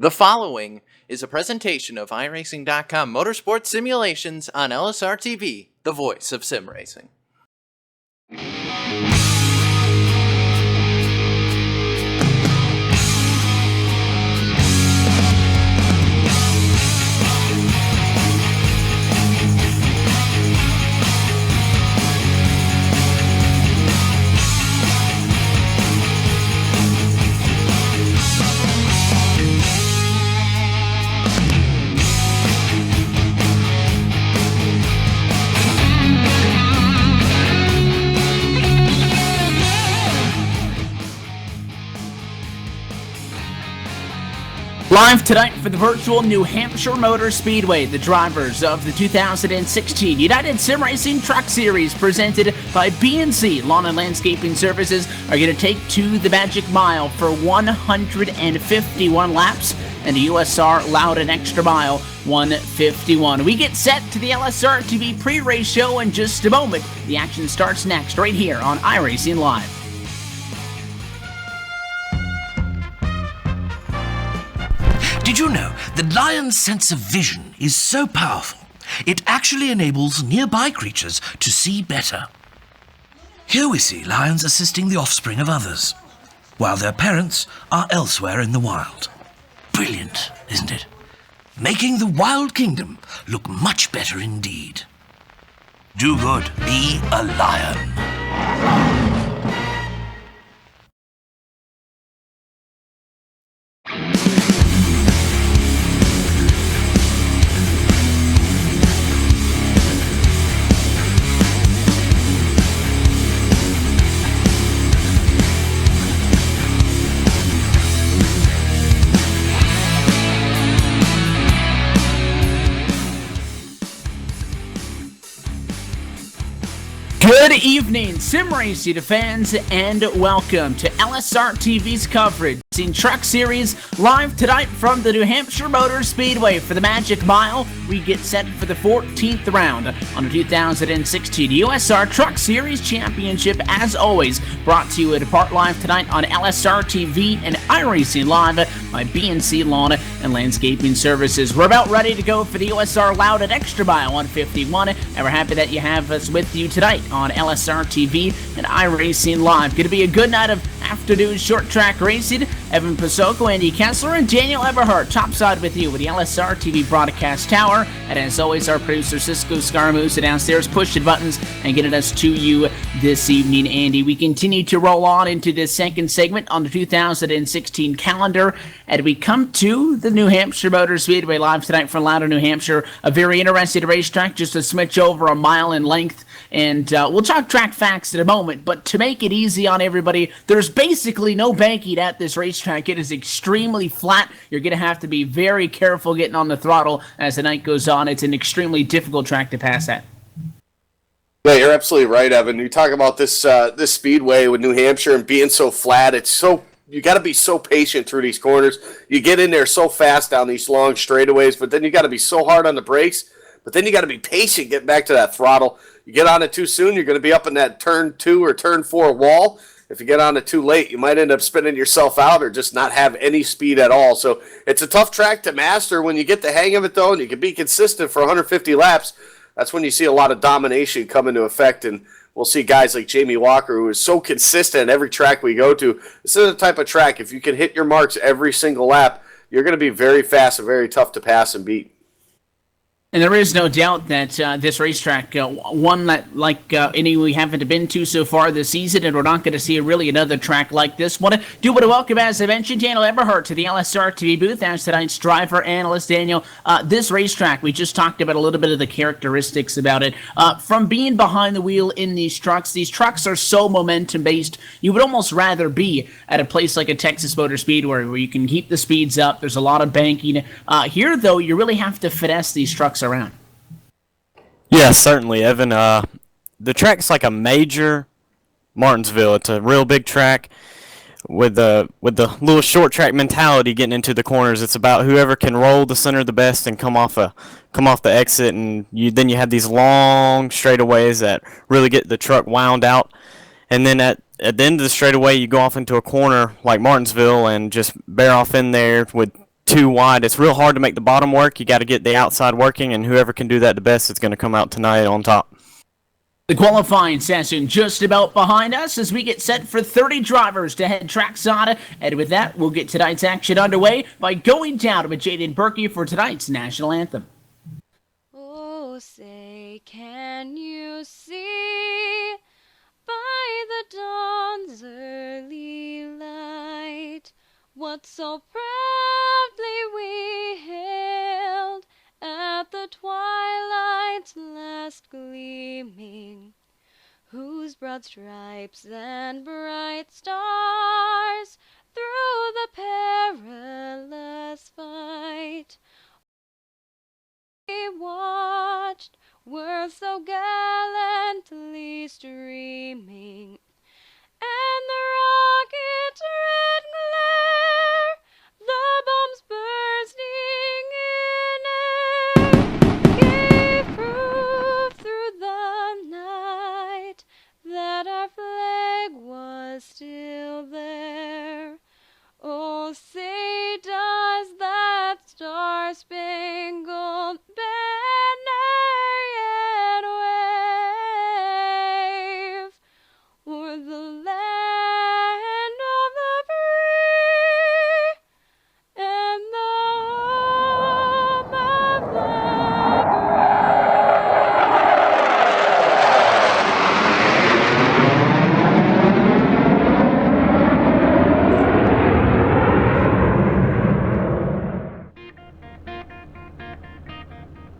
The following is a presentation of iRacing.com Motorsports Simulations on LSRTV, the voice of sim racing. Live tonight for the virtual New Hampshire Motor Speedway, the drivers of the 2016 United Sim Racing Truck Series presented by B&C Lawn and Landscaping Services are going to take to the Magic Mile for 151 laps and a USR Loudon Extra Mile 151. We get set to the LSRTV pre-race show in just a moment. The action starts next right here on iRacing Live. Did you know that Lion's sense of vision is so powerful, it actually enables nearby creatures to see better? Here we see lions assisting the offspring of others, while their parents are elsewhere in the wild. Brilliant, isn't it? Making the wild kingdom look much better indeed. Do good, be a lion. Good evening, Sim Racing fans, and welcome to LSRTV's coverage in Truck Series live tonight from the New Hampshire Motor Speedway for the Magic Mile. We get set for the 14th round on the 2016 USR Truck Series Championship, as always, brought to you in part live tonight on LSRTV and iRacing Live by B&C Lawn and Landscaping Services. We're about ready to go for the USR Loudon Extra Mile 151, and we're happy that you have us with you tonight on LSRTV and iRacing Live. Going to be a good night of afternoon short track racing. Evan Pasoko, Andy Kessler, and Daniel Eberhardt topside with you with the LSRTV broadcast tower. And as always, our producer Cisco Scaramouche downstairs pushing buttons and getting us to you this evening, Andy. We continue to roll on into the second segment on the 2016 calendar, and we come to the New Hampshire Motor Speedway live tonight from Loudon, New Hampshire. A very interesting racetrack, just a smidge over a mile in length. And we'll talk track facts in a moment, but to make it easy on everybody, there's basically no banking at this racetrack. It is extremely flat. You're going to have to be very careful getting on the throttle as the night goes on. It's an extremely difficult track to pass at. Yeah, you're absolutely right, Evan. You talk about this this speedway with New Hampshire and being so flat. It's so you got to be so patient through these corners. You get in there so fast down these long straightaways, but then you got to be so hard on the brakes. But then you got to be patient getting back to that throttle. You get on it too soon, you're going to be up in that turn 2 or turn 4 wall. If you get on it too late, you might end up spinning yourself out or just not have any speed at all. So it's a tough track to master. When you get the hang of it, though, and you can be consistent for 150 laps, that's when you see a lot of domination come into effect. And we'll see guys like Jamie Walker, who is so consistent at every track we go to. This is the type of track, if you can hit your marks every single lap, you're going to be very fast and very tough to pass and beat. And there is no doubt that this racetrack, one that like any we haven't been to so far this season, and we're not going to see really another track like this. Want to welcome, as I mentioned, Daniel Eberhardt to the LSRTV booth as tonight's driver analyst. Daniel, this racetrack, we just talked about a little bit of the characteristics about it. From being behind the wheel in these trucks are so momentum-based, you would almost rather be at a place like a Texas Motor Speedway where you can keep the speeds up. There's a lot of banking. Here, though, you really have to finesse these trucks around. Yeah, certainly, Evan. The track's like a major Martinsville. It's a real big track with the little short track mentality getting into the corners. It's about whoever can roll the center the best and come off the exit, and then you have these long straightaways that really get the truck wound out. And then at the end of the straightaway, you go off into a corner like Martinsville and just bear off in there with too wide. It's real hard to make the bottom work. You got to get the outside working, and whoever can do that the best is going to come out tonight on top. The qualifying session just about behind us as we get set for 30 drivers to head trackside. And with that, we'll get tonight's action underway by going down with Jaden Berkey for tonight's national anthem. Oh, say, can you see by the dawn's early light what so proudly we hailed at the twilight's last gleaming, whose broad stripes and bright stars through the perilous fight we watched were so gallantly streaming, and the rocket's red glare, the bombs bursting in air, gave proof through the night that our flag was still there. Oh, say does that star-spangled banner yet wave o'er the land of the free and the home of the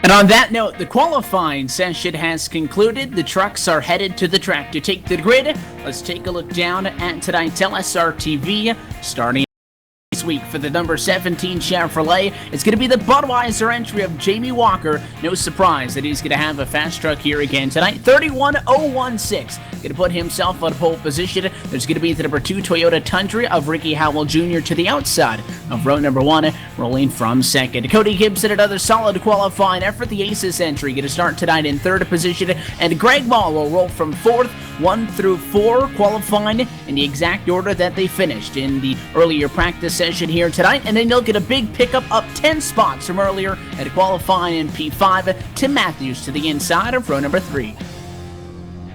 And on that note, the qualifying session has concluded. The trucks are headed to the track to take the grid. Let's take a look down at tonight's LSRTV, starting this week for the number 17 Chevrolet. It's going to be the Budweiser entry of Jamie Walker. No surprise that he's going to have a fast truck here again tonight. 31016. Going to put himself on pole position. There's going to be the number 2 Toyota Tundra of Ricky Howell Jr. to the outside of row number 1, rolling from second. Cody Gibson, another solid qualifying effort. The Aces entry going to start tonight in third position, and Greg Ball will roll from fourth. 1 through 4 qualifying in the exact order that they finished in the earlier practice session here tonight, and then they'll get a big pickup up 10 spots from earlier at qualifying in P5. Tim Matthews to the inside of row number 3.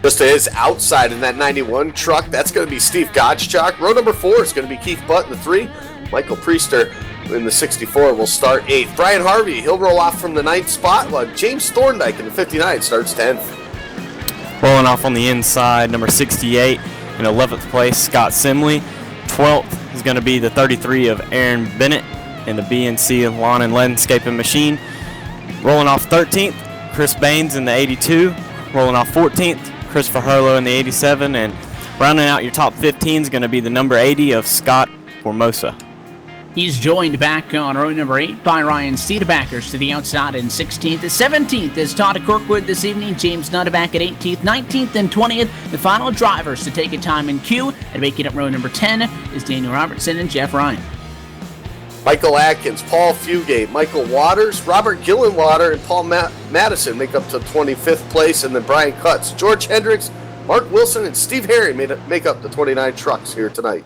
Just to his outside in that 91 truck, that's going to be Steve Gottschalk. Row number 4 is going to be Keith Butt in the 3. Michael Priester in the 64 will start 8th. Brian Harvey, he'll roll off from the 9th spot, while James Thorndike in the 59 starts 10th. Rolling off on the inside, number 68 in 11th place, Scott Simley. 12th is going to be the 33 of Aaron Bennett in the BNC Lawn and Landscaping Machine. Rolling off 13th, Chris Baines in the 82. Rolling off 14th, Christopher Hurlow in the 87, and rounding out your top 15 is going to be the number 80 of Scott Formosa. He's joined back on row number 8 by Ryan Steedebackers to the outside in 16th. 17th is Todd Kirkwood this evening. James Nuttaback at 18th, 19th, and 20th. The final drivers to take a time in queue. And making up row number 10 is Daniel Robertson and Jeff Ryan. Michael Atkins, Paul Fugate, Michael Waters, Robert Gillenwater, and Paul Madison make up to 25th place, and then Brian Cutts, George Hendricks, Mark Wilson, and Steve Harry make up the 29 trucks here tonight.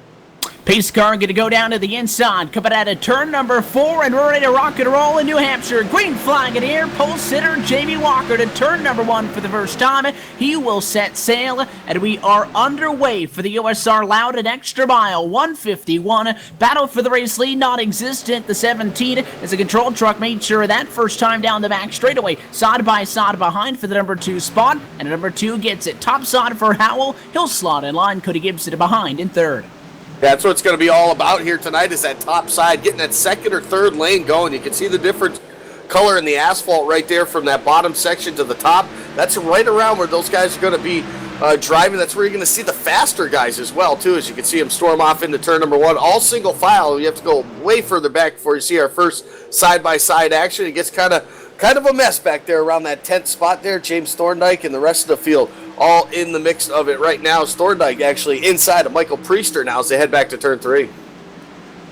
Pace car going to go down to the inside, coming out of turn number 4, and we're ready to rock and roll in New Hampshire. Green flag in here, pole sitter Jamie Walker to turn number 1 for the first time. He will set sail, and we are underway for the USR Loudon Extra Mile 151. Battle for the race lead non-existent. The 17 as a control truck made sure that first time down the back straightaway, side by side behind for the number 2 spot, and number 2 gets it top side for Howell. He'll slot in line. Cody Gibson behind in third. That's what it's going to be all about here tonight, is that top side, getting that second or third lane going. You can see the different color in the asphalt right there from that bottom section to the top. That's right around where those guys are going to be driving. That's where you're going to see the faster guys as well, too, as you can see them storm off into turn number 1. All single file. You have to go way further back before you see our first side-by-side action. It gets kind of a mess back there around that 10th spot there. James Thorndike and the rest of the field all in the mix of it right now. Thorndike actually inside of Michael Priester now as they head back to turn 3.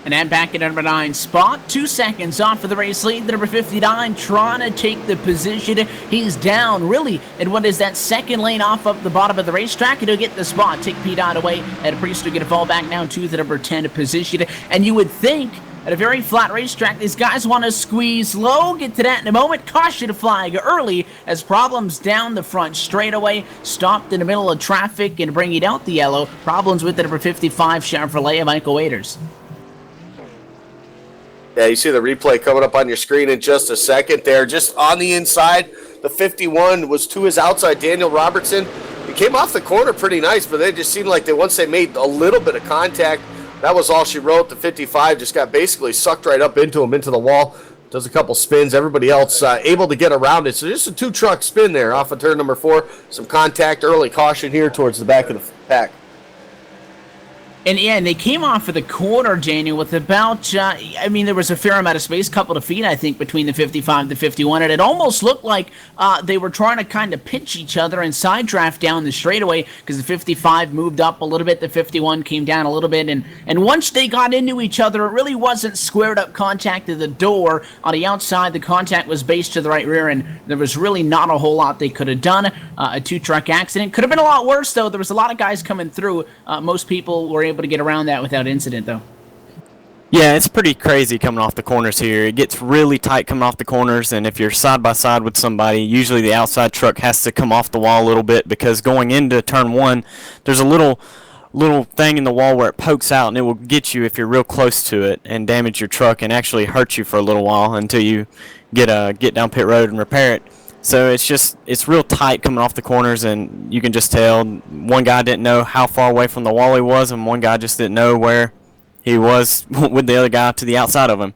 And then back at number 9 spot, 2 seconds off of the race lead. The number 59 trying to take the position. He's down really in what is that second lane off of the bottom of the racetrack, and he'll get the spot. Take P. Dot away, and Priester going to fall back down to the number 10 position. And you would think at a very flat racetrack. These guys want to squeeze low. Get to that in a moment. Caution flag early as problems down the front straightaway. Stopped in the middle of traffic and bringing out the yellow. Problems with the number 55 Chevrolet of Michael Waiters. Yeah, you see the replay coming up on your screen in just a second there. Just on the inside, the 51 was to his outside, Daniel Robertson. He came off the corner pretty nice, but they just seemed like once they made a little bit of contact, that was all she wrote. The 55 just got basically sucked right up into him, into the wall. Does a couple spins. Everybody else able to get around it. So just a two-truck spin there off of turn number 4. Some contact, early caution here towards the back of the pack. And yeah, and they came off of the corner, Daniel, with about, there was a fair amount of space, couple of feet, I think, between the 55 and the 51, and it almost looked like they were trying to kind of pinch each other and side draft down the straightaway because the 55 moved up a little bit, the 51 came down a little bit, and once they got into each other, it really wasn't squared up contact to the door. On the outside, the contact was based to the right rear, and there was really not a whole lot they could have done. A two-truck accident. Could have been a lot worse, though. There was a lot of guys coming through. Most people were able to get around that without incident, though. Yeah, it's pretty crazy coming off the corners here. It gets really tight coming off the corners, and if you're side by side with somebody, usually the outside truck has to come off the wall a little bit because going into turn 1, there's a little thing in the wall where it pokes out, and it will get you if you're real close to it and damage your truck and actually hurt you for a little while until you get down pit road and repair it. So it's real tight coming off the corners, and you can just tell one guy didn't know how far away from the wall he was, and one guy just didn't know where he was with the other guy to the outside of him.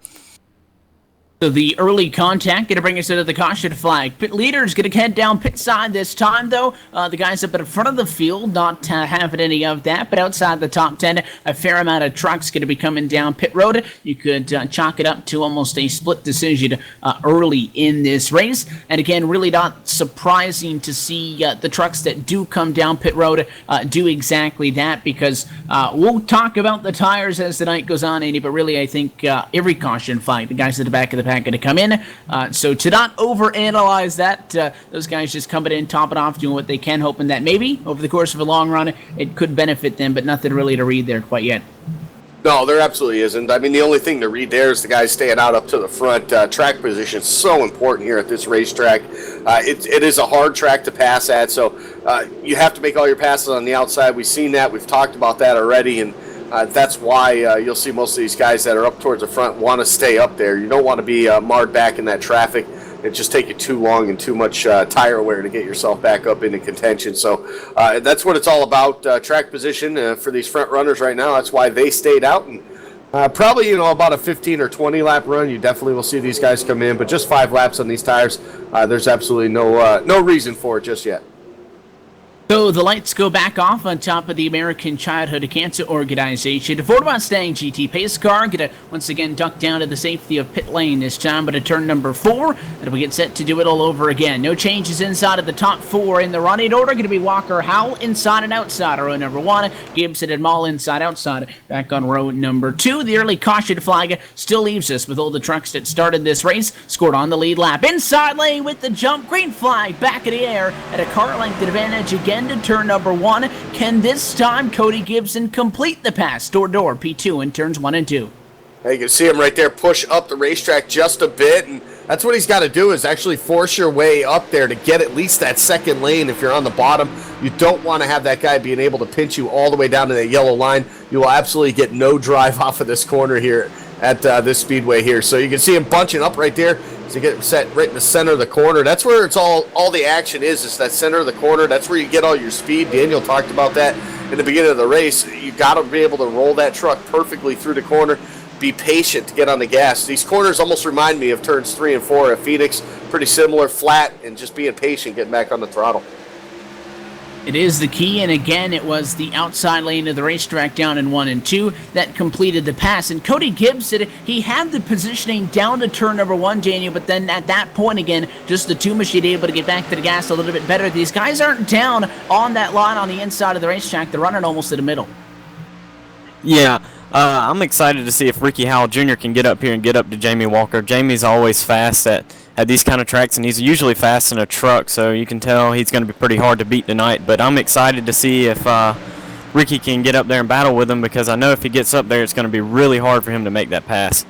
So the early contact going to bring us into the caution flag. Pit leaders going to head down pit side this time, though. The guys up in front of the field not having any of that, but outside the top 10, a fair amount of trucks going to be coming down pit road. You could chalk it up to almost a split decision early in this race. And again, really not surprising to see the trucks that do come down pit road do exactly that, because we'll talk about the tires as the night goes on, Andy, but really I think every caution flag, the guys at the back of the pack going to come in. So to not overanalyze that, those guys just coming in, top it off, doing what they can, hoping that maybe over the course of a long run it could benefit them, but nothing really to read there quite yet. No, there absolutely isn't. I mean, the only thing to read there is the guys staying out up to the front. Track position is so important here at this racetrack. It is a hard track to pass at, so you have to make all your passes on the outside. We've seen that. We've talked about that already, and that's why you'll see most of these guys that are up towards the front want to stay up there. You don't want to be marred back in that traffic. It just take you too long and too much tire wear to get yourself back up into contention. So that's what it's all about, track position for these front runners right now. That's why they stayed out. And probably, about a 15 or 20 lap run, you definitely will see these guys come in. But just 5 laps on these tires, there's absolutely no reason for it just yet. So the lights go back off on top of the American Childhood Cancer Organization. The Ford Mustang GT pace car going to once again duck down to the safety of pit lane this time, but at turn number 4, and we get set to do it all over again. No changes inside of the top 4 in the running order. Going to be Walker Howell inside and outside row number 1. Gibson and Mall inside outside back on row number 2. The early caution flag still leaves us with all the trucks that started this race scored on the lead lap. Inside lane with the jump. Green flag back in the air at a car length advantage again to turn number 1. Can this time Cody Gibson complete the pass door-to-door P2 in turns 1 and 2? You can see him right there push up the racetrack just a bit, and that's what he's got to do, is actually force your way up there to get at least that second lane. If you're on the bottom, you don't want to have that guy being able to pinch you all the way down to that yellow line. You will absolutely get no drive off of this corner here at this speedway here. So you can see him bunching up right there to get set right in the center of the corner. That's where it's all the action is that center of the corner. That's where you get all your speed. Daniel talked about that in the beginning of the race. You got to be able to roll that truck perfectly through the corner. Be patient to get on the gas. These corners almost remind me of turns 3 and 4 at Phoenix. Pretty similar, flat, and just being patient, getting back on the throttle. It is the key, and again, it was the outside lane of the racetrack down in 1 and 2 that completed the pass. And Cody Gibson, he had the positioning down to turn number 1, Daniel, but then at that point again, just the two machine able to get back to the gas a little bit better. These guys aren't down on that line on the inside of the racetrack. They're running almost to the middle. Yeah, I'm excited to see if Ricky Howell Jr. can get up here and get up to Jamie Walker. Jamie's always fast at these kind of tracks, and he's usually fast in a truck, so you can tell he's going to be pretty hard to beat tonight. But I'm excited to see if Ricky can get up there and battle with him, because I know if he gets up there, it's going to be really hard for him to make that pass.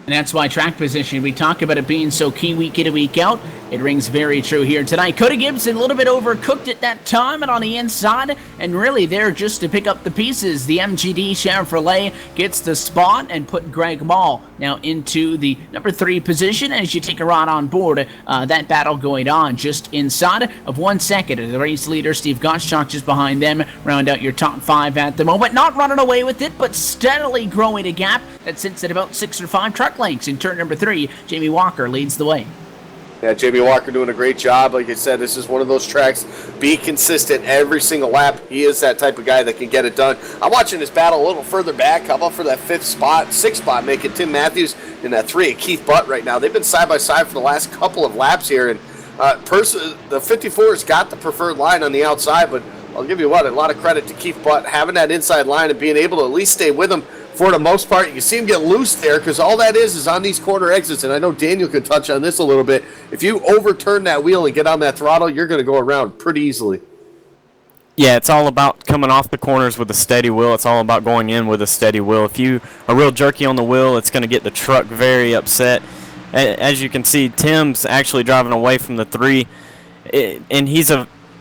And that's why track position, we talk about it being so key week in and week out. It rings very true here tonight. Cody Gibson, a little bit overcooked at that time and on the inside, and really there just to pick up the pieces. The MGD Chevrolet gets the spot and put Greg Mall now into the number 3 position as you take a ride on board. That battle going on just inside of 1 second. The race leader, Steve Gottschalk, just behind them. Round out your top 5 at the moment. Not running away with it, but steadily growing a gap that sits at about 6 or 5 truck lengths. In turn number 3, Jamie Walker leads the way. Yeah, Jamie Walker doing a great job. Like I said, this is one of those tracks. Be consistent every single lap. He is that type of guy that can get it done. I'm watching this battle a little further back. How about for that 5th spot, 6th spot, making Tim Matthews and that 3 at Keith Butt right now. They've been side by side for the last couple of laps here, and the 54's got the preferred line on the outside, but I'll give you what, a lot of credit to Keith Butt having that inside line and being able to at least stay with him for the most part. You see him get loose there because all that is on these corner exits, and I know Daniel could touch on this a little bit. If you overturn that wheel and get on that throttle, you're going to go around pretty easily. Yeah, it's all about coming off the corners with a steady wheel. It's all about going in with a steady wheel. If you are real jerky on the wheel, it's going to get the truck very upset. As you can see, Tim's actually driving away from the 3, and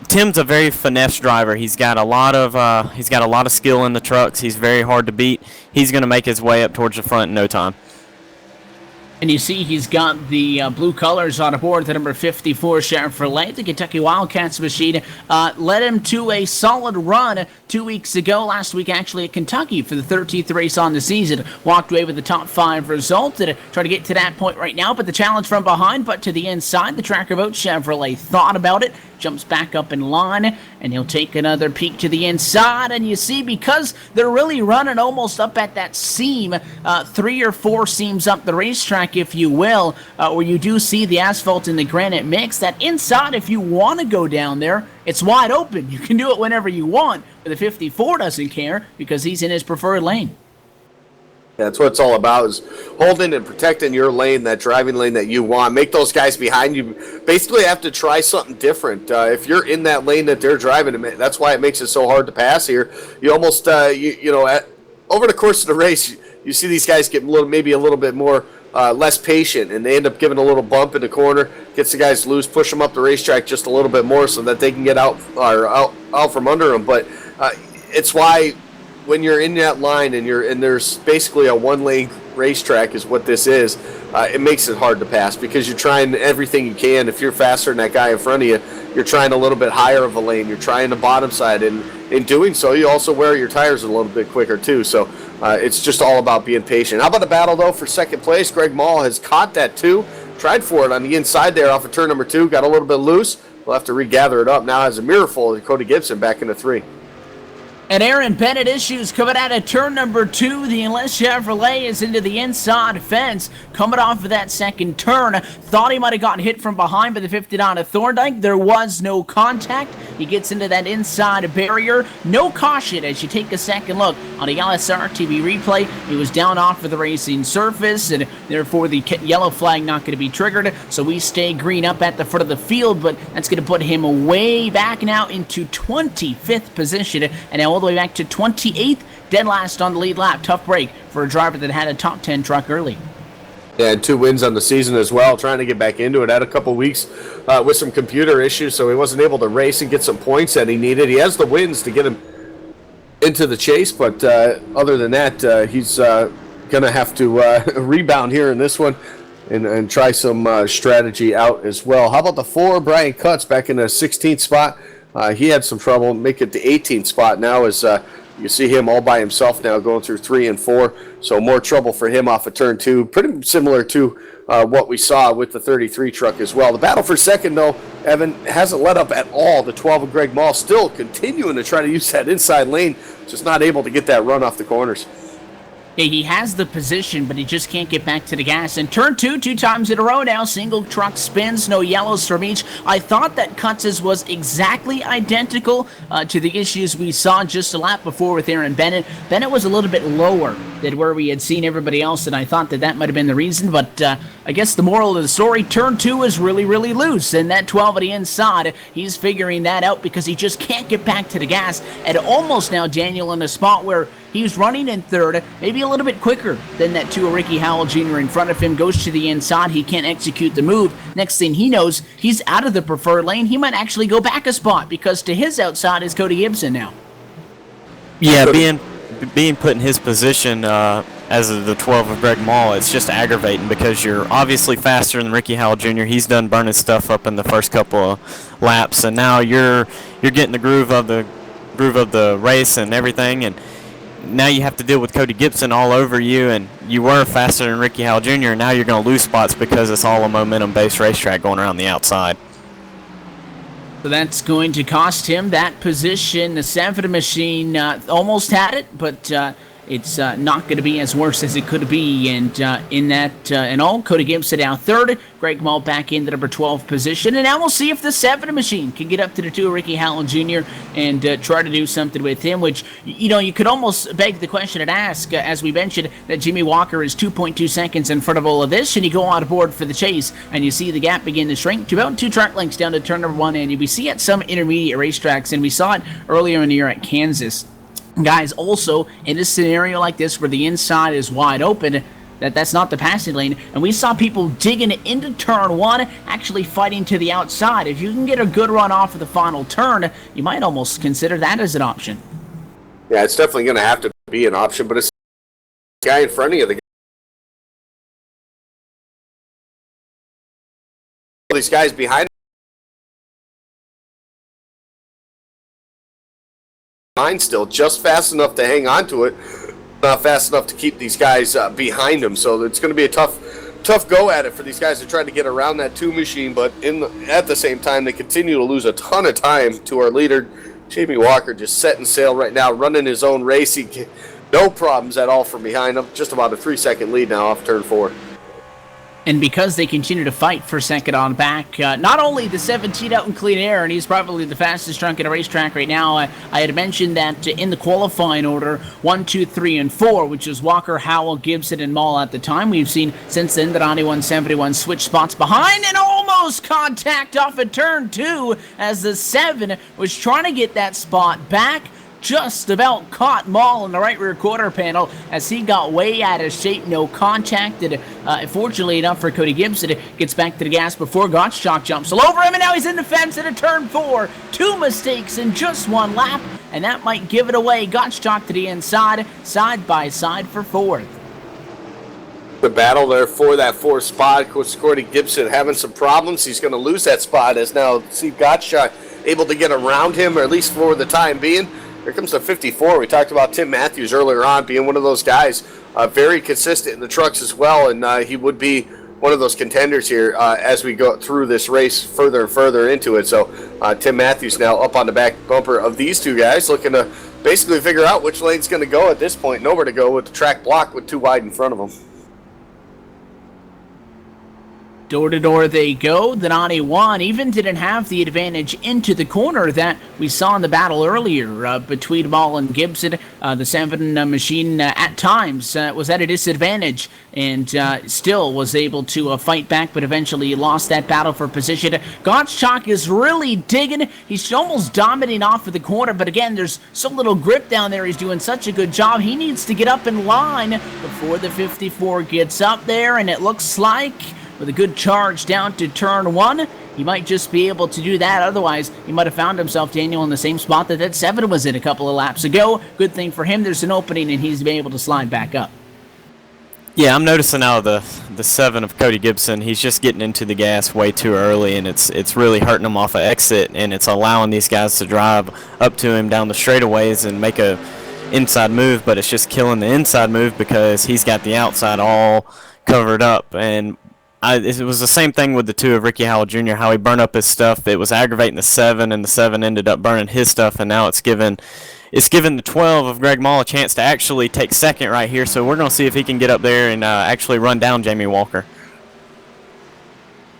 Tim's a very finesse driver. He's got a lot of skill in the trucks. He's very hard to beat. He's going to make his way up towards the front in no time. And you see he's got the blue colors on aboard the number 54 Chevrolet. The Kentucky Wildcats machine led him to a solid run 2 weeks ago. Last week, actually, at Kentucky for the 13th race on the season. Walked away with the top 5 result. And try to get to that point right now, but the challenge from behind, but to the inside. The tracker boat Chevrolet thought about it. Jumps back up in line, and he'll take another peek to the inside. And you see, because they're really running almost up at that seam, 3 or 4 seams up the racetrack, if you will, where you do see the asphalt and the granite mix, that inside, if you want to go down there, it's wide open. You can do it whenever you want, but the 54 doesn't care because he's in his preferred lane. That's what it's all about, is holding and protecting your lane, that driving lane that you want. Make those guys behind you basically have to try something different. If you're in that lane that they're driving, that's why it makes it so hard to pass here. You almost, over the course of the race, you see these guys get maybe a little bit more less patient, and they end up giving a little bump in the corner, gets the guys loose, push them up the racetrack just a little bit more so that they can get out from under them. But it's why when you're in that line and there's basically a 1-lane racetrack is what this is, it makes it hard to pass because you're trying everything you can. If you're faster than that guy in front of you, you're trying a little bit higher of a lane. You're trying the bottom side, and in doing so, you also wear your tires a little bit quicker too. So it's just all about being patient. How about a battle though for second place? Greg Mall has caught that too. Tried for it on the inside there off of turn number 2. Got a little bit loose. We'll have to regather it up. Now has a miracle of Cody Gibson back into 3. And Aaron Bennett issues coming out of turn number 2. The Enlist Chevrolet is into the inside fence. Coming off of that second turn. Thought he might have gotten hit from behind by the 59 of Thorndike. There was no contact. He gets into that inside barrier. No caution as you take a second look on a LSRTV replay. He was down off of the racing surface, and therefore the yellow flag not going to be triggered. So we stay green up at the front of the field, but that's going to put him way back now into 25th position. And now all the way back to 28th, dead last on the lead lap. Tough break for a driver that had a top 10 truck early. Yeah, and 2 wins on the season as well, trying to get back into it. Had a couple weeks with some computer issues, so he wasn't able to race and get some points that he needed. He has the wins to get him into the chase, but other than that, he's going to have to rebound here in this one and try some strategy out as well. How about the 4, Brian Cutts back in the 16th spot? He had some trouble, make it the 18th spot now as you see him all by himself now going through 3 and 4. So more trouble for him off of turn 2. Pretty similar to what we saw with the 33 truck as well. The battle for second, though, Evan, hasn't let up at all. The 12 of Greg Mall still continuing to try to use that inside lane, just not able to get that run off the corners. Yeah, he has the position, but he just can't get back to the gas. And turn 2, 2 times in a row now. Single truck spins, no yellows from each. I thought that Cutts' was exactly identical to the issues we saw just a lap before with Aaron Bennett. Bennett was a little bit lower than where we had seen everybody else, and I thought that might have been the reason. But I guess the moral of the story, turn 2 is really, really loose. And that 12 at the inside, he's figuring that out because he just can't get back to the gas. And almost now, Daniel, in a spot where he was running in third, maybe a little bit quicker than that 2 of Ricky Howell Jr. in front of him, goes to the inside, he can't execute the move. Next thing he knows, he's out of the preferred lane. He might actually go back a spot because to his outside is Cody Gibson now. Yeah, being put in his position as the 12 of Greg Mall, it's just aggravating because you're obviously faster than Ricky Howell Jr. He's done burning stuff up in the first couple of laps, and now you're getting the groove of the race and everything, and now you have to deal with Cody Gibson all over you, and you were faster than Ricky Howell Jr., and now you're going to lose spots because it's all a momentum-based racetrack going around the outside. So that's going to cost him that position. The 7 machine almost had it, but it's not going to be as worse as it could be. And in all, Cody Gibson out third, Greg Mull back in the number 12 position. And now we'll see if the 7 machine can get up to the 2 of Ricky Howell Jr. and try to do something with him, which, you could almost beg the question and ask, as we mentioned, that Jimmy Walker is 2.2 seconds in front of all of this, and you go on board for the chase, and you see the gap begin to shrink to about 2 track lengths down to turn number 1, and we see at some intermediate racetracks, and we saw it earlier in the year at Kansas. Guys, also, in a scenario like this where the inside is wide open, that's not the passing lane, and we saw people digging into turn 1, actually fighting to the outside. If you can get a good run off of the final turn, you might almost consider that as an option. Yeah, it's definitely going to have to be an option, but it's the guy in front of you. These guys behind still just fast enough to hang on to it, not fast enough to keep these guys behind them. So it's going to be a tough go at it for these guys to try to get around that 2 machine, but at the same time they continue to lose a ton of time to our leader. Jamie Walker just setting sail right now, running his own race. No problems at all from behind him, just about a 3-second lead now off turn 4. And because they continue to fight for second on back, not only the 17 out in clean air, and he's probably the fastest drunk in a racetrack right now. I had mentioned that in the qualifying order, 1, 2, 3, and 4, which was Walker, Howell, Gibson, and Mall at the time. We've seen since then that 171 switch spots behind and almost contact off at turn 2 as the 7 was trying to get that spot back. Just about caught Mall in the right rear quarter panel as he got way out of shape, no contact, and fortunately enough for Cody Gibson, gets back to the gas before Gottschalk jumps all over him, and now he's in the fence at a turn 4. 2 mistakes in just 1 lap, and that might give it away. Gottschalk to the inside, side by side for 4th. The battle there for that 4th spot. Of course, Cody Gibson having some problems. He's going to lose that spot as now Steve Gottschalk able to get around him, or at least for the time being. Here comes the 54. We talked about Tim Matthews earlier on being one of those guys, very consistent in the trucks as well, and he would be one of those contenders here as we go through this race further and further into it. So Tim Matthews now up on the back bumper of these 2 guys, looking to basically figure out which lane's going to go at this point. Nowhere to go with the track block with 2 wide in front of them. Door to door they go. The 91 even didn't have the advantage into the corner that we saw in the battle earlier between Mall and Gibson. The 7 machine at times was at a disadvantage and still was able to fight back, but eventually lost that battle for position. Gottschalk is really digging. He's almost dominating off of the corner, but again, there's so little grip down there. He's doing such a good job. He needs to get up in line before the 54 gets up there, and it looks like with a good charge down to turn 1, he might just be able to do that. Otherwise, he might have found himself, Daniel, in the same spot that 7 was in a couple of laps ago. Good thing for him, there's an opening, and he's been able to slide back up. Yeah, I'm noticing now the 7 of Cody Gibson, he's just getting into the gas way too early, and it's really hurting him off of exit, and it's allowing these guys to drive up to him down the straightaways and make a inside move, but it's just killing the inside move because he's got the outside all covered up. And it was the same thing with the 2 of Ricky Howell Jr., how he burned up his stuff. It was aggravating the 7, and the 7 ended up burning his stuff, and now it's given the 12 of Greg Mall a chance to actually take second right here. So we're going to see if he can get up there and actually run down Jamie Walker.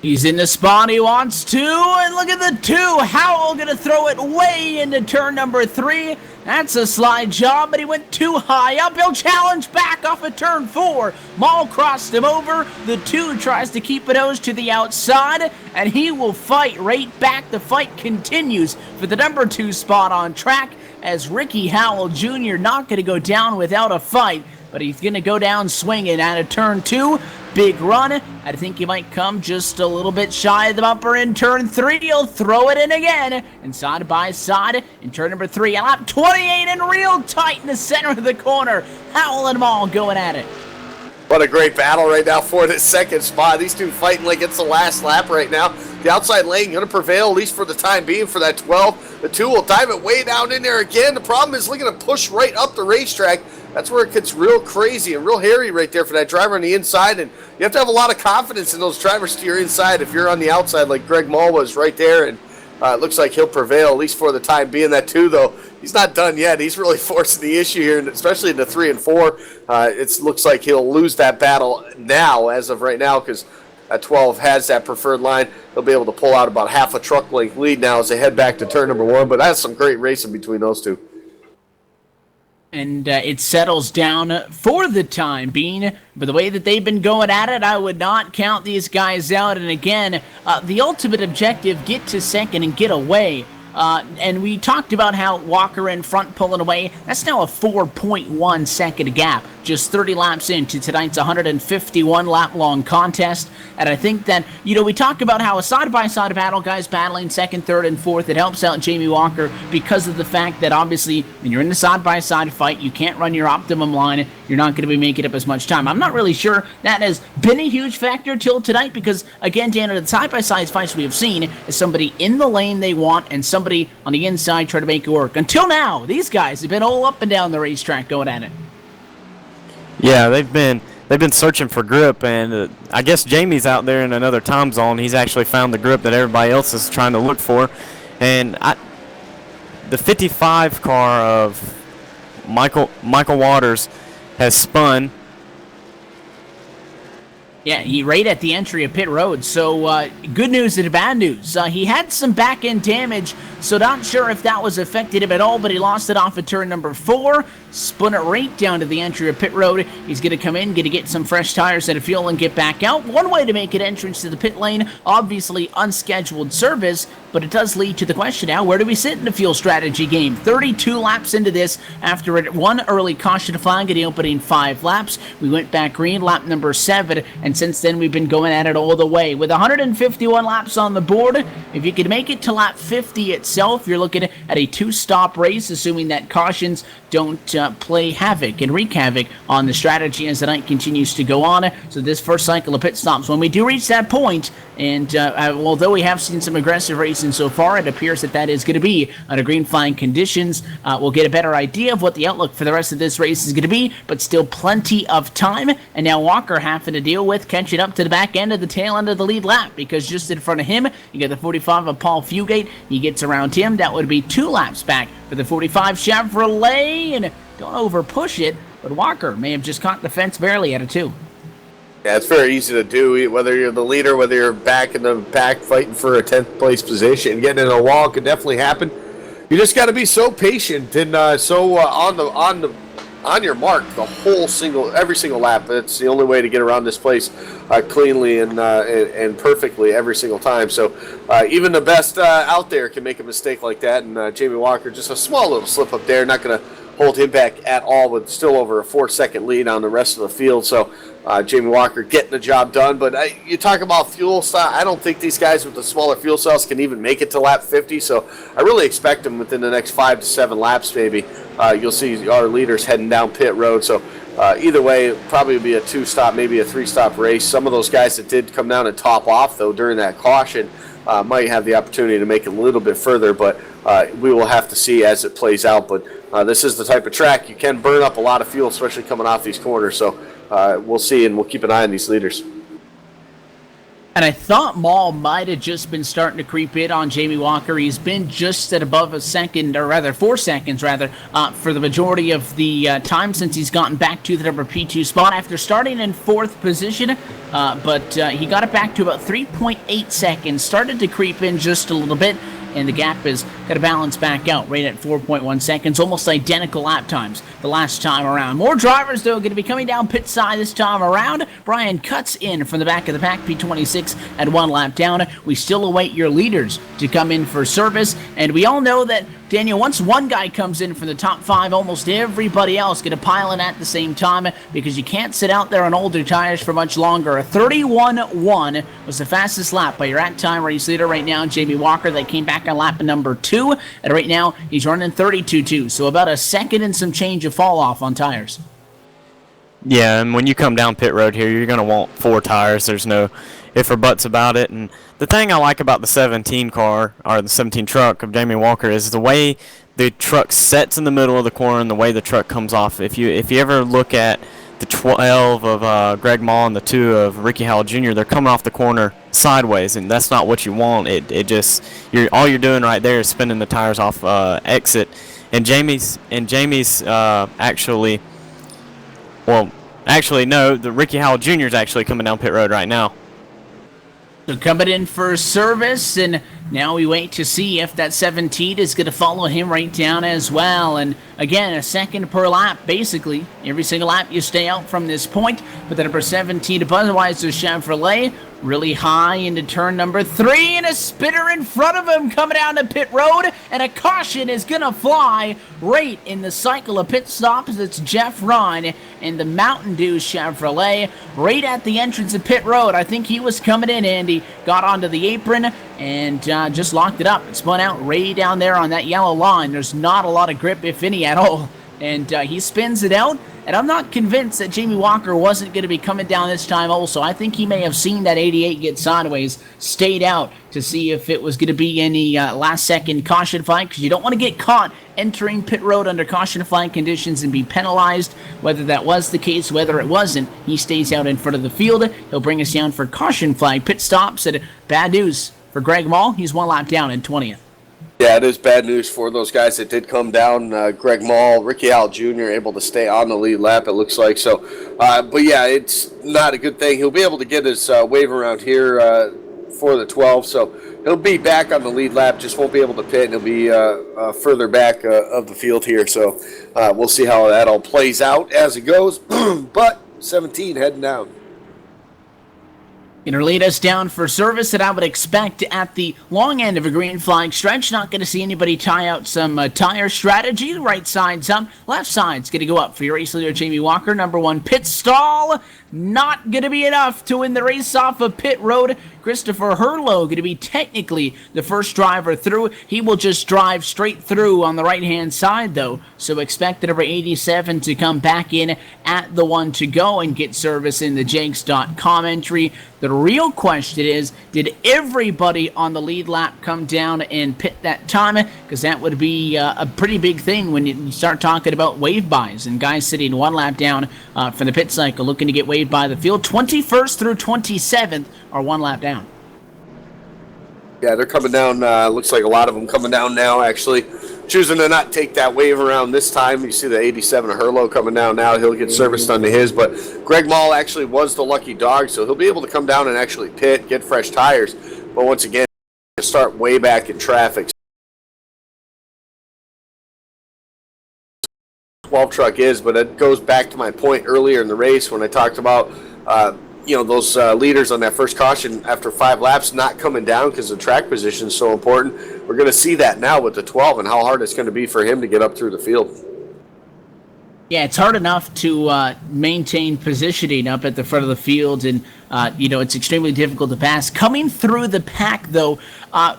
He's in the spot he wants to, and look at the 2. Howell gonna throw it way into turn number 3. That's a slide job, but he went too high up. He'll challenge back off of turn 4. Maul crossed him over. The 2 tries to keep it nose to the outside, and he will fight right back. The fight continues for the number 2 spot on track, as Ricky Howell Jr. not gonna go down without a fight, but he's gonna go down swinging out of turn 2. Big run. I think he might come just a little bit shy of the bumper in turn 3. He'll throw it in again. And side by side in turn number 3. Lap 28 and real tight in the center of the corner. Howell and Maul going at it. What a great battle right now for this second spot. These two fighting like it's the last lap right now. The outside lane going to prevail, at least for the time being, for that 12. The 2 will dive it way down in there again. The problem is looking to push right up the racetrack. That's where it gets real crazy and real hairy right there for that driver on the inside. And you have to have a lot of confidence in those drivers to your inside if you're on the outside like Greg Maul was right there. And it looks like he'll prevail, at least for the time being. That 2, though, he's not done yet. He's really forcing the issue here, and especially in the 3 and 4. It looks like he'll lose that battle now, as of right now, because 12 has that preferred line. They'll be able to pull out about half a truck length lead now as they head back to turn number 1. But that's some great racing between those two. And it settles down for the time being. But the way that they've been going at it, I would not count these guys out. And again, the ultimate objective, get to second and get away. And we talked about how Walker in front pulling away. That's now a 4.1 second gap, just 30 laps into tonight's 151 lap long contest. And I think that, we talk about how a side-by-side battle, guys battling second, third, and fourth, it helps out Jamie Walker because of the fact that obviously when you're in the side-by-side fight, you can't run your optimum line. You're not going to be making up as much time. I'm not really sure that has been a huge factor till tonight because, again, Dan, the side-by-side fights we have seen is somebody in the lane they want and somebody on the inside try to make it work. Until now, these guys have been all up and down the racetrack going at it. Yeah, they've been searching for grip, and I guess Jamie's out there in another time zone. He's actually found the grip that everybody else is trying to look for. And the 55 car of Michael Waters has spun. Yeah, he right at the entry of pit road. So good news and bad news. He had some back end damage, so not sure if that was affected him at all, but he lost it off of turn number 4. Spun it right down to the entry of pit road. He's going to come in, going to get some fresh tires and a fuel and get back out. One way to make an entrance to the pit lane, obviously unscheduled service, but it does lead to the question now, where do we sit in the fuel strategy game? 32 laps into this after one early caution flag in the opening 5 laps. We went back green lap number 7, and since then we've been going at it all the way. With 151 laps on the board, if you could make it to lap 50 itself, you're looking at a 2-stop race, assuming that cautions don't play havoc and wreak havoc on the strategy as the night continues to go on. So this first cycle of pit stops, when we do reach that point, and although we have seen some aggressive racing so far, it appears that is going to be under green flying conditions. We'll get a better idea of what the outlook for the rest of this race is going to be, but still plenty of time. And now Walker having to deal with catching up to the back end of the tail end of the lead lap, because just in front of him, you got the 45 of Paul Fugate. He gets around him. That would be 2 laps back for the 45 Chevrolet. And don't over push it, but Walker may have just caught the fence barely at a 2. Yeah, it's very easy to do, whether you're the leader, whether you're back in the back fighting for a 10th place position. Getting in a wall could definitely happen. You just got to be so patient and on your mark every single lap. That's the only way to get around this place cleanly and perfectly every single time. So even the best out there can make a mistake like that. And Jamie Walker, just a small little slip up there, not going to hold him back at all, with still over a 4-second lead on the rest of the field. So Jamie Walker getting the job done. But you talk about fuel style, I don't think these guys with the smaller fuel cells can even make it to lap 50. So I really expect them within the next 5 to 7 laps maybe. You'll see our leaders heading down pit road. So either way, it'll probably be a 2-stop, maybe a 3-stop race. Some of those guys that did come down and top off, though, during that caution might have the opportunity to make it a little bit further. But we will have to see as it plays out. But this is the type of track you can burn up a lot of fuel, especially coming off these corners. So we'll see, and we'll keep an eye on these leaders. And I thought Maul might have just been starting to creep in on Jamie Walker. He's been just at above a second, or rather 4 seconds, for the majority of the time since he's gotten back to the number P2 spot after starting in 4th position. But he got it back to about 3.8 seconds, started to creep in just a little bit, and the gap is going to balance back out right at 4.1 seconds, almost identical lap times the last time around. More drivers, though, going to be coming down pit side this time around. Brian cuts in from the back of the pack, P26 at 1 lap down. We still await your leaders to come in for service, and we all know that, Daniel, once one guy comes in from the top 5, almost everybody else going to pile in at the same time because you can't sit out there on older tires for much longer. A 31.1 was the fastest lap by your at-time race leader right now, Jamie Walker. That came back on lap number 2, and right now he's running 32.2, so about a second and some change of fall off on tires. Yeah, and when you come down pit road here, you're going to want 4 tires. There's no if or buts about it. And the thing I like about the 17 car, or the 17 truck of Jamie Walker, is the way the truck sets in the middle of the corner and the way the truck comes off. If you ever look at the 12 of Greg Maul and the 2 of Ricky Howell Jr., they're coming off the corner sideways, and that's not what you want. It just, all you're doing right there is spinning the tires off exit. And Jamie's actually no, the Ricky Howell Jr. is actually coming down pit road right now. So coming in for service, and now we wait to see if that 17 is going to follow him right down as well. And again, a second per lap, basically. Every single lap you stay out from this point. But the number 17 of Budweiser Chevrolet, really high into turn number 3, and a spitter in front of him coming down to pit road, and a caution is going to fly right in the cycle of pit stops. It's Jeff Ryan in the Mountain Dew Chevrolet right at the entrance of pit road. I think he was coming in, Andy, got onto the apron and just locked it up. It spun out right down there on that yellow line. There's not a lot of grip, if any, at all. And he spins it out. And I'm not convinced that Jamie Walker wasn't going to be coming down this time also. I think he may have seen that 88 get sideways, stayed out to see if it was going to be any last-second caution flag, because you don't want to get caught entering pit road under caution flag conditions and be penalized. Whether that was the case, whether it wasn't, he stays out in front of the field. He'll bring us down for caution flag pit stops. And bad news for Greg Maul. He's 1 lap down in 20th. Yeah, it is bad news for those guys that did come down. Greg Maul, Ricky Howell Jr. able to stay on the lead lap, it looks like. So, but yeah, it's not a good thing. He'll be able to get his wave around here for the 12. So he'll be back on the lead lap, just won't be able to pit, and he'll be further back of the field here. So we'll see how that all plays out as it goes. But 17 heading down. Going to lead us down for service that I would expect at the long end of a green flag stretch. Not going to see anybody tie out some tire strategy. The right side's up. Left side's going to go up for your race leader, Jamie Walker. Number 1 pit stall. Not going to be enough to win the race off of pit road. Christopher Herlow going to be technically the first driver through. He will just drive straight through on the right-hand side, though. So expect the number 87 to come back in at the 1 to go and get service in the Jakes.com entry. The real question is, did everybody on the lead lap come down and pit that time? Because that would be a pretty big thing when you start talking about wave buys and guys sitting 1 lap down from the pit cycle looking to get waved by the field. 21st through 27th are 1 lap down. Yeah, they're coming down. Looks like a lot of them coming down now, actually. Choosing to not take that wave around this time. You see the 87 of Herlow coming down now. He'll get service done to his. But Greg Maul actually was the lucky dog, so he'll be able to come down and actually pit, get fresh tires. But once again, start way back in traffic. 12 truck is, but it goes back to my point earlier in the race when I talked about those leaders on that first caution after 5 laps not coming down because the track position is so important. We're going to see that now with the 12 and how hard it's going to be for him to get up through the field. Yeah, it's hard enough to maintain positioning up at the front of the field, and it's extremely difficult to pass. Coming through the pack, though,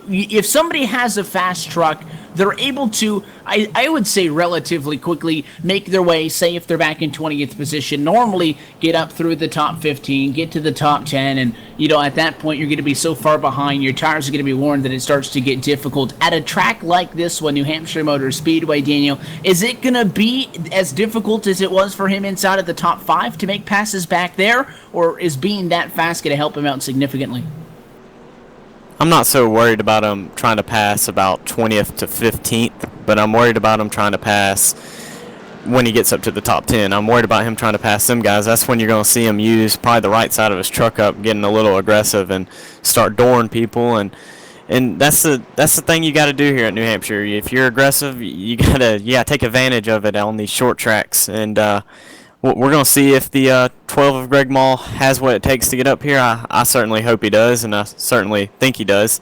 if somebody has a fast truck, they're able to, I would say relatively quickly, make their way, say if they're back in 20th position, normally get up through the top 15, get to the top 10, and, at that point you're going to be so far behind, your tires are going to be worn that it starts to get difficult. At a track like this one, New Hampshire Motor Speedway, Daniel, is it going to be as difficult as it was for him inside of the top 5 to make passes back there, or is being that fast going to help him out significantly? I'm not so worried about him trying to pass about 20th to 15th, but I'm worried about him trying to pass when he gets up to the top 10. I'm worried about him trying to pass them guys. That's when you're going to see him use probably the right side of his truck up, getting a little aggressive and start dooring people. And that's the thing you got to do here at New Hampshire. If you're aggressive, you gotta take advantage of it on these short tracks. And we're going to see if the 12 of Greg Mall has what it takes to get up here. I certainly hope he does, and I certainly think he does.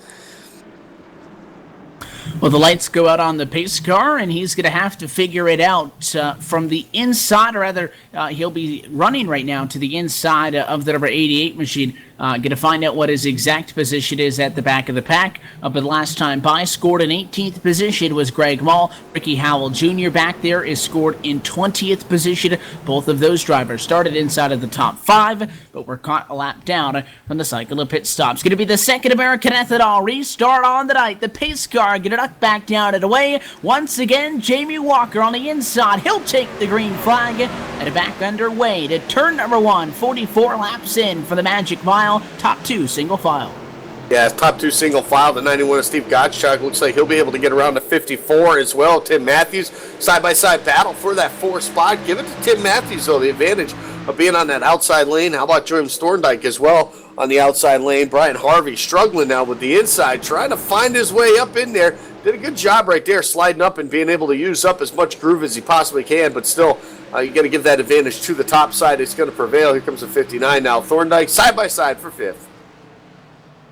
Well, the lights go out on the pace car, and he's going to have to figure it out from the inside, or rather, he'll be running right now to the inside of the number 88 machine. Going to find out what his exact position is at the back of the pack. But the last time by, scored in 18th position was Greg Mall. Ricky Howell Jr. back there is scored in 20th position. Both of those drivers started inside of the top 5, but were caught a lap down from the cycle of pit stops. Going to be the second American Ethanol restart on the night. The pace car going to duck back down and away. Once again, Jamie Walker on the inside. He'll take the green flag and back underway to turn number 1. 44 laps in for the Magic Mile. Top 2 single file. Yeah, top 2 single file. The 91 of Steve Gottschalk looks like he'll be able to get around to 54 as well. Tim Matthews, side-by-side battle for that 4th spot. Give it to Tim Matthews, though, the advantage of being on that outside lane. How about James Thorndike as well on the outside lane? Brian Harvey struggling now with the inside, trying to find his way up in there. Did a good job right there, sliding up and being able to use up as much groove as he possibly can, but still, you got to give that advantage to the top side. It's going to prevail. Here comes the 59 now. Thorndike side-by-side for 5th.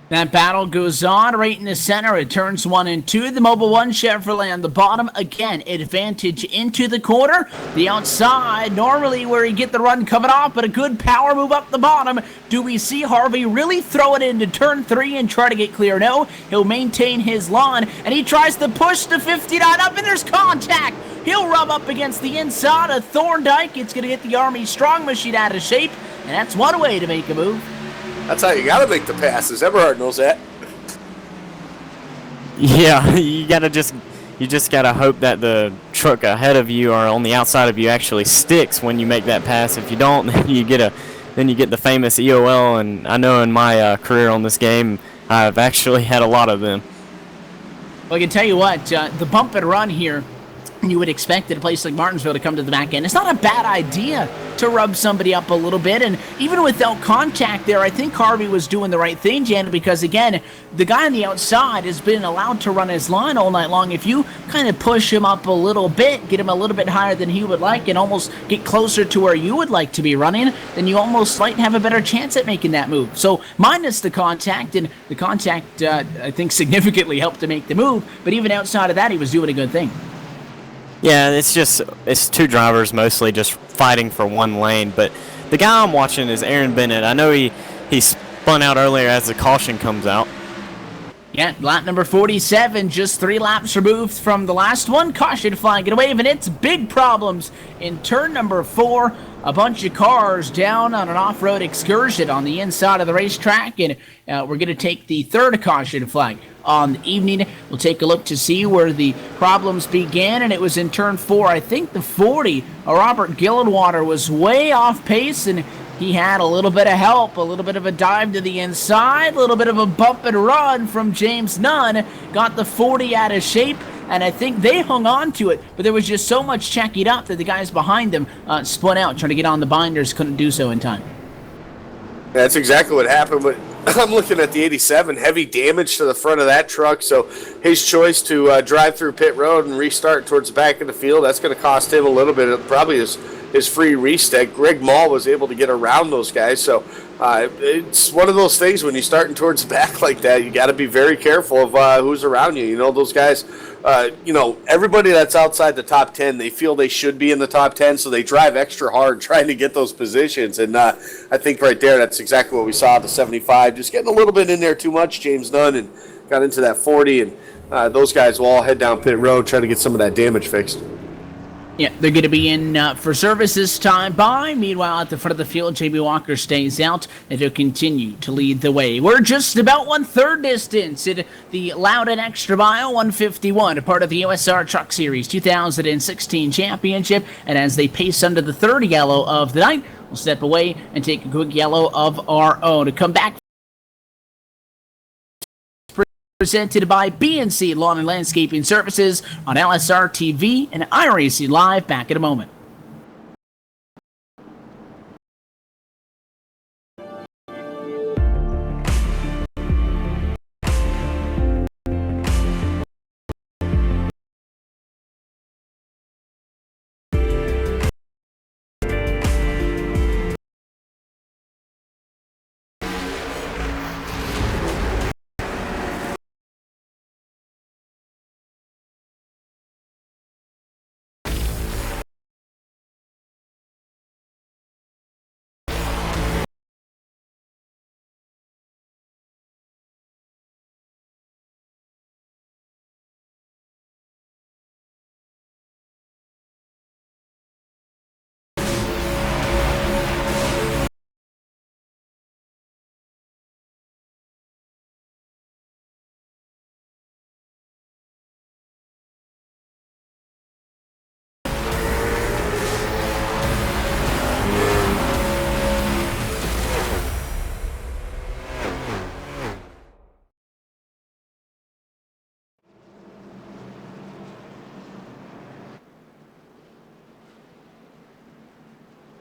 That battle goes on right in the center at turns 1 and 2. The Mobil 1 Chevrolet on the bottom. Again, advantage into the corner. The outside, normally where you get the run coming off, but a good power move up the bottom. Do we see Harvey really throw it into turn 3 and try to get clear? No, he'll maintain his line, and he tries to push the 59 up, and there's contact. He'll rub up against the inside of Thorndike. It's going to get the Army Strong Machine out of shape, and that's one way to make a move. That's how you got to make the passes. Everhard knows that. Yeah, you just gotta hope that the truck ahead of you or on the outside of you actually sticks when you make that pass. If you don't, then you get the famous EOL. And I know in my career on this game, I've actually had a lot of them. Well, I can tell you what, the bump and run here, you would expect at a place like Martinsville to come to the back end. It's not a bad idea to rub somebody up a little bit, and even without contact there, I think Harvey was doing the right thing, Janet, because again, the guy on the outside has been allowed to run his line all night long. If you kind of push him up a little bit, get him a little bit higher than he would like, and almost get closer to where you would like to be running, then you almost might have a better chance at making that move. So minus the contact, and the contact I think significantly helped to make the move, but even outside of that, he was doing a good thing. Yeah, it's 2 drivers mostly just fighting for one lane. But the guy I'm watching is Aaron Bennett. I know he spun out earlier as the caution comes out. Yeah, lap number 47, just 3 laps removed from the last one. Caution flag it away, and it's big problems in turn number 4. A bunch of cars down on an off-road excursion on the inside of the racetrack, and we're going to take the 3rd caution flag on the evening. We'll take a look to see where the problems began, and it was in turn 4. I think the 40, Robert Gillenwater, was way off pace, and he had a little bit of help, a little bit of a dive to the inside, a little bit of a bump and run from James Nunn, got the 40 out of shape, and I think they hung on to it, but there was just so much checking up that the guys behind them spun out, trying to get on the binders, couldn't do so in time. That's exactly what happened, but I'm looking at the 87, heavy damage to the front of that truck, so his choice to drive through pit road and restart towards the back of the field, that's going to cost him a little bit of probably his free restart. Greg Mall was able to get around those guys, so it's one of those things when you're starting towards the back like that, you got to be very careful of who's around you. You know, those guys, everybody that's outside the top 10, they feel they should be in the top 10, so they drive extra hard trying to get those positions. And I think right there, that's exactly what we saw, the 75, just getting a little bit in there too much, James Nunn, and got into that 40, and those guys will all head down pit road trying to get some of that damage fixed. Yeah, they're going to be in for service this time by. Meanwhile, at the front of the field, Jamie Walker stays out, and he'll continue to lead the way. We're just about 1/3 distance in the Loudon Extra Mile 151, a part of the USR Truck Series 2016 Championship. And as they pace under the 3rd yellow of the night, we'll step away and take a quick yellow of our own. To come back presented by BNC Lawn and Landscaping Services on LSRTV and iRacing Live. Back in a moment.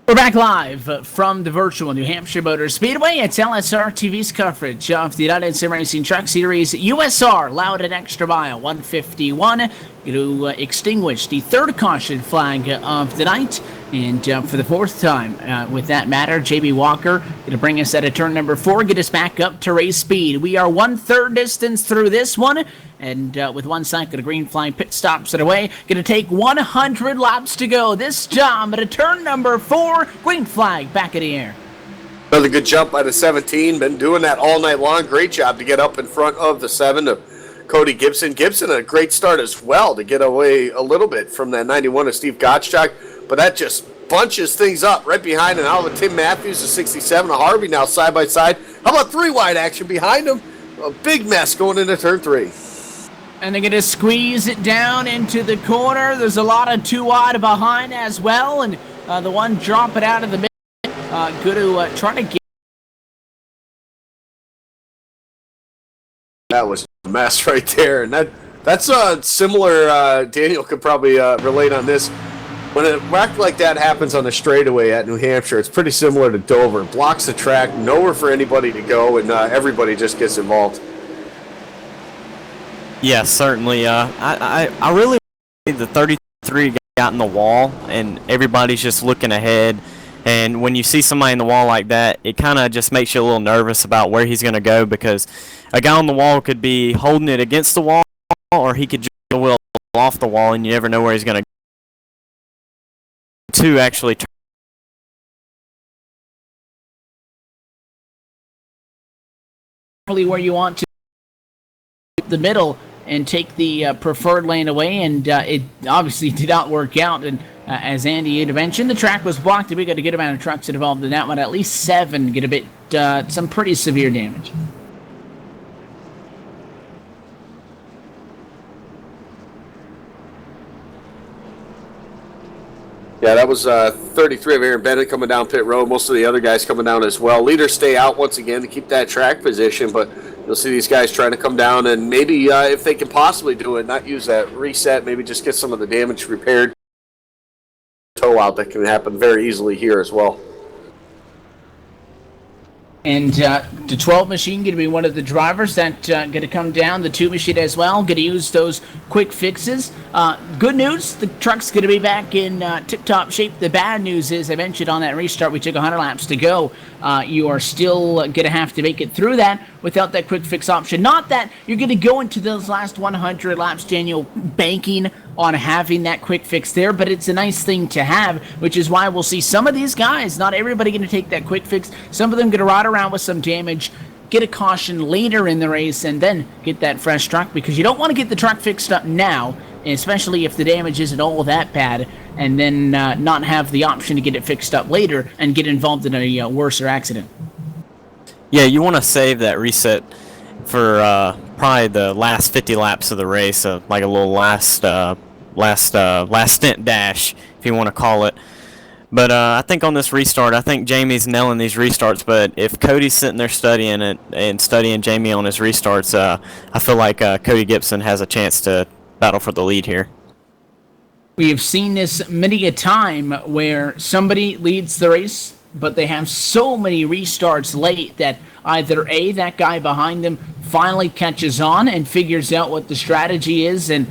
We're back live from the virtual New Hampshire Motor Speedway. It's LSRTV's coverage of the United Sim Racing Truck Series USR Loudon Extra Mile 151. Going to extinguish the third caution flag of the night. And for the fourth time, with that matter, JB Walker going to bring us at a turn number 4, get us back up to race speed. We are 1/3 distance through this one. And with 1 second, a green flag, pit stops it away. Going to take 100 laps to go. This time at a turn number 4, green flag back in the air. Another good jump by the 17. Been doing that all night long. Great job to get up in front of the 7 of Cody Gibson. Gibson, a great start as well to get away a little bit from that 91 of Steve Gottschalk. But that just bunches things up right behind. And out with Tim Matthews, the 67 of Harvey now side by side. How about 3 wide action behind him? A big mess going into turn 3. And they're going to squeeze it down into the corner. There's a lot of 2 wide behind as well. And the one drop it out of the middle. Good to try to get. That was a mess right there. And that's similar. Daniel could probably relate on this. When a wreck like that happens on the straightaway at New Hampshire, it's pretty similar to Dover. Blocks the track, nowhere for anybody to go, and everybody just gets involved. Yeah, certainly. I really think the 33 got in the wall, and everybody's just looking ahead. And when you see somebody in the wall like that, it kind of just makes you a little nervous about where he's going to go, because a guy on the wall could be holding it against the wall, or he could just wheel off the wall, and you never know where he's going to go. To actually where you want to the middle and take the preferred lane away, and it obviously did not work out. And as Andy had mentioned, the track was blocked, and we got a good amount of trucks involved in that one. At least 7 get a bit some pretty severe damage. Yeah, that was 33 of Aaron Bennett coming down pit road. Most of the other guys coming down as well. Leaders stay out once again to keep that track position, but you'll see these guys trying to come down and maybe, if they can possibly do it, not use that reset, maybe just get some of the damage repaired. Tow out that can happen very easily here as well. And the 12 machine going to be one of the drivers that going to come down. The 2 machine as well, going to use those quick fixes. Good news, the truck's going to be back in tip-top shape. The bad news is, I mentioned on that restart, we took 100 laps to go. You are still going to have to make it through that without that quick fix option. Not that you're going to go into those last 100 laps, Daniel, banking on having that quick fix there, but it's a nice thing to have, which is why we'll see some of these guys, not everybody going to take that quick fix. Some of them going to ride around with some damage, get a caution later in the race, and then get that fresh truck, because you don't want to get the truck fixed up now, especially if the damage isn't all that bad, and then not have the option to get it fixed up later and get involved in a worse accident. Yeah, you want to save that reset for probably the last 50 laps of the race, like a little last stint dash, if you want to call it. But I think on this restart, I think Jamie's nailing these restarts. But if Cody's sitting there studying it and studying Jamie on his restarts, I feel like Cody Gibson has a chance to battle for the lead here. We have seen this many a time where somebody leads the race, but they have so many restarts late that either A, that guy behind them finally catches on and figures out what the strategy is and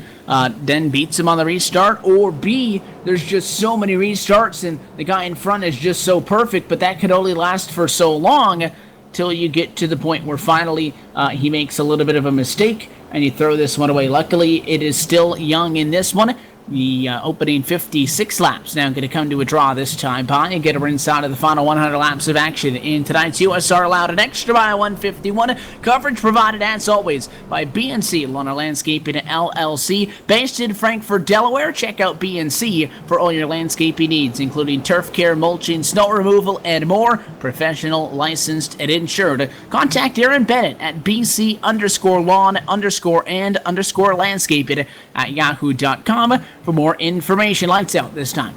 then beats him on the restart, or B, there's just so many restarts and the guy in front is just so perfect, but that could only last for so long till you get to the point where finally he makes a little bit of a mistake and you throw this one away. Luckily, it is still young in this one. The opening 56 laps now going to come to a draw this time by and get her inside of the final 100 laps of action in tonight's USR Loudon Extra Mile 151. Coverage provided, as always, by BNC Lawn & Landscaping LLC. Based in Frankfort, Delaware. Check out BNC for all your landscaping needs, including turf care, mulching, snow removal, and more. Professional, licensed, and insured. Contact Aaron Bennett at BC_lawn_and_landscaping at yahoo.com for more information. Lights out this time.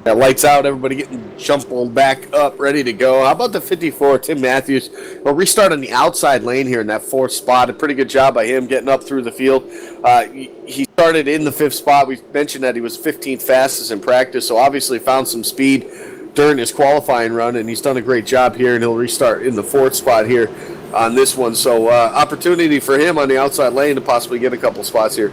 Yeah, lights out, everybody getting jumbled back up, ready to go. How about the 54, Tim Matthews? Well, restart on the outside lane here in that fourth spot. A pretty good job by him getting up through the field. He started in the fifth spot. We mentioned that he was 15th fastest in practice, so obviously found some speed during his qualifying run, and he's done a great job here, and he'll restart in the fourth spot here on this one. So opportunity for him on the outside lane to possibly get a couple spots here.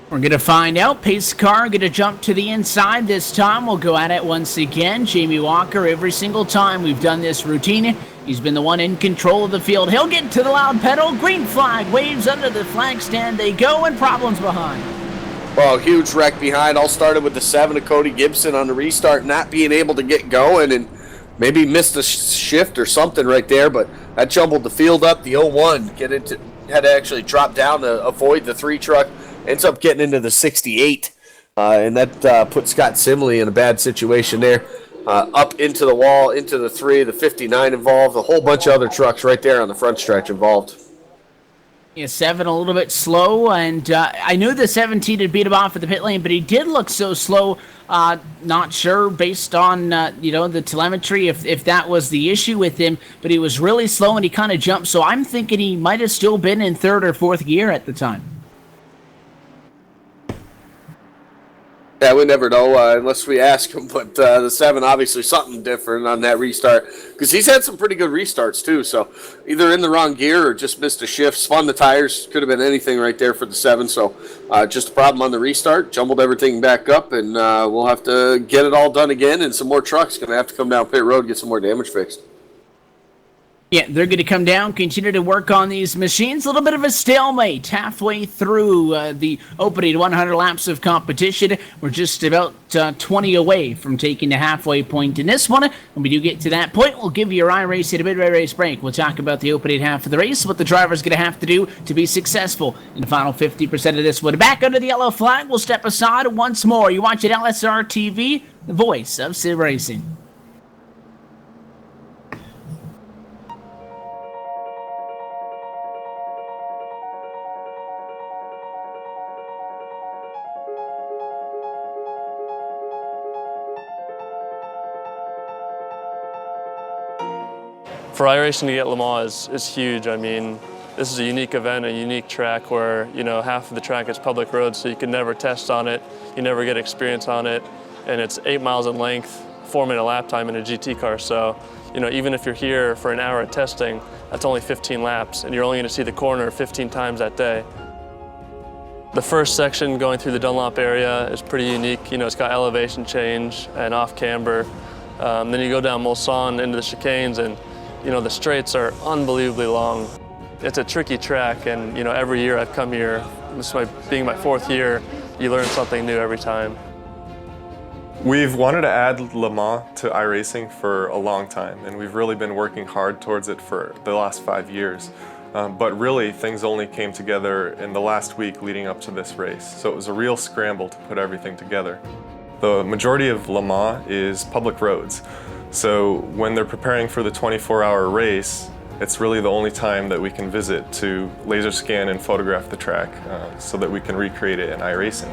We're going to find out. Pace car going to jump to the inside this time. We'll go at it once again. Jamie Walker, every single time we've done this routine, he's been the one in control of the field. He'll get to the loud pedal. Green flag waves under the flag stand. They go, and problems behind. Well, huge wreck behind. All started with the 7 of Cody Gibson on the restart, not being able to get going, and maybe missed a shift or something right there, but that jumbled the field up. The 01 had to actually drop down to avoid the 3 truck. Ends up getting into the 68, and that put Scott Simley in a bad situation there. Up into the wall, into the 3, the 59 involved, a whole bunch of other trucks right there on the front stretch involved. Yeah, 7 a little bit slow, and I knew the 17 had beat him off at the pit lane, but he did look so slow. Not sure based on the telemetry if that was the issue with him, but he was really slow and he kind of jumped. So I'm thinking he might have still been in 3rd or 4th gear at the time. Yeah, we never know unless we ask him, but the 7, obviously something different on that restart, because he's had some pretty good restarts too, so either in the wrong gear or just missed a shift, spun the tires, could have been anything right there for the 7, so just a problem on the restart, jumbled everything back up, and we'll have to get it all done again, and some more trucks going to have to come down pit road and get some more damage fixed. Yeah, they're going to come down, continue to work on these machines. A little bit of a stalemate halfway through the opening 100 laps of competition. We're just about 20 away from taking the halfway point in this one. When we do get to that point, we'll give you your iRacing midway race break. We'll talk about the opening half of the race, what the driver's going to have to do to be successful in the final 50% of this one. Back under the yellow flag, we'll step aside once more. You watch at LSRTV, the voice of sim racing. For iRacing to get Le Mans is huge. I mean, this is a unique event, a unique track where, half of the track is public road, so you can never test on it, you never get experience on it, and it's 8 miles in length, 4-minute lap time in a GT car. So, even if you're here for an hour of testing, that's only 15 laps, and you're only gonna see the corner 15 times that day. The first section going through the Dunlop area is pretty unique. It's got elevation change and off camber. Then you go down Mulsanne into the chicanes, and the straights are unbelievably long. It's a tricky track, and every year I've come here, this being my 4th year, you learn something new every time. We've wanted to add Le Mans to iRacing for a long time, and we've really been working hard towards it for the last 5 years. But really, things only came together in the last week leading up to this race, so it was a real scramble to put everything together. The majority of Le Mans is public roads. So when they're preparing for the 24-hour race, it's really the only time that we can visit to laser scan and photograph the track so that we can recreate it in iRacing.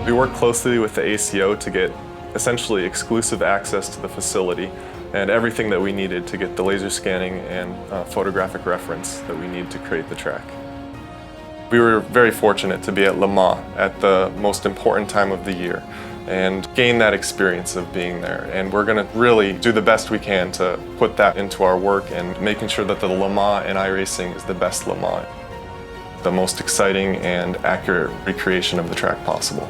We work closely with the ACO to get essentially exclusive access to the facility and everything that we needed to get the laser scanning and photographic reference that we need to create the track. We were very fortunate to be at Le Mans at the most important time of the year and gain that experience of being there. And we're going to really do the best we can to put that into our work and making sure that the Le Mans in iRacing is the best Le Mans, the most exciting and accurate recreation of the track possible.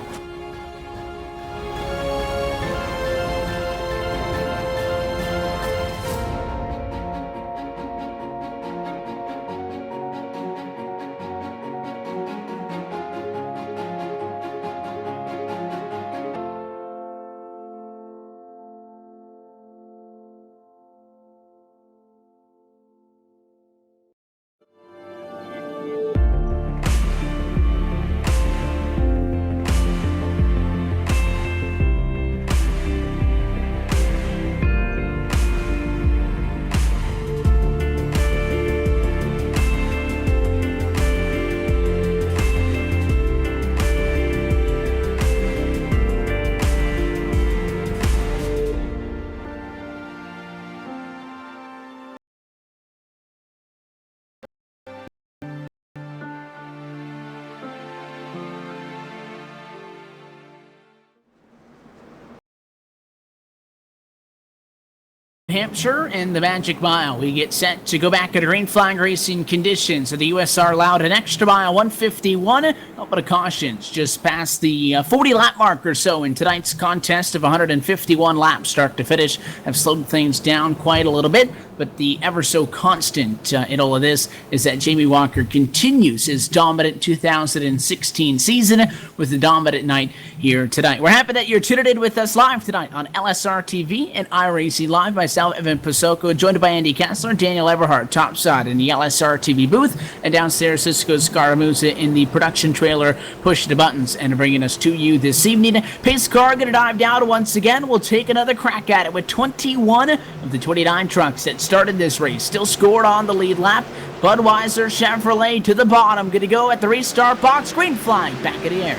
Hampshire and the Magic Mile. We get set to go back at green flag racing conditions at the USR Loudon Extra Mile 151. A couple of cautions just past the 40 lap mark or so in tonight's contest of 151 laps start to finish. Have slowed things down quite a little bit, but the ever so constant in all of this is that Jamie Walker continues his dominant 2016 season with a dominant night here tonight. We're happy that you're tuned in with us live tonight on LSRTV and iRacing Live. Myself, Evan Pasoko, joined by Andy Kessler, Daniel Everhart, topside in the LSRTV booth, and downstairs Cisco Scaramuza in the production trailer, pushing the buttons and bringing us to you this evening. Pace car going to dive down once again. We'll take another crack at it with 21 of the 29 trucks that started this race. Still scored on the lead lap. Budweiser Chevrolet to the bottom. Going to go at the restart box. Green flag back in the air.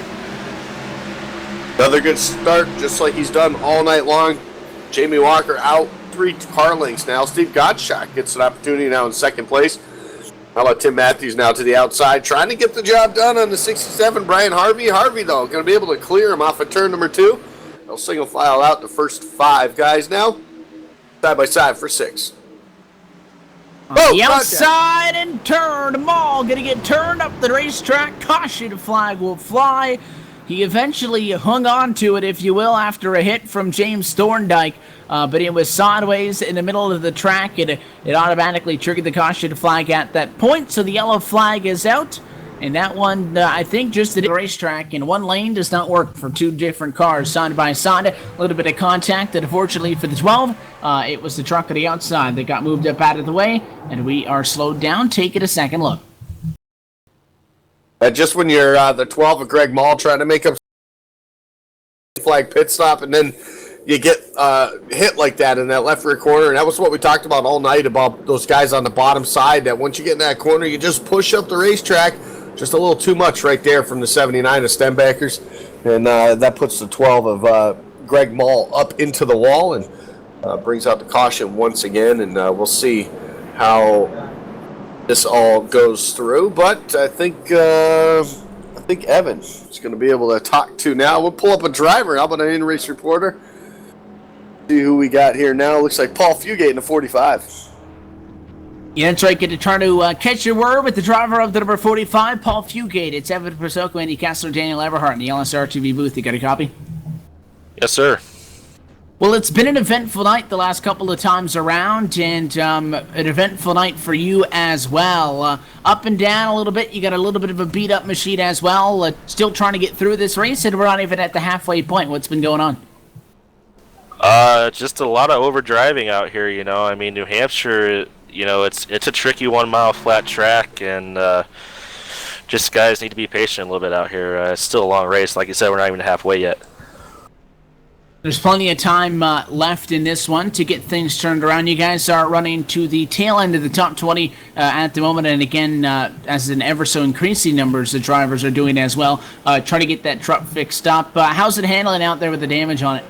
Another good start, just like he's done all night long. Jamie Walker out 3 car lengths now. Steve Gottschalk gets an opportunity now in second place. How about Tim Matthews now to the outside, trying to get the job done on the 67, Brian Harvey. Harvey, though, going to be able to clear him off of turn number 2. They'll single file out the first 5 guys now, side by side for 6. On the outside and turn them all. Going to get turned up the racetrack. Caution flag will fly. He eventually hung on to it, if you will, after a hit from James Thorndike, but it was sideways in the middle of the track. It automatically triggered the caution flag at that point, so the yellow flag is out. And that one, I think, just the racetrack in one lane does not work for 2 different cars side by side. A little bit of contact, and unfortunately for the 12, it was the truck on the outside that got moved up out of the way, and we are slowed down. Take it a second look. Just when you're the 12 of Greg Mall trying to make up flag pit stop, and then you get hit like that in that left rear corner, and that was what we talked about all night about those guys on the bottom side, that once you get in that corner, you just push up the racetrack just a little too much right there from the 79 of Stenbackers, and that puts the 12 of Greg Mall up into the wall and brings out the caution once again, and we'll see how this all goes through, but I think Evan is going to be able to talk to now. We'll pull up a driver. How about an in-race reporter? See who we got here now. Looks like Paul Fugate in the 45. Yeah, that's right. Get to try to catch your word with the driver of the number 45, Paul Fugate. It's Evan Pasoko, Andy Kessler, Daniel Everhart in the LSRTV booth. You got a copy? Yes, sir. Well, it's been an eventful night the last couple of times around, and an eventful night for you as well. Up and down a little bit. You got a little bit of a beat-up machine as well. Still trying to get through this race, and we're not even at the halfway point. What's been going on? Just a lot of overdriving out here, you know. I mean, New Hampshire, you know, it's a tricky 1 mile flat track, and just guys need to be patient a little bit out here. It's still a long race. Like you said, we're not even halfway yet. There's plenty of time left in this one to get things turned around. You guys are running to the tail end of the top 20 at the moment, and again, as an ever so increasing numbers, the drivers are doing as well. Try to get that truck fixed up. How's it handling out there with the damage on it?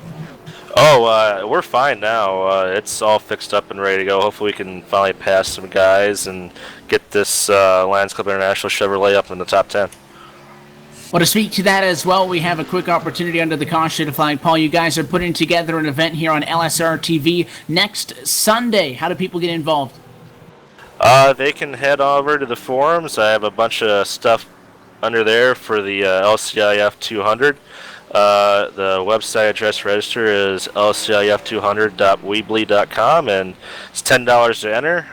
Oh, we're fine now. It's all fixed up and ready to go. Hopefully we can finally pass some guys and get this Lions Club International Chevrolet up in the top 10. Well, to speak to that as well, we have a quick opportunity under the caution flag. Paul, you guys are putting together an event here on LSRTV next Sunday. How do people get involved? They can head over to the forums. I have a bunch of stuff under there for the LCIF 200. The website address register is lcif200.weebly.com, and it's $10 to enter.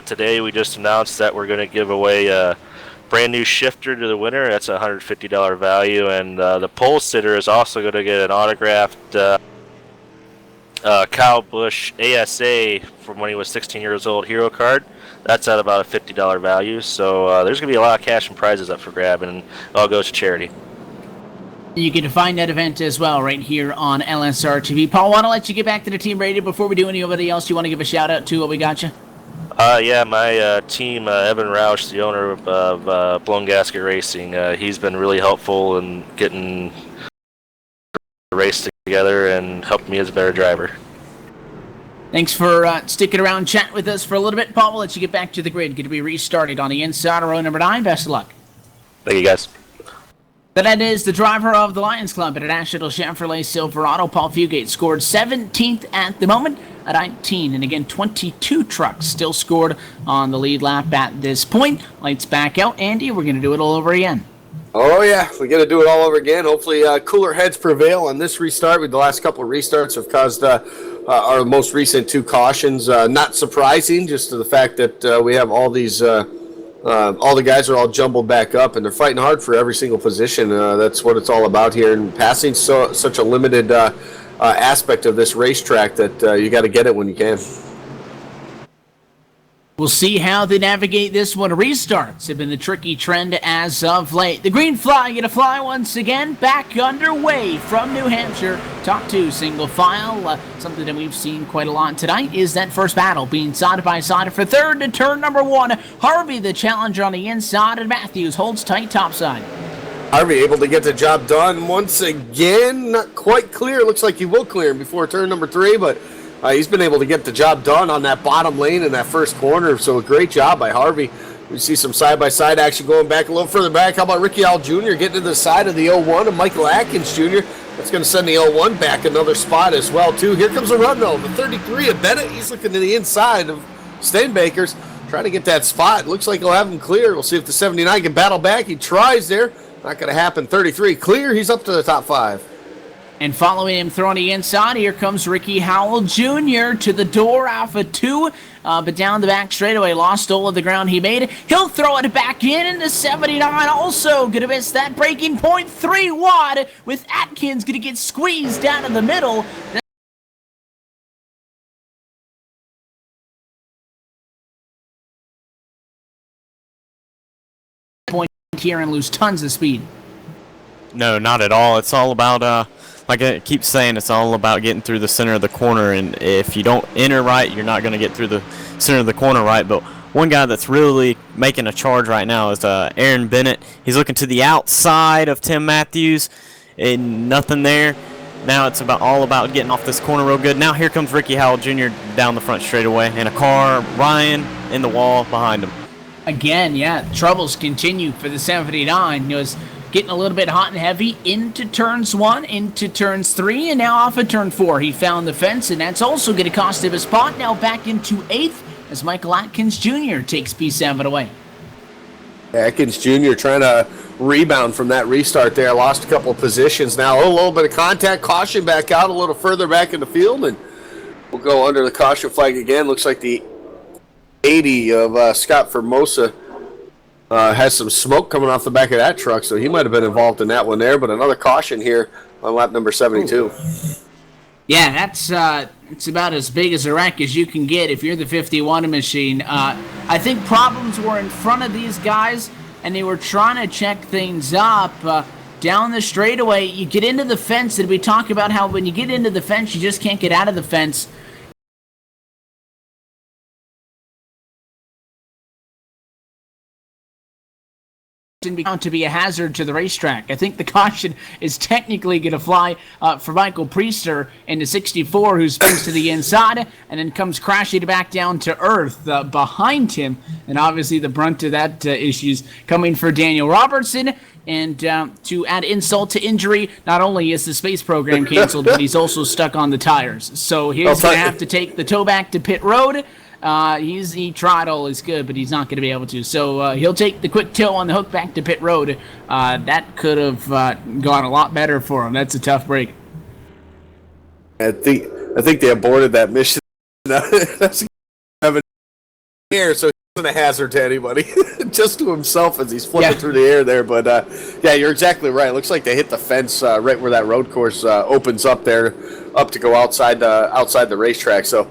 Today we just announced that we're going to give away a brand new shifter to the winner. That's a $150 value, and the pole sitter is also going to get an autographed Kyle Busch ASA from when he was 16 years old hero card. That's at about a $50 value, so there's going to be a lot of cash and prizes up for grab, and it all goes to charity. You can find that event as well right here on LSR TV. Paul, want to let you get back to the team radio before we do anybody else you want to give a shout out to? What we got you? Yeah, my team, Evan Roush, the owner of Blown Gasket Racing, he's been really helpful in getting the race together and helping me as a better driver. Thanks for sticking around, chat with us for a little bit. Paul, we'll let you get back to the grid. Going to be restarted on the inside of row number 9. Best of luck. Thank you, guys. That is the driver of the Lions Club International Chevrolet Silverado. Paul Fugate scored 17th at the moment at 19. And again, 22 trucks still scored on the lead lap at this point. Lights back out. Andy, we're going to do it all over again. Oh, yeah, we're going to do it all over again. Hopefully cooler heads prevail on this restart. The last couple of restarts have caused our most recent 2 cautions. Not surprising, just to the fact that we have all these... all the guys are all jumbled back up, and they're fighting hard for every single position. That's what it's all about here. And passing such a limited aspect of this racetrack that you got to get it when you can. We'll see how they navigate this one. Restarts have been the tricky trend as of late. The green flag going to fly once again, back underway from New Hampshire. Top 2 single file. Something that we've seen quite a lot tonight is that first battle being side by side for third to turn number 1. Harvey, the challenger on the inside, and Matthews holds tight topside. Harvey able to get the job done once again. Not quite clear. Looks like he will clear before turn number 3, but he's been able to get the job done on that bottom lane in that first corner, so a great job by Harvey. We see some side-by-side action going back a little further back. How about Ricky Howell Jr. getting to the side of the 01 and Michael Atkins Jr. That's going to send the 01 back another spot as well, too. Here comes a run, though. The 33 of Bennett. He's looking to the inside of Steinbaker's, trying to get that spot. Looks like he'll have him clear. We'll see if the 79 can battle back. He tries there. Not going to happen. 33 clear. He's up to the top 5. And following him throwing the inside, here comes Ricky Howell Jr. to the door, Alpha 2, but down the back straightaway, lost all of the ground he made. He'll throw it back in, and the 79 also going to miss that breaking point 3 wide, with Atkins going to get squeezed down in the middle. Point here and lose tons of speed. No, not at all. It's all about, like I keep saying, it's all about getting through the center of the corner, and if you don't enter right, you're not going to get through the center of the corner right. But one guy that's really making a charge right now is Aaron Bennett. He's looking to the outside of Tim Matthews, and nothing there. Now it's all about getting off this corner real good. Now here comes Ricky Howell Jr. down the front straightaway, and a car, Ryan, in the wall behind him. Again, yeah, troubles continue for the 79. It was getting a little bit hot and heavy into turns 1, into turns 3, and now off of turn 4. He found the fence, and that's also going to cost him a spot. Now back into 8th as Michael Atkins Jr. takes P7 away. Atkins Jr. trying to rebound from that restart there. Lost a couple of positions now. A little bit of contact. Caution back out a little further back in the field, and we'll go under the caution flag again. Looks like the 80 of Scott Formosa has some smoke coming off the back of that truck, so he might have been involved in that one there. But another caution here on lap number 72. Yeah, that's it's about as big as a wreck as you can get if you're the 51 machine. I think problems were in front of these guys, and they were trying to check things up. down the straightaway. You get into the fence, and we talk about how when you get into the fence, you just can't get out of the fence. To be a hazard to the racetrack. I think the caution is technically going to fly for Michael Priester in the 64, who spins to the inside and then comes crashing back down to earth behind him. And obviously the brunt of that issue's coming for Daniel Robertson. And to add insult to injury, not only is the space program canceled, but he's also stuck on the tires. So he's going to have to take the tow back to pit road. He tried all his good, but he's not going to be able to. So he'll take the quick tow on the hook back to pit road. That could have gone a lot better for him. That's a tough break. I think they aborted that mission. That's here, so he wasn't a hazard to anybody, just to himself as he's flipping through the air there. But yeah, you're exactly right. It looks like they hit the fence right where that road course opens up there, up to go outside the racetrack. So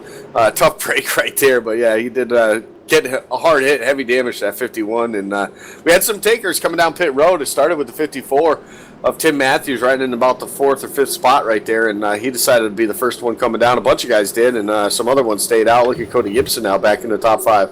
tough break right there. But yeah, he did get a hard hit, heavy damage to that 51. And we had some takers coming down pit road. It started with the 54 of Tim Matthews right in about the 4th or 5th spot right there, and he decided to be the first one coming down. A bunch of guys did, and some other ones stayed out. Look at Cody Gibson now back in the top 5.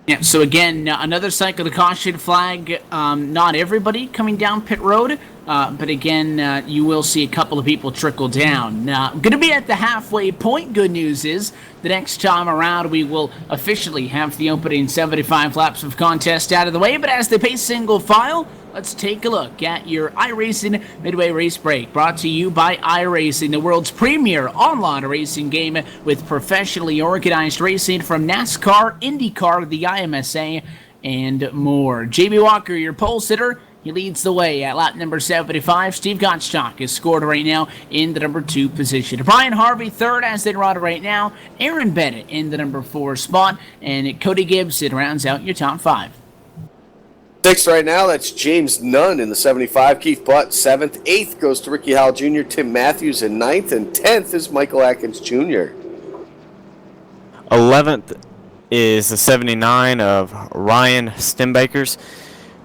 Yeah, so again, another cycle of caution flag. Not everybody coming down pit road, but again, you will see a couple of people trickle down. Going to be at the halfway point. Good news is the next time around we will officially have the opening 75 laps of contest out of the way, but as they pace single file, let's take a look at your iRacing Midway Race Break, brought to you by iRacing, the world's premier online racing game with professionally organized racing from NASCAR, IndyCar, the IMSA, and more. JB Walker, your pole sitter, he leads the way at lap number 75. Steve Gottschalk is scored right now in the number 2 position. Brian Harvey third as they ride right now. Aaron Bennett in the number 4 spot, and Cody Gibson rounds out your top 5. 6th right now, that's James Nunn in the 75. Keith Butt, 7th. 8th goes to Ricky Howell Jr., Tim Matthews in 9th. And 10th is Michael Atkins Jr. 11th is the 79 of Ryan Stembakers.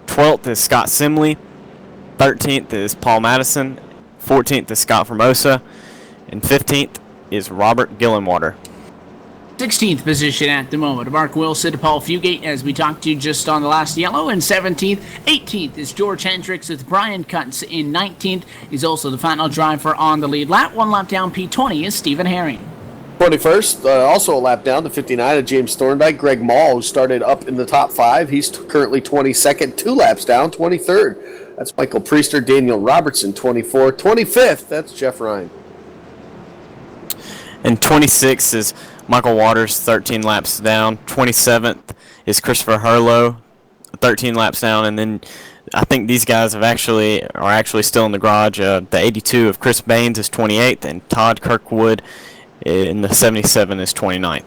12th is Scott Simley. 13th is Paul Madison. 14th is Scott Formosa. And 15th is Robert Gillenwater. 16th position at the moment, Mark Wilson, Paul Fugate, as we talked to just on the last yellow, and 17th. 18th is George Hendricks with Brian Kuntz in 19th. He's also the final driver on the lead lap. 1 lap down, P20 is Stephen Herring. 21st, also a lap down to 59 of James Thorndike. Greg Mall, who started up in the top 5. He's currently 22nd, 2 laps down, 23rd. That's Michael Priester. Daniel Robertson, 24. 25th, that's Jeff Ryan. And 26th is Michael Waters, 13 laps down. 27th is Christopher Hurlow, 13 laps down. And then I think these guys are actually still in the garage. The 82 of Chris Baines is 28th, and Todd Kirkwood in the 77 is 29th.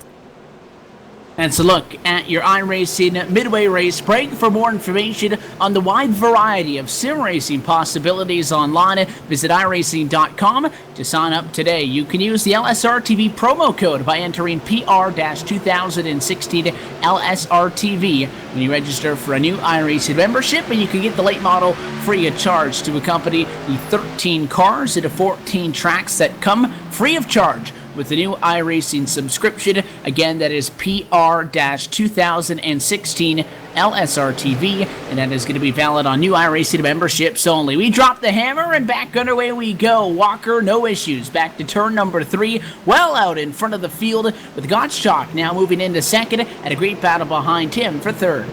That's a look at your iRacing Midway Race Break. For more information on the wide variety of sim racing possibilities online, visit iRacing.com to sign up today. You can use the LSRTV promo code by entering PR-2016 LSRTV when you register for a new iRacing membership, and you can get the late model free of charge to accompany the 13 cars and the 14 tracks that come free of charge with the new iRacing subscription. Again, that is PR-2016 LSRTV, and that is going to be valid on new iRacing memberships only. We drop the hammer, and back underway we go. Walker, no issues. Back to turn number 3, well out in front of the field, with Gottschalk now moving into second, and a great battle behind him for third.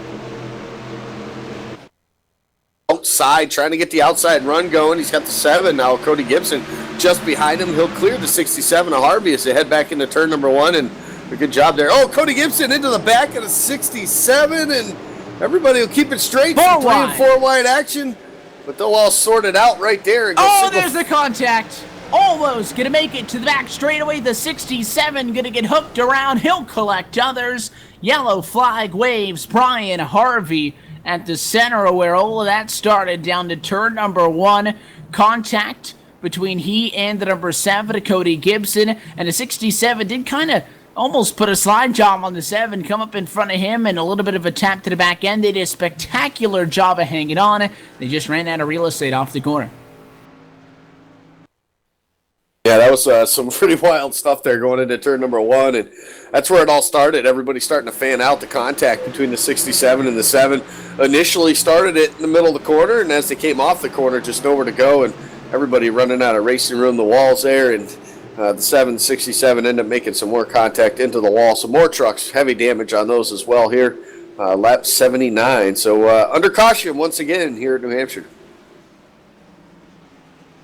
Outside, trying to get the outside run going. He's got the 7 now. Cody Gibson just behind him. He'll clear the 67 of Harvey as they head back into turn number 1, and a good job there. Oh, Cody Gibson into the back of the 67, and everybody will keep it straight. 4 wide. Playing 4 wide action, but they'll all sort it out right there. And There's the contact. Almost going to make it to the back straightaway. The 67 going to get hooked around. He'll collect others. Yellow flag waves. Brian Harvey at the center of where all of that started, down to turn number 1. Contact between he and the number 7, Cody Gibson, and the 67 did kind of almost put a slide job on the 7, come up in front of him, and a little bit of a tap to the back end. They did a spectacular job of hanging on. They just ran out of real estate off the corner. Yeah, that was some pretty wild stuff there going into turn number 1, and that's where it all started. Everybody starting to fan out. The contact between the 67 and the 7 initially started it in the middle of the corner, and as they came off the corner, just nowhere to go, and everybody running out of racing room, the walls there, and the 767 ended up making some more contact into the wall. Some more trucks, heavy damage on those as well here, lap 79. So under caution once again here at New Hampshire.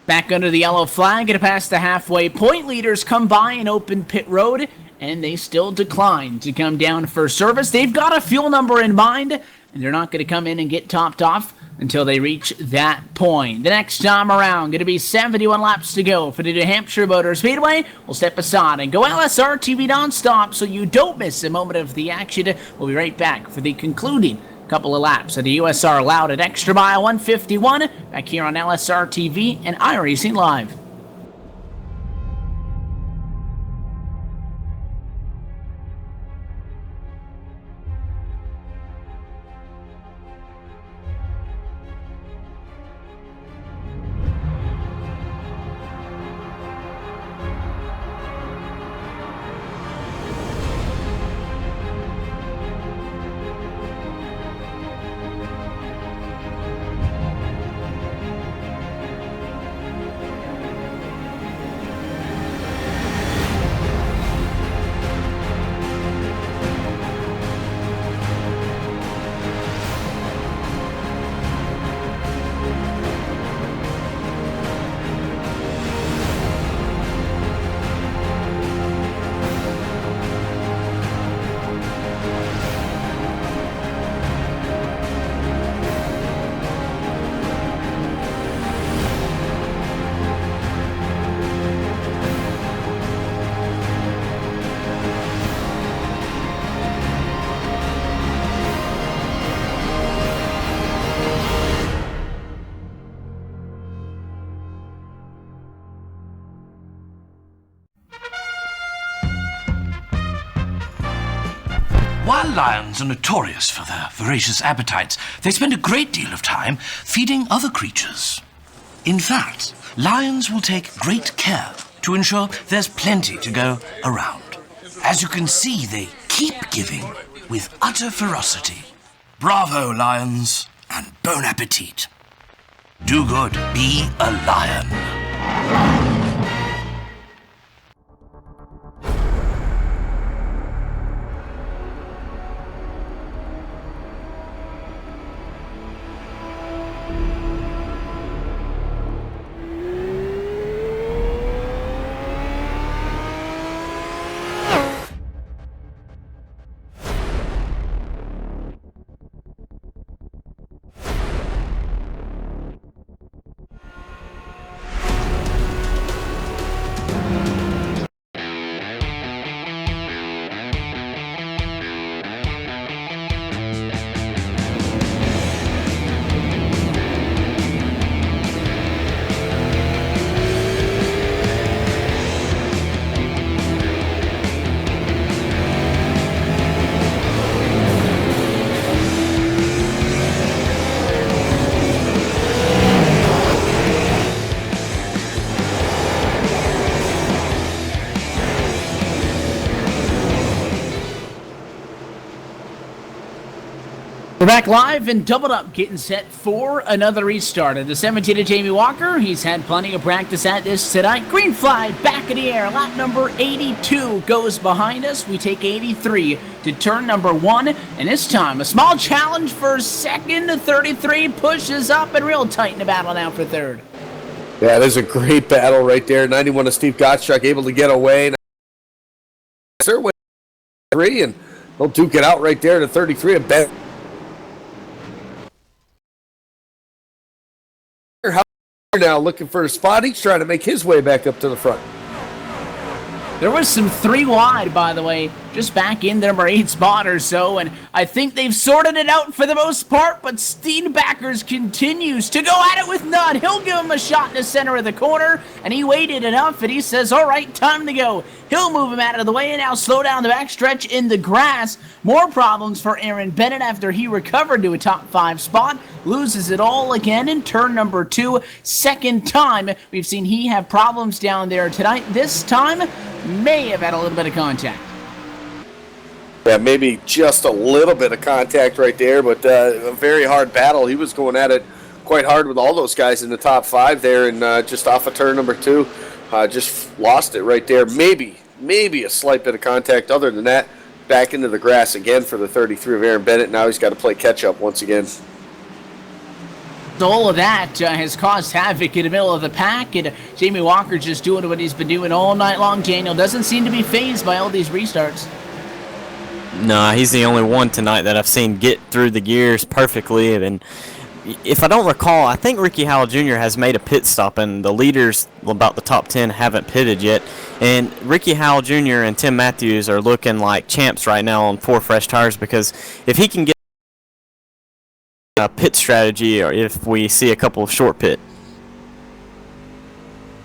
Back under the yellow flag, gonna pass the halfway point. Leaders come by and open pit road, and they still decline to come down for service. They've got a fuel number in mind, and they're not gonna come in and get topped off until they reach that point. The next time around, going to be 71 laps to go for the New Hampshire Motor Speedway. We'll step aside and go LSRTV nonstop so you don't miss a moment of the action. We'll be right back for the concluding couple of laps of the USR Loudon Extra Mile 151 back here on LSRTV and iRacing Live. While lions are notorious for their voracious appetites, they spend a great deal of time feeding other creatures. In fact, lions will take great care to ensure there's plenty to go around. As you can see, they keep giving with utter ferocity. Bravo, lions, and bon appetit. Do good, be a lion. We're back live and doubled up, getting set for another restart. Of the 17 of Jamie Walker, he's had plenty of practice at this tonight. Green flag back in the air. Lap number 82 goes behind us. We take 83 to turn number 1, and this time a small challenge for second. 33 pushes up and real tight in the battle now for third. Yeah, there's a great battle right there. 91 of Steve Gottschalk able to get away. They're winning 3, and they'll duke it out right there to 33 of Ben. Now looking for a spot. He's trying to make his way back up to the front. There was some 3 wide, by the way, just back in the number 8 spot or so, and I think they've sorted it out for the most part, but Steenbackers continues to go at it with Nudd. He'll give him a shot in the center of the corner, and he waited enough, and he says, all right, time to go. He'll move him out of the way and now slow down the backstretch in the grass. More problems for Aaron Bennett after he recovered to a top 5 spot. Loses it all again in turn number 2. Second time we've seen he have problems down there tonight. This time may have had a little bit of contact. Yeah, maybe just a little bit of contact right there, but a very hard battle. He was going at it quite hard with all those guys in the top 5 there, and just off of turn number 2, just lost it right there. Maybe a slight bit of contact. Other than that, back into the grass again for the 33 of Aaron Bennett. Now he's got to play catch-up once again. All of that has caused havoc in the middle of the pack, and Jamie Walker just doing what he's been doing all night long. Daniel doesn't seem to be fazed by all these restarts. Nah, he's the only one tonight that I've seen get through the gears perfectly. And if I don't recall, I think Ricky Howell Jr. has made a pit stop, and the leaders, about the top 10, haven't pitted yet. And Ricky Howell Jr. and Tim Matthews are looking like champs right now on 4 fresh tires, because if he can get a pit strategy, or if we see a couple of short pit.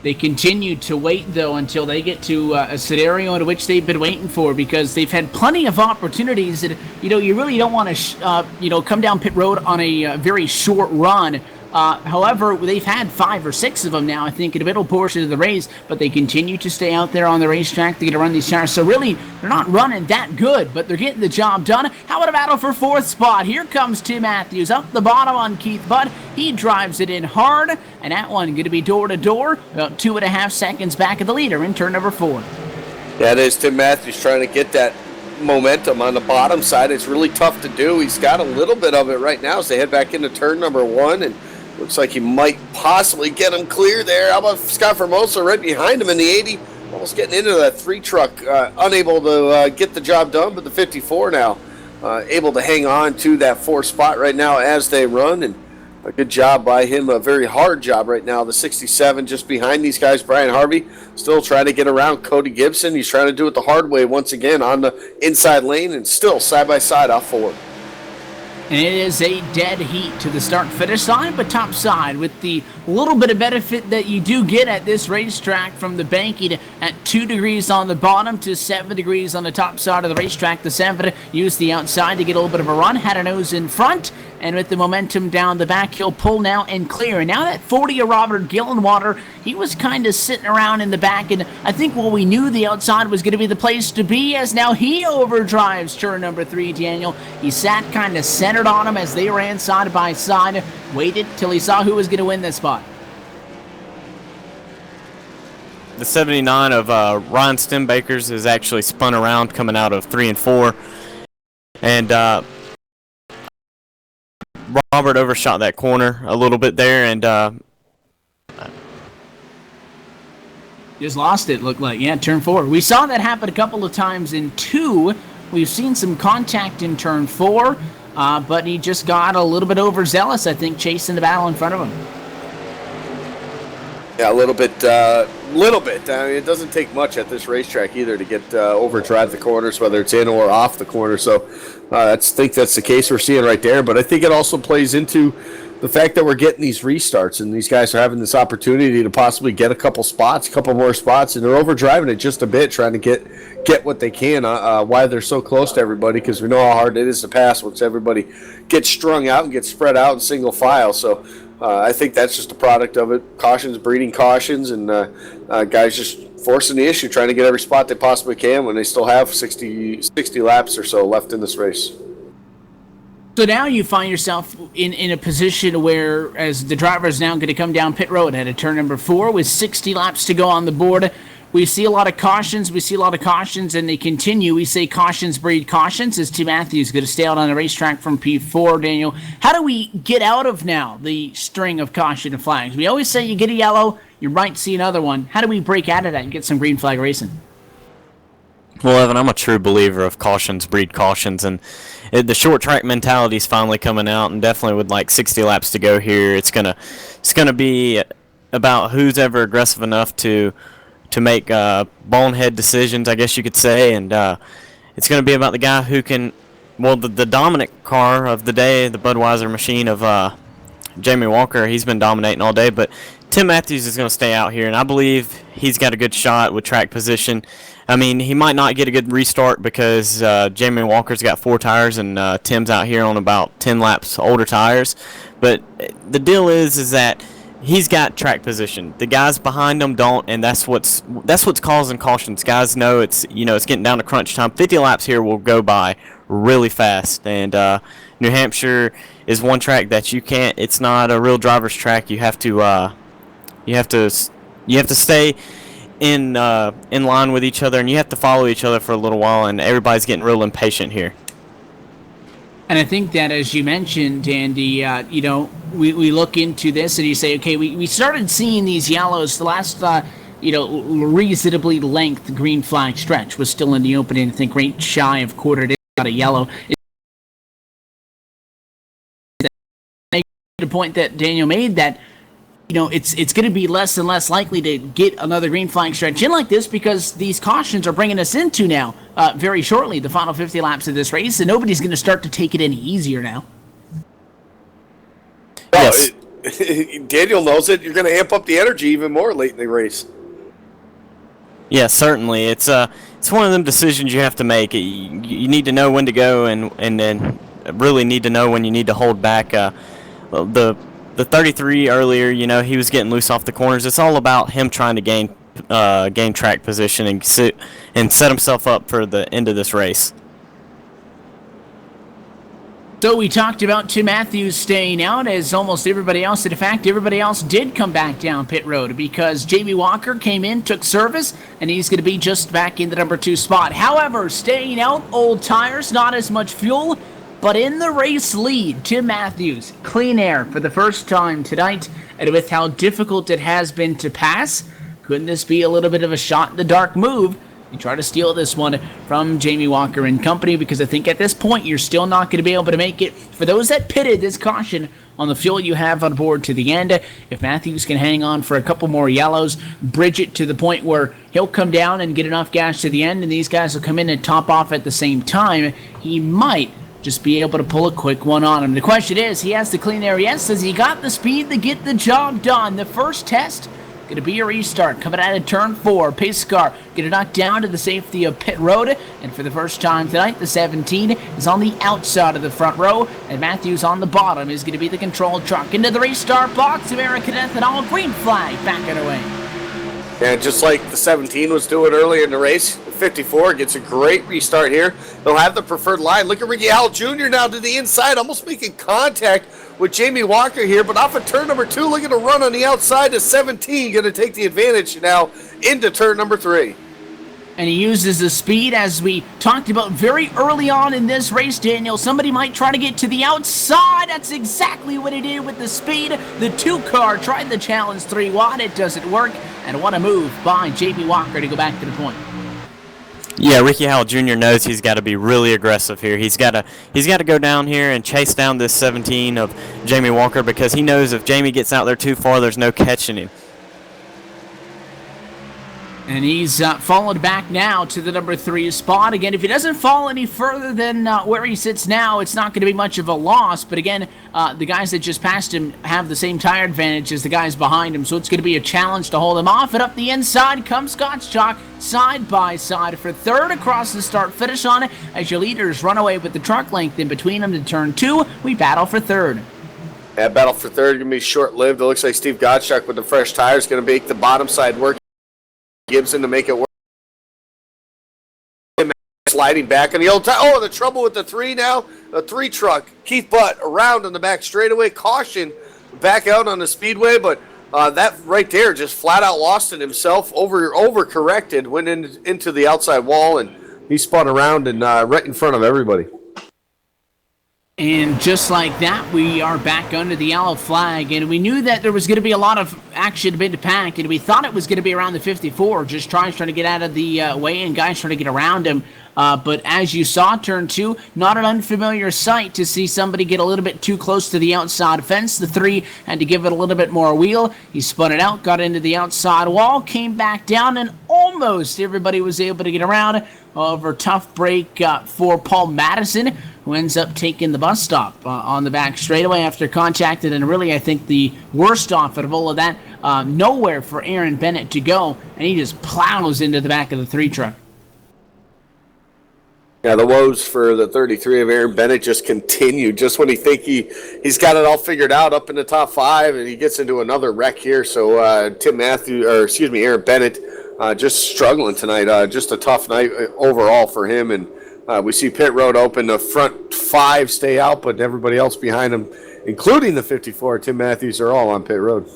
They continue to wait, though, until they get to a scenario in which they've been waiting for, because they've had plenty of opportunities that, you really don't want to, come down pit road on a very short run. However, they've had 5 or 6 of them now, I think, in the middle portion of the race, but they continue to stay out there on the racetrack to get to run these tires. So really, they're not running that good, but they're getting the job done. How about a battle for 4th spot? Here comes Tim Matthews up the bottom on Keith Budd. He drives it in hard, and that one going to be door-to-door, about 2.5 seconds back of the leader in turn number 4. That is Tim Matthews trying to get that momentum on the bottom side. It's really tough to do. He's got a little bit of it right now as they head back into turn number 1, and looks like he might possibly get him clear there. How about Scott Formosa right behind him in the 80? Almost getting into that 3 truck. Unable to get the job done, but the 54 now able to hang on to that 4th spot right now as they run. And a good job by him. A very hard job right now. The 67 just behind these guys. Brian Harvey still trying to get around Cody Gibson. He's trying to do it the hard way once again on the inside lane, and still side by side off forward. And it is a dead heat to the start-finish line, but top side with the little bit of benefit that you do get at this racetrack from the banking at 2 degrees on the bottom to 7 degrees on the top side of the racetrack. The 7 used the outside to get a little bit of a run, had a nose in front, and with the momentum down the back, he'll pull now and clear. And now that 40 of Robert Gillenwater, he was kind of sitting around in the back, and I think we knew the outside was going to be the place to be, as now he overdrives turn number 3, Daniel. He sat kind of centered on him as they ran side by side, waited till he saw who was going to win this spot. The 79 of Ryan Stembakers is actually spun around coming out of 3 and 4. And Robert overshot that corner a little bit there, and just lost it, looked like. Yeah, turn 4. We saw that happen a couple of times in 2. We've seen some contact in turn 4, but he just got a little bit overzealous, I think, chasing the battle in front of him. Yeah, a little bit. I mean, it doesn't take much at this racetrack either to get overdrive the corners, whether it's in or off the corner. So I think that's the case we're seeing right there. But I think it also plays into the fact that we're getting these restarts, and these guys are having this opportunity to possibly get a couple more spots, and they're overdriving it just a bit, trying to get what they can. Why they're so close to everybody, because we know how hard it is to pass once everybody gets strung out and gets spread out in single file. So I think that's just a product of it. Cautions breeding cautions, and guys just forcing the issue, trying to get every spot they possibly can when they still have 60 laps or so left in this race. So now you find yourself in a position where, as the driver is now going to come down pit road at a turn number 4 with 60 laps to go on the board, we see a lot of cautions, and they continue. We say cautions breed cautions, as Tim Matthews going to stay out on the racetrack from P4, Daniel. How do we get out of now the string of caution and flags? We always say you get a yellow, you might see another one. How do we break out of that and get some green flag racing? Well, Evan, I'm a true believer of cautions breed cautions, and the short track mentality is finally coming out, and definitely with like 60 laps to go here, it's gonna be about who's ever aggressive enough to make bonehead decisions, I guess you could say, and It's going to be about the guy who can, well, the dominant car of the day, the Budweiser machine of Jamie Walker. He's been dominating all day, but Tim Matthews is going to stay out here, and I believe he's got a good shot with track position. I mean, he might not get a good restart because Jamie Walker's got 4 tires and Tim's out here on about 10 laps older tires. But the deal is that he's got track position. The guys behind him don't, and that's what's causing cautions. Guys know it's getting down to crunch time. 50 laps here will go by really fast, and New Hampshire is one track that you can't. It's not a real driver's track. You have to stay in line with each other, and you have to follow each other for a little while. And everybody's getting real impatient here. And I think that, as you mentioned, Andy, we look into this and you say, okay, we started seeing these yellows. The last, reasonably length green flag stretch was still in the opening. I think right shy of quarter day, got a yellow. The point that Daniel made that, it's going to be less and less likely to get another green flag stretch in like this because these cautions are bringing us into now very shortly the final 50 laps of this race, and nobody's going to start to take it any easier now. Yes. Daniel knows it. You're going to amp up the energy even more late in the race. Yeah, certainly. It's one of them decisions you have to make. You need to know when to go, and then really need to know when you need to hold back. The 33 earlier, he was getting loose off the corners. It's all about him trying to gain track position and set himself up for the end of this race. So we talked about Tim Matthews staying out as almost everybody else. In fact, everybody else did come back down pit road because Jamie Walker came in, took service, and he's going to be just back in the number 2 spot. However, staying out, old tires, not as much fuel. But in the race lead, Tim Matthews, clean air for the first time tonight, and with how difficult it has been to pass, couldn't this be a little bit of a shot-in-the-dark move? You try to steal this one from Jamie Walker and company, because I think at this point you're still not going to be able to make it. For those that pitted this caution on the fuel you have on board to the end, if Matthews can hang on for a couple more yellows, bridge it to the point where he'll come down and get enough gas to the end, and these guys will come in and top off at the same time, he might just be able to pull a quick one on him. The question is, he has the clean air, yes. Has he got the speed to get the job done? The first test going to be a restart coming out of turn 4. Pace car going to knock down to the safety of pit road, and for the first time tonight, the 17 is on the outside of the front row, and Matthews on the bottom is going to be the control truck. Into the restart box, American Ethanol, green flag, backing away. And just like the 17 was doing earlier in the race, 54 gets a great restart here. They'll have the preferred line. Look at Ricky Howell Jr. now to the inside, almost making contact with Jamie Walker here, but off of turn number 2, looking to run on the outside to 17, going to take the advantage now into turn number 3. And he uses the speed, as we talked about very early on in this race, Daniel. Somebody might try to get to the outside. That's exactly what he did with the speed. The 2 car tried the challenge 3 wide. It doesn't work. And what a move by Jamie Walker to go back to the point. Yeah, Ricky Howell Jr. knows he's got to be really aggressive here. He's got to go down here and chase down this 17 of Jamie Walker, because he knows if Jamie gets out there too far, there's no catching him. And he's followed back now to the number 3 spot. Again, if he doesn't fall any further than where he sits now, it's not going to be much of a loss. But again, the guys that just passed him have the same tire advantage as the guys behind him, so it's going to be a challenge to hold him off. And up the inside comes Scott Chalk, side by side for 3rd across the start-finish on it, as your leaders run away with the truck length in between them to turn 2. We battle for 3rd. That battle for 3rd going to be short-lived. It looks like Steve Gottschalk with the fresh tires going to make the bottom side work. Gibson to make it work. Sliding back on the old tire. Oh, the trouble with the 3 now. The 3 truck. Keith Butt around on the back straightaway. Caution back out on the speedway, but that right there just flat out lost it himself. Over-corrected, went into the outside wall, and he spun around and right in front of everybody. And just like that, we are back under the yellow flag, and we knew that there was going to be a lot of action mid-pack, and we thought it was going to be around the 54, just trying to get out of the way and guys trying to get around him. But as you saw, turn 2, not an unfamiliar sight to see somebody get a little bit too close to the outside fence. The 3 had to give it a little bit more wheel. He spun it out, got into the outside wall, came back down, and almost everybody was able to get around. However, tough break for Paul Madison, who ends up taking the bus stop on the back straightaway after contacted, and really I think the worst off out of all of that, nowhere for Aaron Bennett to go, and he just plows into the back of the 3 truck. Yeah, the woes for the 33 of Aaron Bennett just continue. Just when he think he's got it all figured out up in the top 5, and he gets into another wreck here. So Aaron Bennett just struggling tonight. Just a tough night overall for him. And we see pit road open. The front 5 stay out, but everybody else behind him, including the 54, Tim Matthews, are all on pit road.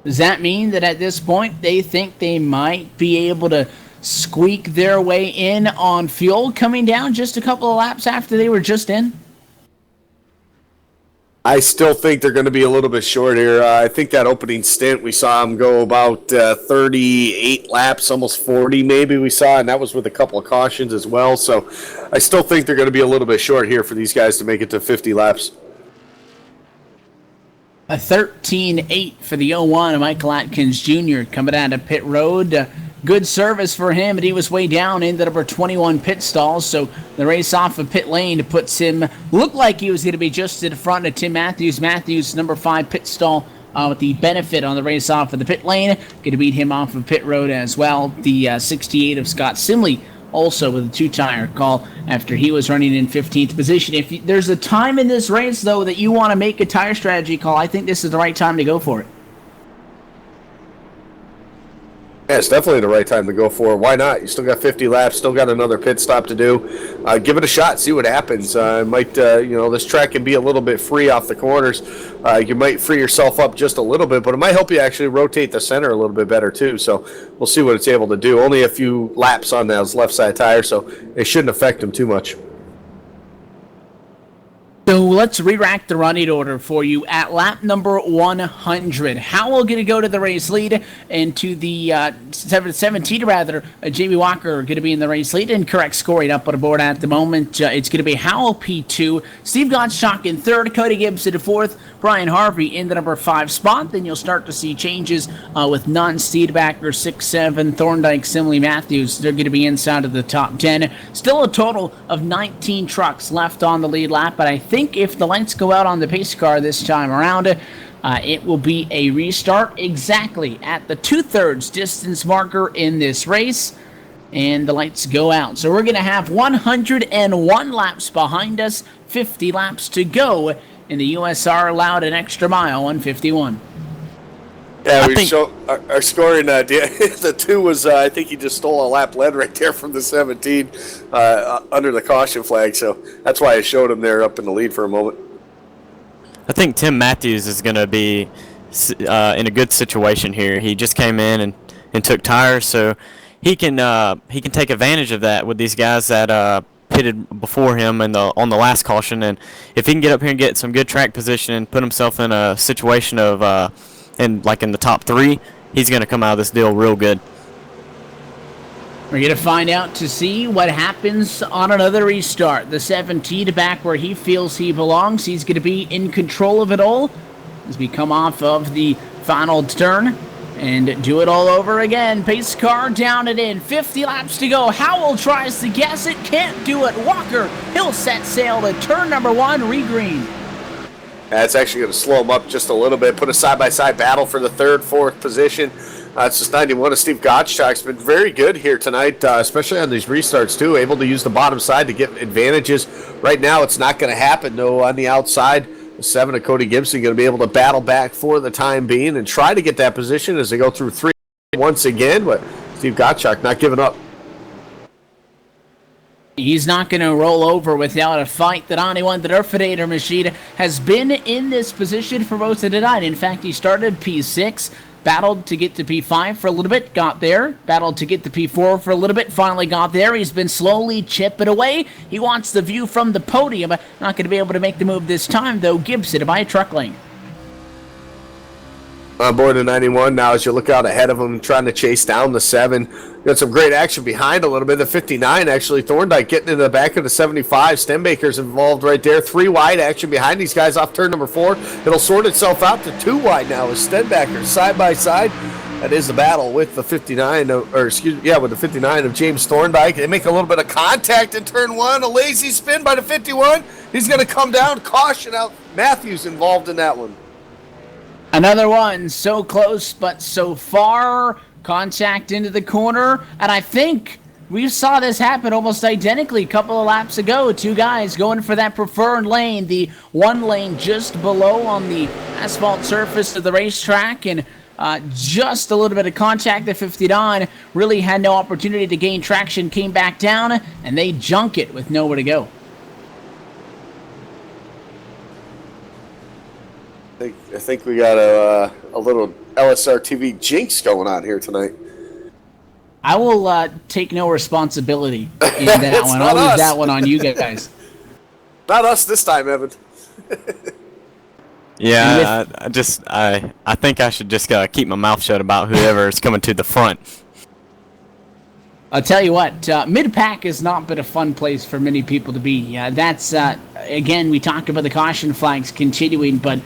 Does that mean that at this point they think they might be able to squeak their way in on fuel coming down just a couple of laps after they were just in? I still think they're going to be a little bit short here. I think that opening stint, we saw them go about 38 laps, almost 40 maybe we saw, and that was with a couple of cautions as well. So I still think they're going to be a little bit short here for these guys to make it to 50 laps. A 13.8 for the 01 of Michael Atkins Jr. coming out of pit road. Good service for him, but he was way down into number 21 pit stalls, so the race off of pit lane puts him, looked like he was going to be just in front of Tim Matthews. Matthews, number 5 pit stall with the benefit on the race off of the pit lane. Going to beat him off of pit road as well. The 68 of Scott Simley also with a 2-tire call after he was running in 15th position. If there's a time in this race, though, that you want to make a tire strategy call, I think this is the right time to go for it. Yeah, it's definitely the right time to go for it. Why not? You still got 50 laps, still got another pit stop to do. Give it a shot, see what happens. This track can be a little bit free off the corners. You might free yourself up just a little bit, but it might help you actually rotate the center a little bit better too. So we'll see what it's able to do. Only a few laps on those left side tires, so it shouldn't affect them too much. So let's re-rack the running order for you at lap number 100. Howell going to go to the race lead, and to the 17 rather, Jamie Walker going to be in the race lead. Incorrect scoring up on the board at the moment. It's going to be Howell P2, Steve Gottschalk in 3rd, Cody Gibson in 4th, Brian Harvey in the number 5 spot. Then you'll start to see changes with Nunn, Steedbacker, 6, 7, Thorndike, Simley, Matthews. They're going to be inside of the top 10. Still a total of 19 trucks left on the lead lap, but I think if the lights go out on the pace car this time around, it will be a restart exactly at the 2/3 distance marker in this race, and the lights go out. So we're going to have 101 laps behind us, 50 laps to go in the USR Loudon Extra Mile 151. Yeah, our scoring. The 2 was, I think he just stole a lap lead right there from the 17 under the caution flag. So that's why I showed him there up in the lead for a moment. I think Tim Matthews is going to be in a good situation here. He just came in and took tires, so he can take advantage of that with these guys that pitted before him on the last caution. And if he can get up here and get some good track position and put himself in a situation of in the top 3, he's going to come out of this deal real good. We're going to find out to see what happens on another restart. The 17 back where he feels he belongs. He's going to be in control of it all as we come off of the final turn and do it all over again. Pace car down and in. 50 laps to go. Howell tries to guess it. Can't do it. Walker, he'll set sail to turn number 1, re-green. That's actually going to slow him up just a little bit. Put a side-by-side battle for the 3rd, 4th position. It's just 91 of Steve Gottschalk's been very good here tonight, especially on these restarts too. Able to use the bottom side to get advantages. Right now, it's not going to happen though. On the outside, the 7 of Cody Gibson going to be able to battle back for the time being and try to get that position as they go through 3 once again. But Steve Gottschalk not giving up. He's not going to roll over without a fight. The 91, the Nerfinator machine, has been in this position for most of the night. In fact, he started P6, battled to get to P5 for a little bit, got there, battled to get to P4 for a little bit, finally got there. He's been slowly chipping away. He wants the view from the podium. Not going to be able to make the move this time, though. Gibson by a truck lane. On board the 91 now as you look out ahead of him, trying to chase down the 7. Got some great action behind a little bit. The 59, actually, Thorndike getting in the back of the 75. Stenbaker's involved right there. 3 wide action behind these guys off turn number 4. It'll sort itself out to 2 wide now with Stenbaker side by side. That is the battle with the 59 with the 59 of James Thorndike. They make a little bit of contact in turn one. A lazy spin by the 51. He's going to come down. Caution out. Matthews involved in that one. Another one, so close but so far. Contact into the corner, and I think we saw this happen almost identically a couple of laps ago. Two guys going for that preferred lane, the one lane just below on the asphalt surface of the racetrack, and just a little bit of contact. The 59 really had no opportunity to gain traction, came back down, and they junk it with nowhere to go. I think we got a little LSRTV jinx going on here tonight. I will take no responsibility in that one. I'll leave that one on you guys. Not us this time, Evan. Yeah, I think I should just keep my mouth shut about whoever is coming to the front. I'll tell you what, mid-pack has not been a fun place for many people to be. That's, again, we talked about the caution flags continuing, but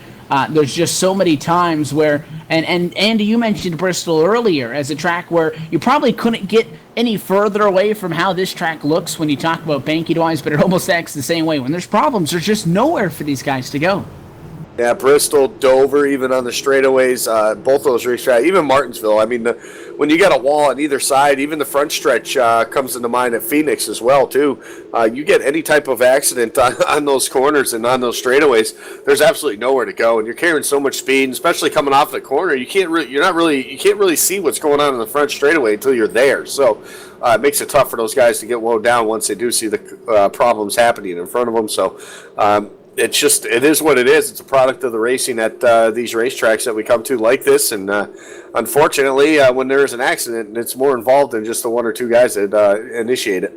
there's just so many times where, and Andy, you mentioned Bristol earlier as a track where you probably couldn't get any further away from how this track looks when you talk about banking-wise, but it almost acts the same way. When there's problems, there's just nowhere for these guys to go. Yeah, Bristol, Dover, even on the straightaways, both those racetracks, even Martinsville. I mean, when you got a wall on either side, even the front stretch comes into mind at Phoenix as well, too. You get any type of accident on those corners and on those straightaways, there's absolutely nowhere to go, and you're carrying so much speed, and especially coming off the corner, you can't really see what's going on in the front straightaway until you're there. So it makes it tough for those guys to get wound down once they do see the problems happening in front of them. So it is what it is. It's a product of the racing at these racetracks that we come to like this. And unfortunately, when there is an accident, it's more involved than just the one or two guys that initiate it.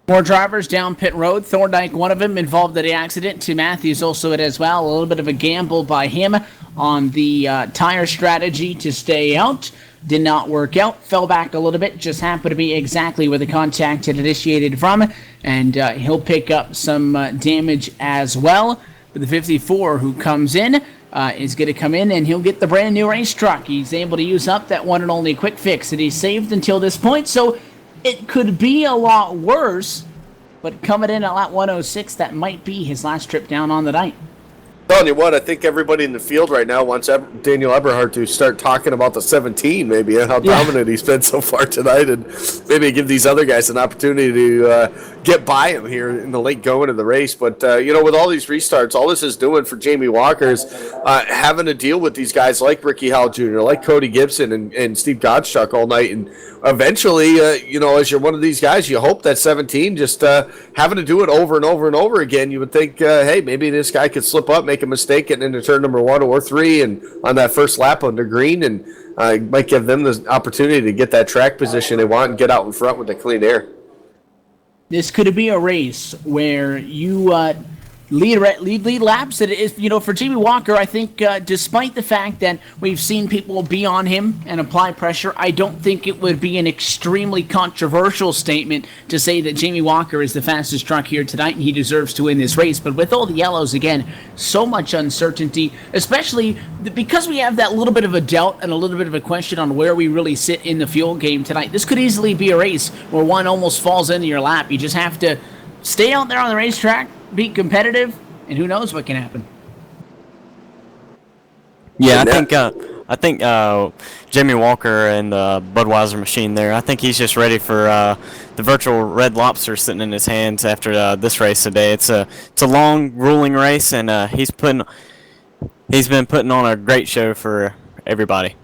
More drivers down pit road. Thorndike, one of them, involved in the accident. To Matthews also it as well. A little bit of a gamble by him on the tire strategy to stay out. Did not work out. Fell back a little bit. Just happened to be exactly where the contact had initiated from. And he'll pick up some damage as well. But the 54 who comes in is going to come in and he'll get the brand new race truck. He's able to use up that one and only quick fix that he's saved until this point. So it could be a lot worse. But coming in at lap 106, that might be his last trip down on the night. Telling you what, I think everybody in the field right now wants Daniel Eberhardt to start talking about the 17, maybe, and how dominant he's been so far tonight, and maybe give these other guys an opportunity to get by him here in the late going of the race. But, with all these restarts, all this is doing for Jamie Walker is having to deal with these guys like Ricky Howell Jr., like Cody Gibson and Steve Godchuk all night. And eventually, as you're one of these guys, you hope that 17 just having to do it over and over and over again. You would think, hey, maybe this guy could slip up, make a mistake getting into turn number 1 or 3 and on that first lap under green, and might give them the opportunity to get that track position they want and get out in front with the clean air. This could be a race where you lead laps. That is, for Jamie Walker, I think despite the fact that we've seen people be on him and apply pressure, I don't think it would be an extremely controversial statement to say that Jamie Walker is the fastest truck here tonight and he deserves to win this race. But with all the yellows, again, so much uncertainty, especially because we have that little bit of a doubt and a little bit of a question on where we really sit in the fuel game tonight. This could easily be a race where one almost falls into your lap. You just have to stay out there on the racetrack, be competitive, and who knows what can happen. Yeah, I think Jamie Walker and the Budweiser machine there, I think he's just ready for the virtual Red Lobster sitting in his hands after this race today. It's a long, grueling race, and he's been putting on a great show for everybody.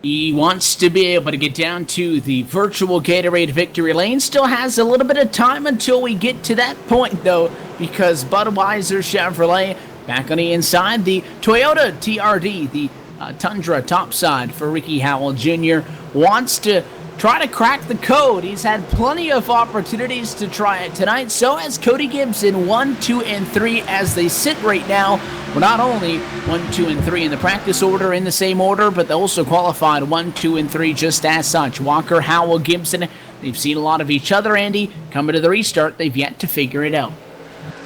He wants to be able to get down to the virtual Gatorade victory lane. Still has a little bit of time until we get to that point, though, because Budweiser Chevrolet back on the inside. The Toyota TRD, the Tundra topside for Ricky Howell Jr., wants to try to crack the code. He's had plenty of opportunities to try it tonight. So has Cody Gibson, 1, 2, and 3 as they sit right now. Well, not only 1, 2, and 3 in the practice order in the same order, but they also qualified 1, 2, and 3 just as such. Walker, Howell, Gibson, they've seen a lot of each other, Andy. Coming to the restart, they've yet to figure it out.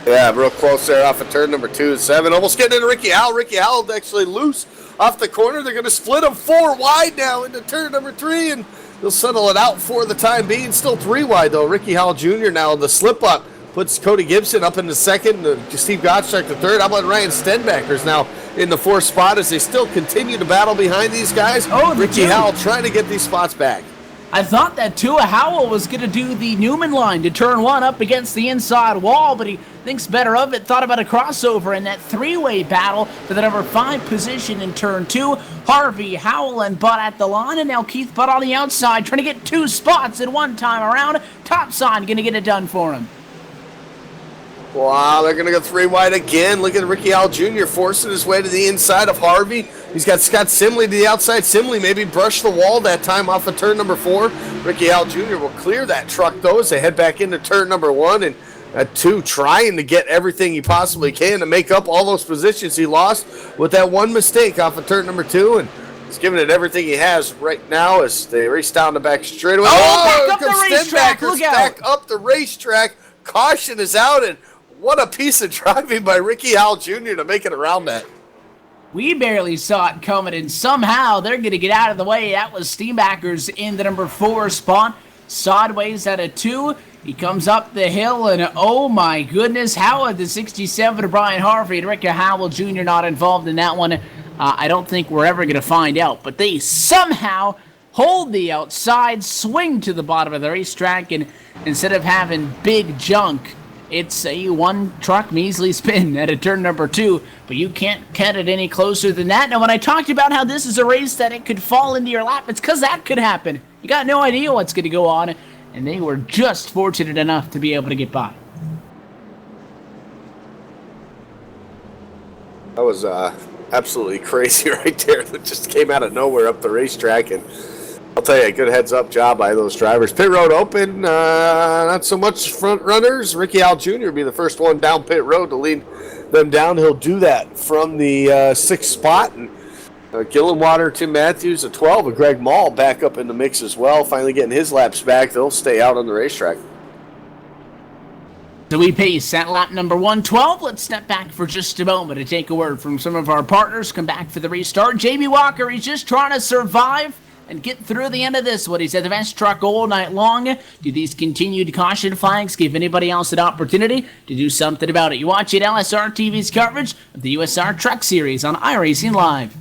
Yeah, real close there off of turn number 2 and 7. Almost getting into Ricky Howell. Ricky Howell actually loose off the corner. They're going to split them 4 wide now into turn number 3, and they'll settle it out for the time being. Still 3 wide, though. Ricky Howell Jr. now the slip-up puts Cody Gibson up in the second, Steve Gottschalk the third. How about Ryan Stenbacker's now in the 4th spot as they still continue to battle behind these guys? Ricky Howell trying to get these spots back. I thought that Tua Howell was going to do the Newman line to turn 1 up against the inside wall, but he thinks better of it. Thought about a crossover in that 3-way battle for the number 5 position in turn 2. Harvey, Howell, and Butt at the line, and now Keith Butt on the outside trying to get 2 spots at one time around. Topside going to get it done for him. Wow, they're going to go 3 wide again. Look at Ricky Howell Jr. forcing his way to the inside of Harvey. He's got Scott Simley to the outside. Simley maybe brushed the wall that time off of turn number 4. Ricky Howell Jr. will clear that truck, though, as they head back into turn number 1. And at 2, trying to get everything he possibly can to make up all those positions he lost with that one mistake off of turn number 2. And he's giving it everything he has right now as they race down the back straightaway. Back up the racetrack. Look out. Back up the racetrack. Caution is out, and what a piece of driving by Ricky Howell Jr. to make it around that. We barely saw it coming, and somehow they're going to get out of the way. That was Steenbackers in the number 4 spot. Sideways at a 2. He comes up the hill, and oh my goodness, how at the 67 to Brian Harvey and Ricky Howell Jr. not involved in that one. I don't think we're ever going to find out, but they somehow hold the outside, swing to the bottom of the racetrack, and instead of having big junk, it's a 1-truck measly spin at a turn number 2, but you can't cut it any closer than that. Now, when I talked about how this is a race that it could fall into your lap, it's because that could happen. You got no idea what's going to go on, and they were just fortunate enough to be able to get by. That was absolutely crazy right there. That just came out of nowhere up the racetrack, and I'll tell you, a good heads-up job by those drivers. Pit road open, not so much front runners. Ricky Howell Jr. will be the first one down pit road to lead them down. He'll do that from the 6th spot. And Gillenwater, Tim Matthews, a 12, and Greg Mall back up in the mix as well. Finally getting his laps back. They'll stay out on the racetrack. So we pace at lap number 112. Let's step back for just a moment to take a word from some of our partners. Come back for the restart. Jamie Walker, he's just trying to survive and get through the end of this one. He's at the best truck all night long. Do these continued caution flags give anybody else an opportunity to do something about it? You watch it, LSRTV's coverage of the USR Truck Series on iRacing Live.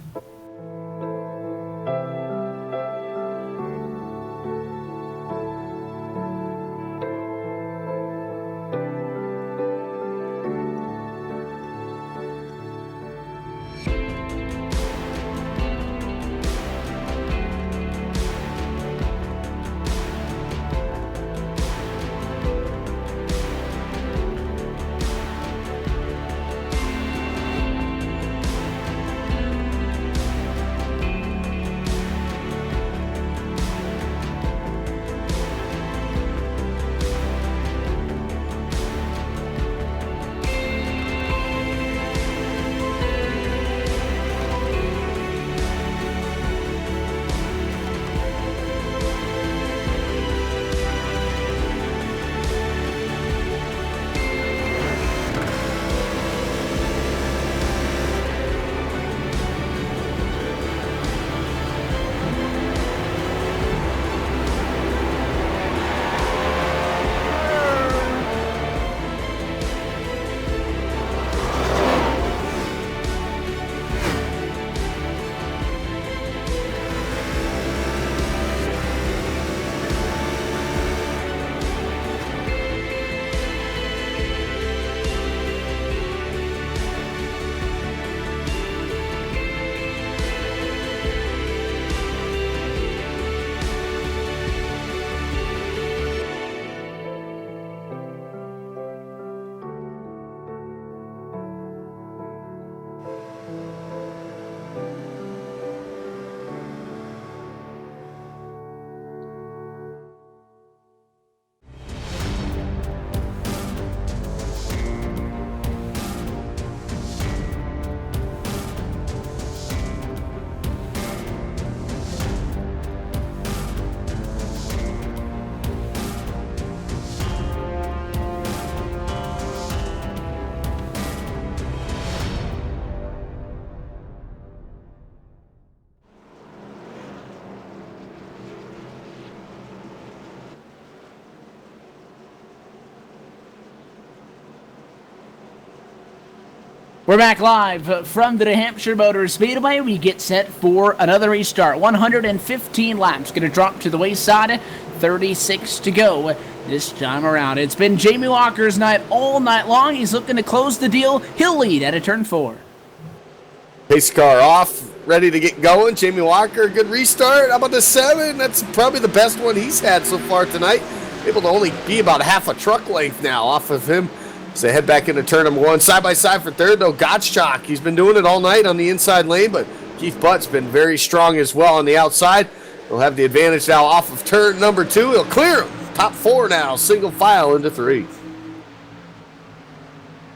We're back live from the New Hampshire Motor Speedway. We get set for another restart. 115 laps. Going to drop to the wayside. 36 to go this time around. It's been Jamie Walker's night all night long. He's looking to close the deal. He'll lead at a turn 4. Pace car off, ready to get going. Jamie Walker, good restart. How about the 7? That's probably the best one he's had so far tonight. Able to only be about half a truck length now off of him. As they head back into turn number 1. Side by side for third, though, Gottschalk. He's been doing it all night on the inside lane, but Keith Butt's been very strong as well on the outside. He'll have the advantage now off of turn number 2. He'll clear him. Top 4 now, single file into 3.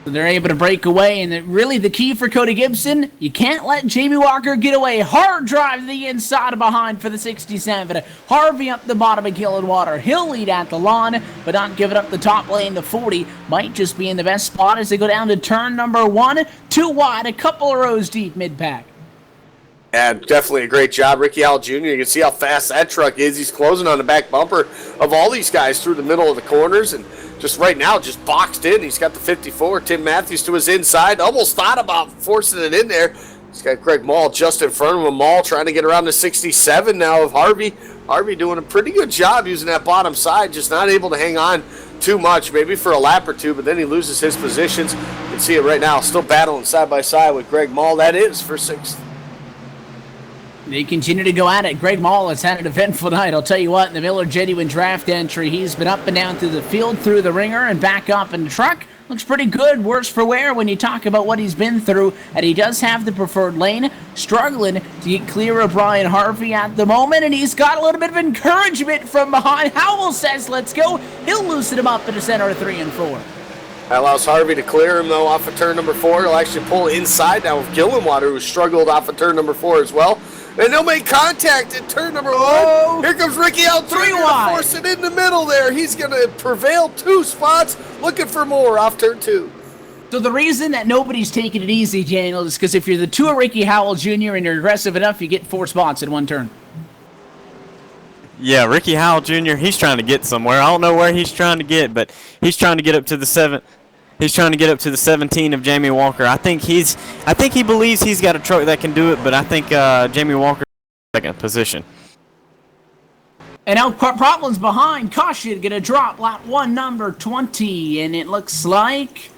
They're able to break away, and really the key for Cody Gibson, you can't let Jamie Walker get away. Hard drive to the inside and behind for the 67. Harvey up the bottom of Gillenwater. He'll lead at the lawn, but not giving up the top lane. The 40 might just be in the best spot as they go down to turn number 1. Too wide, a couple of rows deep mid-pack. Yeah, definitely a great job. Ricky Howell Jr., you can see how fast that truck is. He's closing on the back bumper of all these guys through the middle of the corners, and just right now, just boxed in. He's got the 54. Tim Matthews to his inside. Almost thought about forcing it in there. He's got Greg Mall just in front of him. Mall trying to get around the 67 now of Harvey. Harvey doing a pretty good job using that bottom side, just not able to hang on too much, maybe for a lap or two, but then he loses his positions. You can see it right now, still battling side by side with Greg Mall. That is for 6th. They continue to go at it. Greg Mall has had an eventful night. I'll tell you what, in the Miller Genuine Draft entry, he's been up and down through the field, through the ringer, and back up in the truck. Looks pretty good, worse for wear when you talk about what he's been through, and he does have the preferred lane. Struggling to get clear of Brian Harvey at the moment, and he's got a little bit of encouragement from behind. Howell says, let's go. He'll loosen him up in the center of 3 and 4. That allows Harvey to clear him, though, off of turn number 4. He'll actually pull inside now with Gillenwater, who struggled off of turn number 4 as well. And they'll make contact at turn number 1. Here comes Ricky out 3 wide. Force it in the middle there. He's going to prevail 2 spots. Looking for more off turn 2. So the reason that nobody's taking it easy, Daniel, is because if you're the 2 of Ricky Howell Jr. and you're aggressive enough, you get 4 spots in 1 turn. Yeah, Ricky Howell Jr., he's trying to get somewhere. I don't know where he's trying to get, but he's trying to get up to the 7. He's trying to get up to the 17 of Jamie Walker. I think he believes he's got a truck that can do it, but I think Jamie Walker is in second position. And now problems behind. Caution going to drop lap 1, number 20, and it looks like,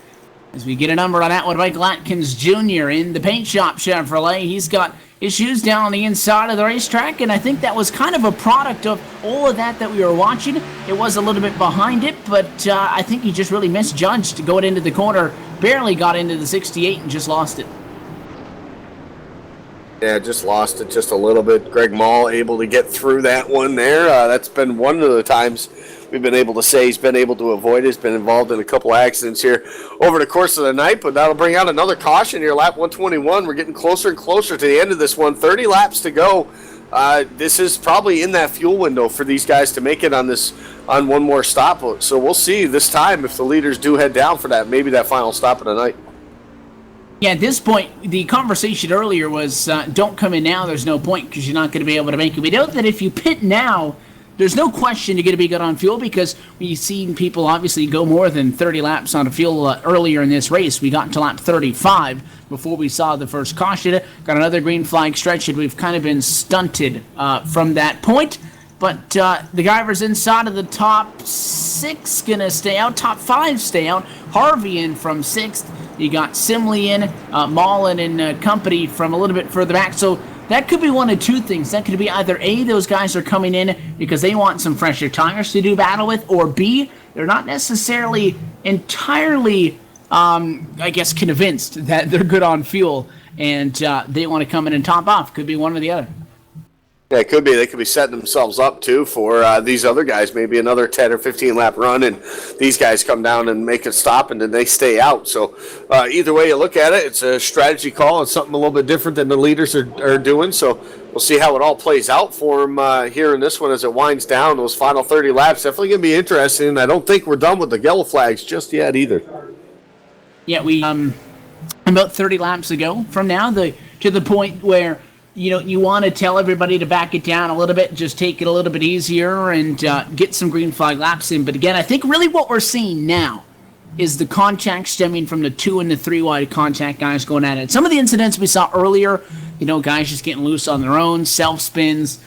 as we get a number on that one, Michael Atkins Jr. in the paint shop Chevrolet. He's got issues down on the inside of the racetrack, and I think that was kind of a product of all of that we were watching. It was a little bit behind it, but I think he just really misjudged going into the corner, barely got into the 68 and just lost it. Yeah, just lost it just a little bit. Greg Mall able to get through that one there. That's been one of the times we've been able to say he's been able to avoid it. He's been involved in a couple accidents here over the course of the night, but that'll bring out another caution here. Lap 121, we're getting closer and closer to the end of this one. 30 laps to go. This is probably in that fuel window for these guys to make it on one more stop. So we'll see this time if the leaders do head down for that, maybe that final stop of the night. Yeah, at this point, the conversation earlier was don't come in now, there's no point because you're not going to be able to make it. We know that if you pit now, there's no question you're going to be good on fuel because we've seen people obviously go more than 30 laps on fuel earlier in this race. We got to lap 35 before we saw the first caution. Got another green flag stretch, and we've kind of been stunted from that point. But the drivers inside of the top 6 going to stay out. Top 5 stay out. Harvey in from 6th. You got Simley in, Mullen and company from a little bit further back. So that could be one of 2 things. That could be either A, those guys are coming in because they want some fresher tires to do battle with, or B, they're not necessarily entirely, convinced that they're good on fuel and they want to come in and top off. Could be one or the other. Yeah, it could be. They could be setting themselves up, too, for these other guys. Maybe another 10 or 15-lap run, and these guys come down and make a stop, and then they stay out. So either way you look at it, it's a strategy call. It's something a little bit different than the leaders are doing. So we'll see how it all plays out for them here in this one as it winds down. Those final 30 laps definitely going to be interesting. I don't think we're done with the yellow flags just yet either. Yeah, we about 30 laps to go from now to the point where you want to tell everybody to back it down a little bit, just take it a little bit easier and get some green flag laps in. But again, I think really what we're seeing now is the contact stemming from the 2 and the 3 wide contact guys going at it. Some of the incidents we saw earlier, guys just getting loose on their own, self-spins,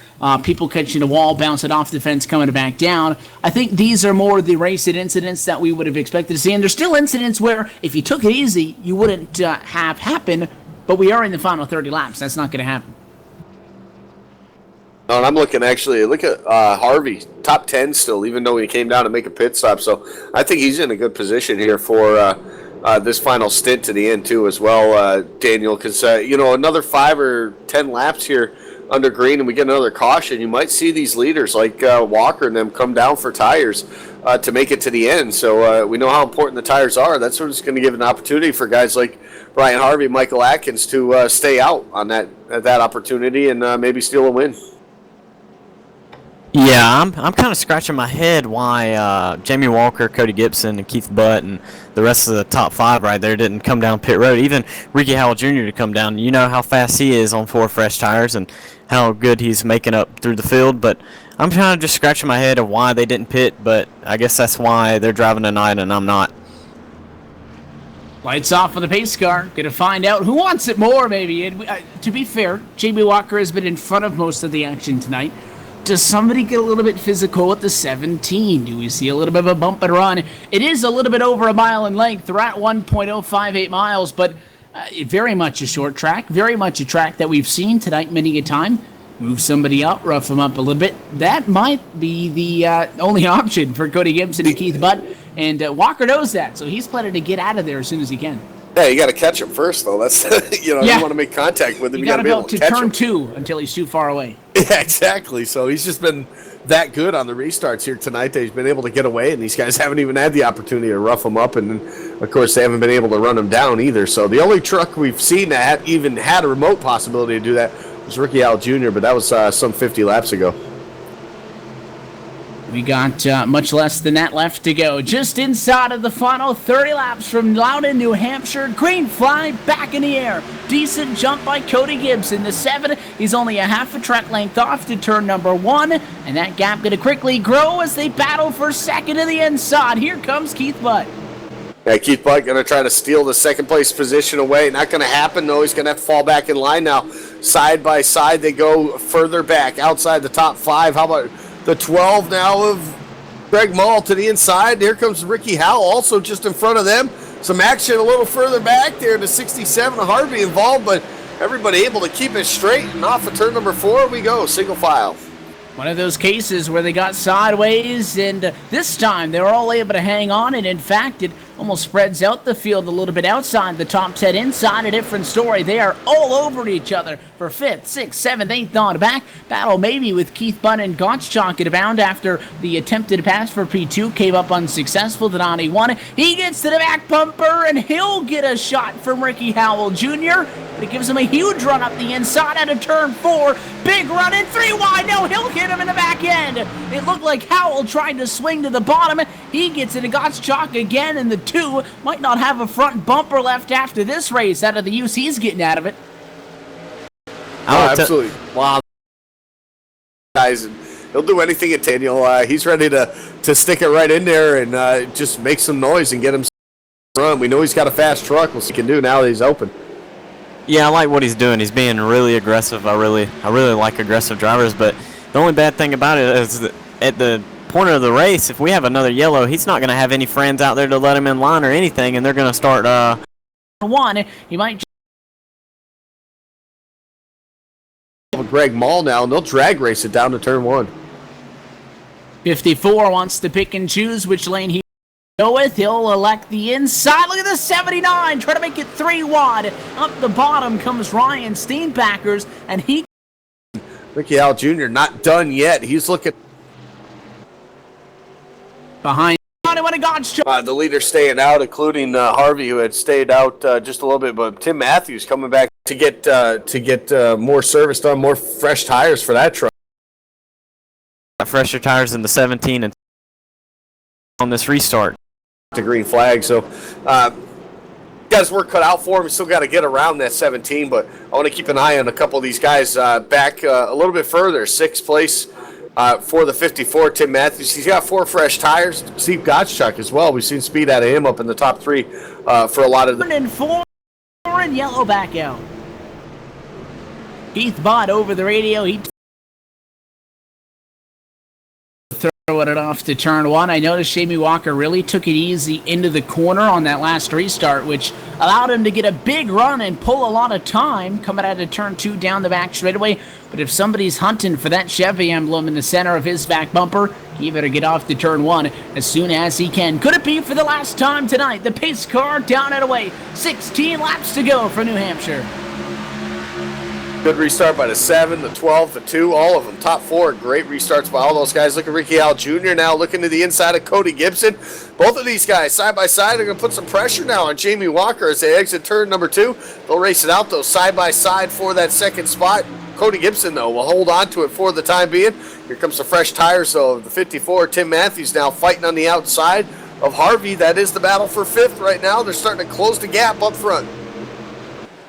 people catching the wall, bouncing off the fence, coming back down. I think these are more the race-it incidents that we would have expected to see. And there's still incidents where if you took it easy, you wouldn't have happen, but we are in the final 30 laps. That's not going to happen. No, and I'm looking look at Harvey, top 10 still, even though he came down to make a pit stop. So I think he's in a good position here for this final stint to the end, too, as well, Daniel, because, another 5 or 10 laps here under green and we get another caution, you might see these leaders like Walker and them come down for tires to make it to the end. So we know how important the tires are. That's what's going to give an opportunity for guys like Brian Harvey, Michael Atkins to stay out on that opportunity and maybe steal a win. Yeah, I'm kind of scratching my head why Jamie Walker, Cody Gibson, and Keith Butt and the rest of the top 5 right there didn't come down pit road. Even Ricky Howell Jr. to come down. You know how fast he is on 4 fresh tires and how good he's making up through the field. But I'm kind of just scratching my head of why they didn't pit. But I guess that's why they're driving tonight and I'm not. Lights off on the pace car. Going to find out who wants it more, maybe. And to be fair, Jamie Walker has been in front of most of the action tonight. Does somebody get a little bit physical at the 17? Do we see a little bit of a bump and run? It is a little bit over a mile in length. They're at 1.058 miles, but very much a short track. Very much a track that we've seen tonight many a time. Move somebody up, rough them up a little bit. That might be the only option for Cody Gibson and Keith Butt. And Walker knows that, so he's planning to get out of there as soon as he can. Yeah, you got to catch him first, though. That's you want to make contact with him. You got to be able to catch turn him. 2 until he's too far away. Yeah, exactly. So he's just been that good on the restarts here tonight that he's been able to get away, and these guys haven't even had the opportunity to rough him up, and then, of course, they haven't been able to run him down either. So the only truck we've seen that even had a remote possibility to do that was Ricky Howell Jr., but that was some 50 laps ago. We got much less than that left to go. Just inside of the final 30 laps from Loudon, New Hampshire. Green flag back in the air. Decent jump by Cody Gibson. The 7, he's only a half a track length off to turn number 1. And that gap going to quickly grow as they battle for second to the inside. Here comes Keith Butt. Yeah, Keith Butt going to try to steal the second place position away. Not going to happen, though. He's going to have to fall back in line now. Side by side, they go further back outside the top 5. How about the 12 now of Greg Mull to the inside? Here comes Ricky Howell, also just in front of them. Some action a little further back there to 67. Harvey involved, but everybody able to keep it straight. And off of turn number 4 we go, single file. One of those cases where they got sideways, and this time they were all able to hang on, and in fact, it almost spreads out the field a little bit outside the top 10, inside a different story. They are all over each other for 5th, 6th, 7th, 8th on back. Battle maybe with Keith Butt and Gottschalk at abound after the attempted pass for P2 came up unsuccessful. Donnie won. He gets to the back bumper, and he'll get a shot from Ricky Howell Jr., but it gives him a huge run up the inside out of turn 4. Big run in 3 wide. No, he'll hit him in the back end. It looked like Howell tried to swing to the bottom. He gets it to Gottschalk again, and the 2 might not have a front bumper left after this race out of the use he's getting out of it. Oh, absolutely. Wow. Guys, he'll do anything at Daniel. He's ready to stick it right in there and just make some noise and get him run. We know he's got a fast truck. We'll see what he can do now that he's open. Yeah, I like what he's doing. He's being really aggressive. I really like aggressive drivers, but the only bad thing about it is that at the point of the race, if we have another yellow, he's not going to have any friends out there to let him in line or anything, and they're going to start 1. He might Greg Mull now, and they'll drag race it down to turn 1. 54 wants to pick and choose which lane he go with. He'll elect the inside. Look at the 79. Try to make it 3 wide. Up the bottom comes Ryan Steenpackers, and he... Ricky Howell Jr. not done yet. He's looking... behind... the leader staying out, including Harvey, who had stayed out just a little bit, but Tim Matthews coming back to get more service done, more fresh tires for that truck. fresher tires than the 17 and on this restart. The green flag, so got his work cut out for him. Still got to get around that 17, but I want to keep an eye on a couple of these guys back a little bit further. 6th place for the 54, Tim Matthews. He's got 4 fresh tires. Steve Gottschalk as well. We've seen speed out of him up in the top 3 for a lot of the... And 4 and yellow back out. Keith Bott over the radio. He throwing it off to turn 1. I noticed Jamie Walker really took it easy into the corner on that last restart, which allowed him to get a big run and pull a lot of time coming out of turn 2 down the back straightaway. But if somebody's hunting for that Chevy emblem in the center of his back bumper, he better get off to turn 1 as soon as he can. Could it be for the last time tonight? The pace car down and away. 16 laps to go for New Hampshire. Good restart by the 7, the 12, the 2, all of them. Top 4, great restarts by all those guys. Look at Ricky Howell Jr. now looking to the inside of Cody Gibson. Both of these guys side by side are going to put some pressure now on Jamie Walker as they exit turn number 2. They'll race it out, though, side by side for that second spot. Cody Gibson, though, will hold on to it for the time being. Here comes the fresh tires, though. The 54, Tim Matthews now fighting on the outside of Harvey. That is the battle for 5th right now. They're starting to close the gap up front.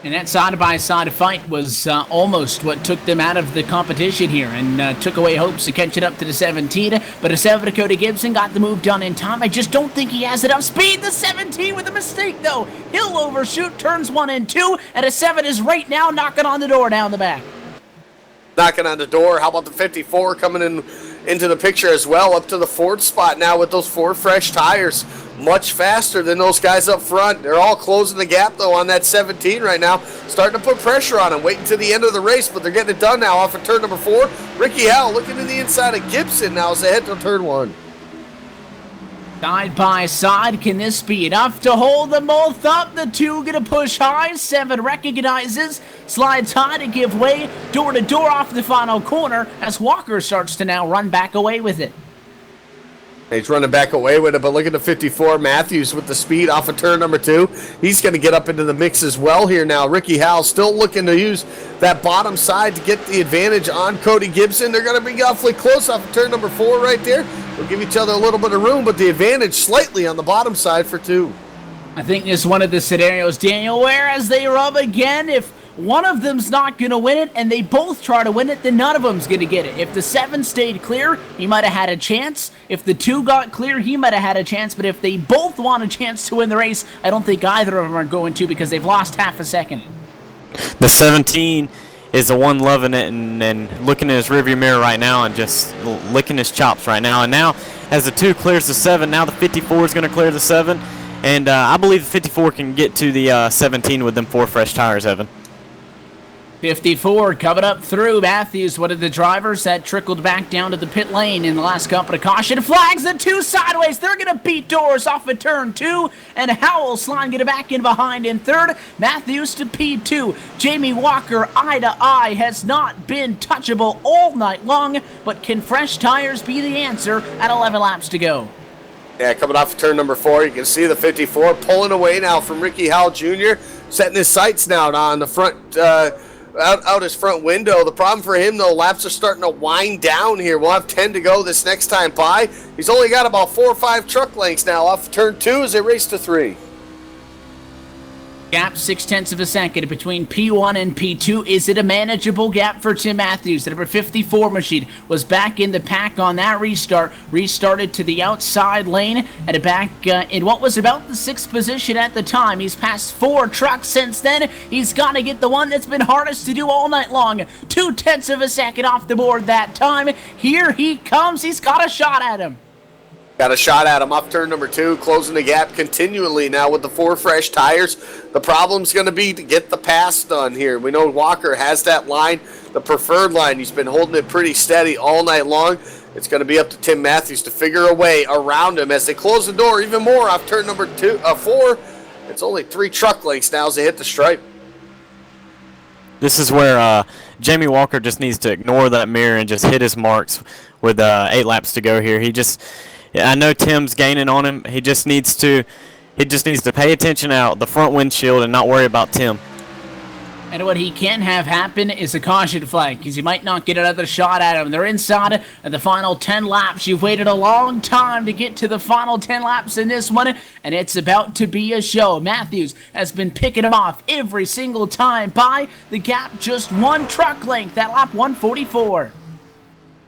And that side-by-side fight was almost what took them out of the competition here and took away hopes of catching up to the 17. But a 7 to Cody Gibson got the move done in time. I just don't think he has enough speed. The 17 with a mistake, though. He'll overshoot turns 1 and 2, and a 7 is right now knocking on the door down the back. Knocking on the door. How about the 54 coming into the picture as well, up to the 4th spot now with those 4 fresh tires. Much faster than those guys up front. They're all closing the gap, though, on that 17 right now. Starting to put pressure on them. Waiting to the end of the race, but they're getting it done now off of turn number 4. Ricky Howell looking to the inside of Gibson now as they head to turn 1. Side by side, can this be enough to hold them both up? The 2 gonna push high, 7 recognizes, slides high to give way, door to door off the final corner as Walker starts to now run back away with it. He's running back away with it, but look at the 54, Matthews with the speed off of turn number 2. He's going to get up into the mix as well here now. Ricky Howell still looking to use that bottom side to get the advantage on Cody Gibson. They're going to be awfully close off of turn number 4 right there. They'll give each other a little bit of room, but the advantage slightly on the bottom side for 2. I think this is one of the scenarios, Daniel, where as they rub again, if one of them's not going to win it and they both try to win it, then none of them's going to get it. If the 7 stayed clear, he might have had a chance. If the 2 got clear, he might have had a chance. But if they both want a chance to win the race, I don't think either of them are going to because they've lost half a second. The 17 is the one loving it and looking in his rearview mirror right now and just licking his chops right now. And now, as the 2 clears the 7, now the 54 is going to clear the 7. And I believe the 54 can get to the 17 with them 4 fresh tires, Evan. 54 coming up through Matthews, one of the drivers that trickled back down to the pit lane in the last couple of caution flags. The 2 sideways, they're going to beat doors off of turn 2, and Howell sliding it back in behind in 3rd. Matthews to P2. Jamie Walker eye to eye has not been touchable all night long, but can fresh tires be the answer at 11 laps to go? Yeah, coming off of turn number 4, you can see the 54 pulling away now from Ricky Howell Jr., setting his sights now on the front out his front window. The problem for him, though, laps are starting to wind down here. We'll have 10 to go this next time by. He's only got about 4 or 5 truck lengths now off turn 2 as they race to 3. Gap 0.6 of a second between P1 and P2. Is it a manageable gap for Tim Matthews? The number 54 machine was back in the pack on that restart. Restarted to the outside lane and back in what was about the 6th position at the time. He's passed 4 trucks since then. He's got to get the one that's been hardest to do all night long. 0.2 of a second off the board that time. Here he comes. He's got a shot at him. Got a shot at him off turn number 2, closing the gap continually now with the 4 fresh tires. The problem's going to be to get the pass done here. We know Walker has that line, the preferred line. He's been holding it pretty steady all night long. It's going to be up to Tim Matthews to figure a way around him as they close the door even more off turn number 4. It's only 3 truck lengths now as they hit the stripe. This is where Jamie Walker just needs to ignore that mirror and just hit his marks with 8 laps to go here. I know Tim's gaining on him. He just needs to pay attention out the front windshield and not worry about Tim. And what he can have happen is a caution flag because you might not get another shot at him. They're inside of the final 10 laps. You've waited a long time to get to the final 10 laps in this one, and it's about to be a show. Matthews has been picking him off every single time by the gap just 1 truck length at lap 144.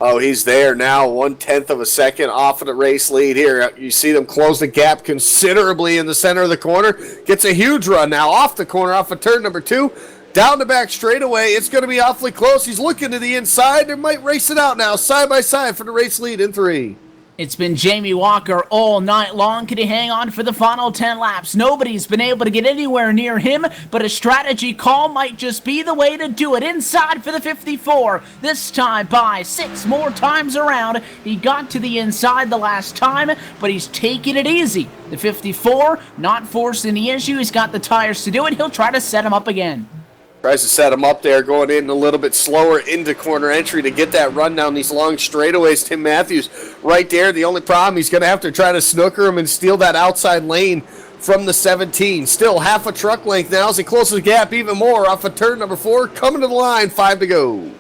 Oh, he's there now, 1/10 of a second off of the race lead here. You see them close the gap considerably in the center of the corner. Gets a huge run now off the corner, off of turn number 2. Down the back straightaway. It's going to be awfully close. He's looking to the inside. They might race it out now, side by side for the race lead in 3. It's been Jamie Walker all night long. Can he hang on for the final 10 laps? Nobody's been able to get anywhere near him, but a strategy call might just be the way to do it. Inside for the 54, this time by 6 more times around. He got to the inside the last time, but he's taking it easy. The 54, not forcing the issue. He's got the tires to do it. He'll try to set him up again. Tries to set him up there, going in a little bit slower into corner entry to get that run down these long straightaways. Tim Matthews right there. The only problem, he's going to have to try to snooker him and steal that outside lane from the 17. Still half a truck length now as he closes the gap even more off of turn number 4. Coming to the line, 5 to go.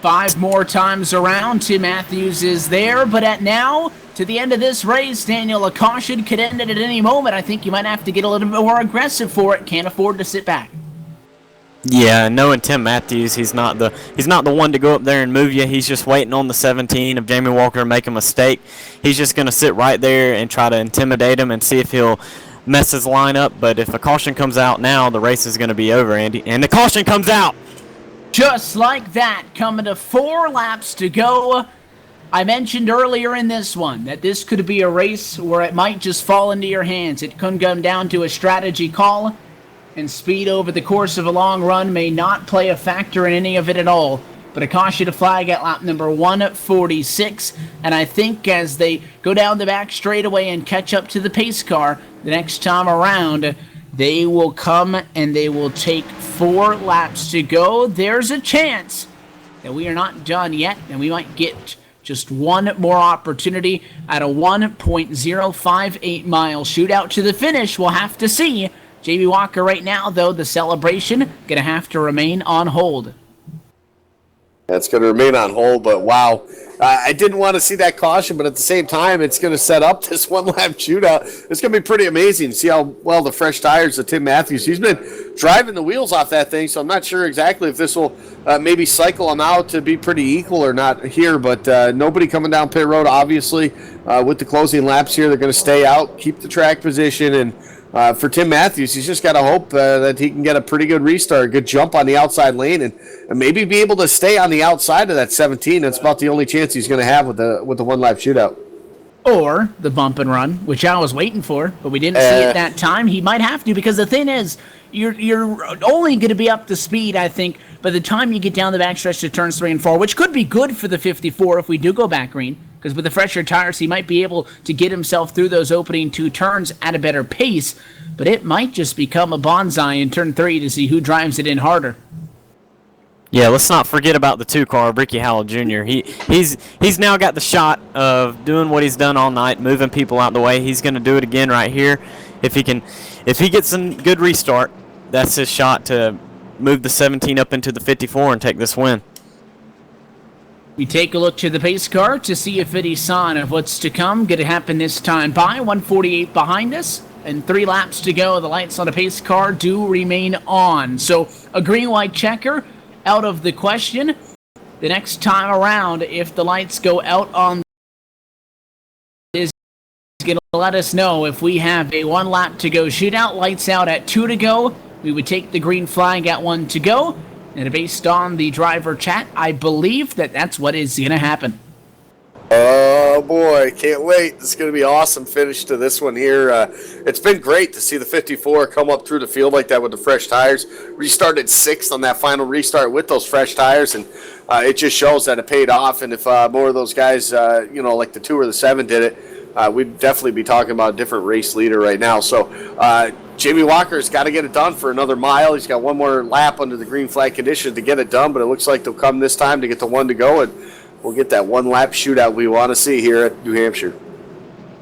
5 more times around. Tim Matthews is there, but at now, to the end of this race, Daniel, a caution could end it at any moment. I think you might have to get a little bit more aggressive for it. Can't afford to sit back. Yeah, knowing Tim Matthews, he's not the one to go up there and move you. He's just waiting on the 17 of Jamie Walker to make a mistake. He's just going to sit right there and try to intimidate him and see if he'll mess his line up. But if a caution comes out now, the race is going to be over, Andy. And the caution comes out! Just like that, coming to 4 laps to go. I mentioned earlier in this one that this could be a race where it might just fall into your hands. It could come down to a strategy call. And speed over the course of a long run may not play a factor in any of it at all. But a caution to flag at lap number 146. And I think as they go down the back straightaway and catch up to the pace car, the next time around, they will come and they will take 4 laps to go. There's a chance that we are not done yet, and we might get just one more opportunity at a 1.058 mile shootout to the finish. We'll have to see. Jamie Walker right now, though, the celebration going to have to remain on hold. That's going to remain on hold, but wow. I didn't want to see that caution, but at the same time, it's going to set up this one-lap shootout. It's going to be pretty amazing to see how well the fresh tires of Tim Matthews. He's been driving the wheels off that thing, so I'm not sure exactly if this will maybe cycle him out to be pretty equal or not here, but nobody coming down pit road, obviously. With the closing laps here, they're going to stay out, keep the track position, and for Tim Matthews, he's just got to hope that he can get a pretty good restart, a good jump on the outside lane, and maybe be able to stay on the outside of that 17. That's about the only chance he's going to have with the one-lap shootout. Or the bump and run, which I was waiting for, but we didn't see it that time. He might have to, because the thing is, you're only going to be up to speed, I think, by the time you get down the backstretch to turns 3 and 4, which could be good for the 54 if we do go back green. Because with the fresher tires, he might be able to get himself through those opening 2 turns at a better pace. But it might just become a bonsai in turn 3 to see who drives it in harder. Yeah, let's not forget about the 2-car, Ricky Howell Jr. He's now got the shot of doing what he's done all night, moving people out the way. He's going to do it again right here. If he gets a good restart, that's his shot to move the 17 up into the 54 and take this win. We take a look to the pace car to see if any sign of what's to come going to happen this time by. 148 behind us and 3 laps to go. The lights on the pace car do remain on. So a green-white checker out of the question. The next time around, if the lights go out on is going to let us know if we have a 1 lap to go shootout. Lights out at 2 to go. We would take the green flag at 1 to go. And based on the driver chat, I believe that that's what is going to happen. Oh, boy. Can't wait. This is going to be an awesome finish to this one here. It's been great to see the 54 come up through the field like that with the fresh tires. Restarted 6th on that final restart with those fresh tires, and it just shows that it paid off. And if more of those guys, like the 2 or the 7 did it, we'd definitely be talking about a different race leader right now. So Jamie Walker's got to get it done for another mile. He's got 1 more lap under the green flag condition to get it done, but it looks like they'll come this time to get the 1 to go, and we'll get that 1 lap shootout we want to see here at New Hampshire.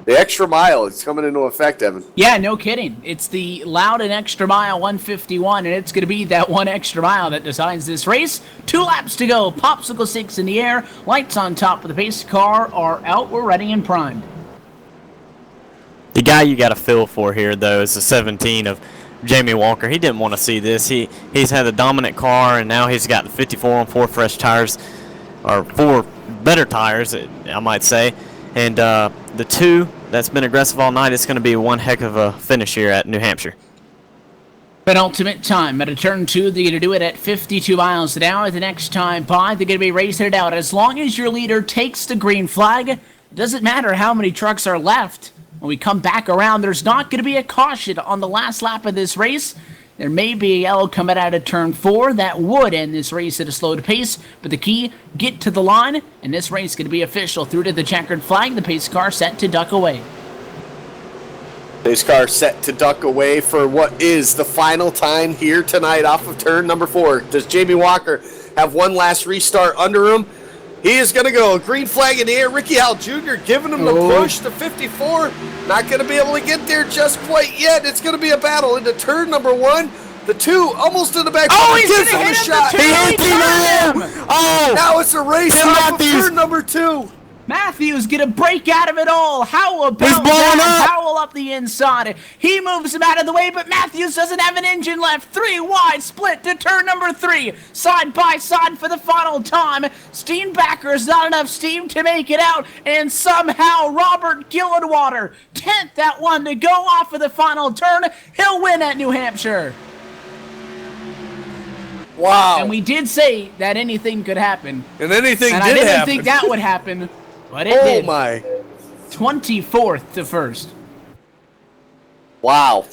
The extra mile is coming into effect, Evan. Yeah, no kidding. It's the Loudon extra mile 151, and it's going to be that 1 extra mile that decides this race. 2 laps to go. Popsicle sticks in the air. Lights on top of the pace car are out. We're ready and primed. The guy you got to feel for here, though, is the 17 of Jamie Walker. He didn't want to see this. He's had a dominant car, and now he's got the 54 on 4 fresh tires. or 4 better tires, I might say. And the 2 that's been aggressive all night, it's going to be one heck of a finish here at New Hampshire. Penultimate time at a turn 2. They're going to do it at 52 miles an hour. The next time by, they're going to be racing it out. As long as your leader takes the green flag, it doesn't matter how many trucks are left. When we come back around, there's not going to be a caution on the last lap of this race. There may be a yellow coming out of turn 4 that would end this race at a slowed pace, but the key, get to the line, and this race is going to be official. Through to the checkered flag, the pace car set to duck away. Pace car set to duck away for what is the final time here tonight off of turn number 4. Does Jamie Walker have one last restart under him? He is going to go. Green flag in the air. Ricky Howell Jr. giving him the push to 54. Not going to be able to get there just quite yet. It's going to be a battle into turn number 1. The 2 almost in the back. Oh, he's going gives to him hit a him. shot. The 2. He turned him. Oh! Now it's a race Tim off of Matthews. turn number 2. Matthews gonna break out of it all. How about He's blowing that? up. Howell up the inside. He moves him out of the way, but Matthews doesn't have an engine left. 3 wide split to turn number 3. Side by side for the final time. Steenbacker's not enough steam to make it out, and somehow Robert Gillenwater, 10th that one to go off of the final turn. He'll win at New Hampshire. Wow. And we did say that anything could happen. And anything And did I didn't happen. think that would happen, but it Oh did. my. 24th to 1st. Wow.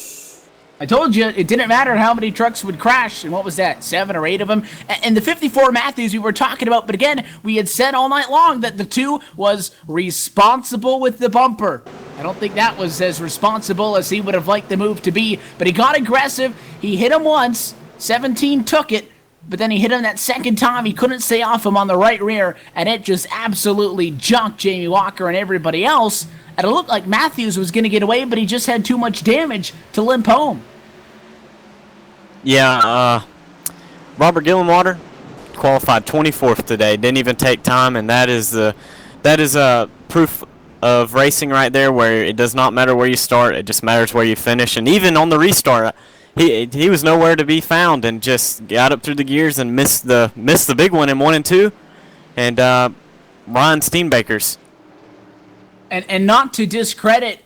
I told you it didn't matter how many trucks would crash, and what was that, 7 or 8 of them? And the 54 Matthews we were talking about, but again, we had said all night long that the 2 was responsible with the bumper. I don't think that was as responsible as he would have liked the move to be, but he got aggressive. He hit him once. 17 took it, but then he hit him that second time. He couldn't stay off him on the right rear, and it just absolutely junked Jamie Walker and everybody else. And it looked like Matthews was going to get away, but he just had too much damage to limp home. Yeah, Robert Gillenwater qualified 24th today. Didn't even take time, and that is proof of racing right there, where it does not matter where you start; it just matters where you finish. And even on the restart, he was nowhere to be found, and just got up through the gears and missed the big one in 1 and 2, and Ryan Steenbaker's. And not to discredit,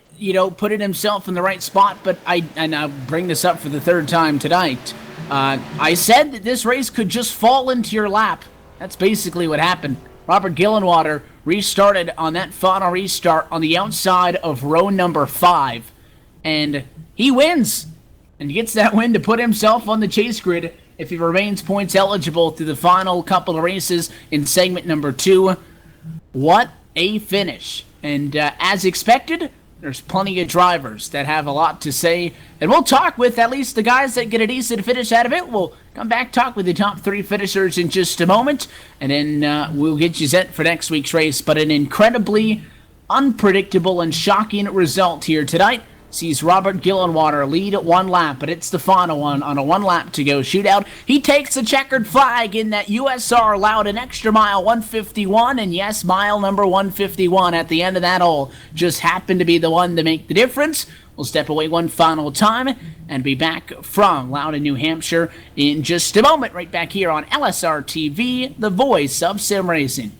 putting himself in the right spot, but I bring this up for the 3rd time tonight. I said that this race could just fall into your lap. That's basically what happened. Robert Gillenwater restarted on that final restart on the outside of row number 5, and he wins. And gets that win to put himself on the chase grid if he remains points eligible through the final couple of races in segment number 2. What a finish. And as expected, there's plenty of drivers that have a lot to say. And we'll talk with at least the guys that get a decent finish out of it. We'll come back, talk with the top 3 finishers in just a moment. And then we'll get you set for next week's race. But an incredibly unpredictable and shocking result here tonight sees Robert Gillenwater lead at 1 lap, but it's the final one on a 1 lap to go shootout. He takes the checkered flag in that USR Loudon extra mile 151, and yes, mile number 151 at the end of that hole just happened to be the one to make the difference. We'll step away one final time and be back from Loudon, New Hampshire in just a moment, right back here on LSRTV, the voice of sim racing.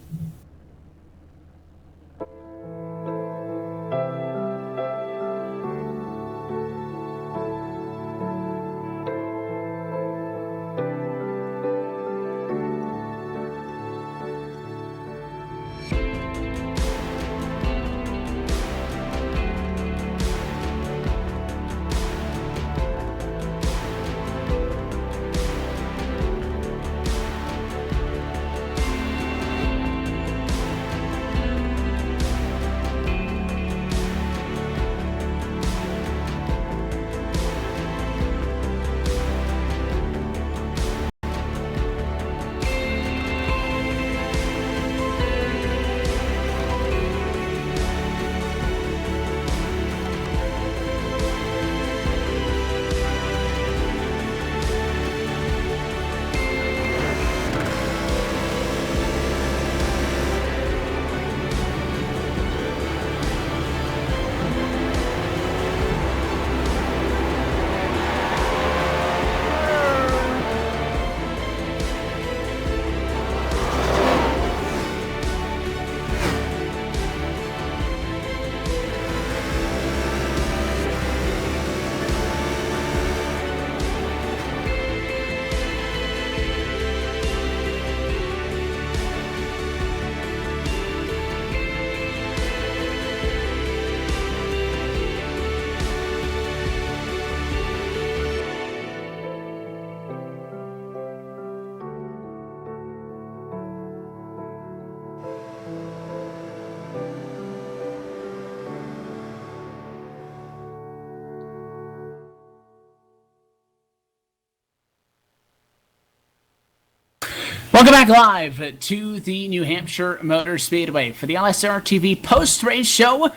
Welcome back live to the New Hampshire Motor Speedway for the LSRTV post-race show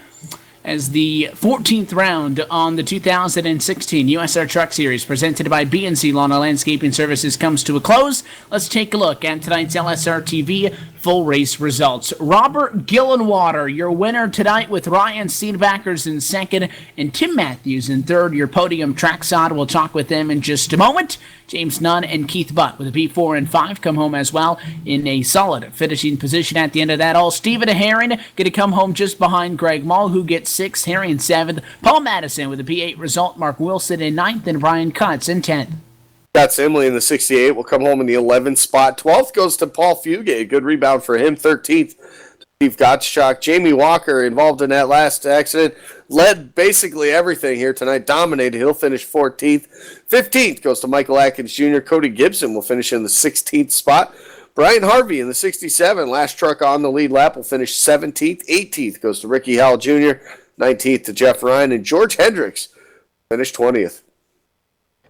as the 14th round on the 2016 USR Truck Series presented by B&C Lawn and Landscaping Services comes to a close. Let's take a look at tonight's LSRTV full race results. Robert Gillenwater, your winner tonight with Ryan Steenbackers in second and Tim Matthews in third. Your podium trackside, we'll talk with them in just a moment. James Nunn and Keith Butt with a P4 and 5 come home as well in a solid finishing position at the end of that all. Stephen Herring going to come home just behind Greg Mull, who gets 6th, Herring 7th. Paul Madison with a P8 result, Mark Wilson in 9th, and Brian Cutts in 10th. Scott Simley in the 68 will come home in the 11th spot. 12th goes to Paul Fugate. Good rebound for him. 13th, Steve Gottschalk. Jamie Walker involved in that last accident. Led basically everything here tonight. Dominated. He'll finish 14th. 15th goes to Michael Atkins Jr. Cody Gibson will finish in the 16th spot. Brian Harvey in the 67. Last truck on the lead lap will finish 17th. 18th goes to Ricky Howell Jr. 19th to Jeff Ryan. And George Hendricks finished 20th.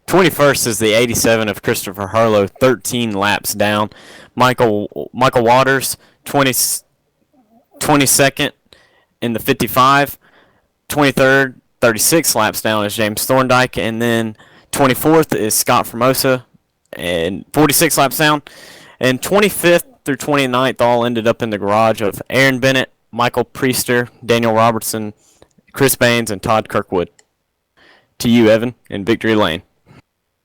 21st is the 87 of Christopher Harlow, 13 laps down. Michael Waters, 22nd in the 55. 23rd, 36 laps down is James Thorndike. And then 24th is Scott Formosa, and 46 laps down. And 25th through 29th all ended up in the garage of Aaron Bennett, Michael Priester, Daniel Robertson, Chris Baines, and Todd Kirkwood. To you, Evan, in Victory Lane.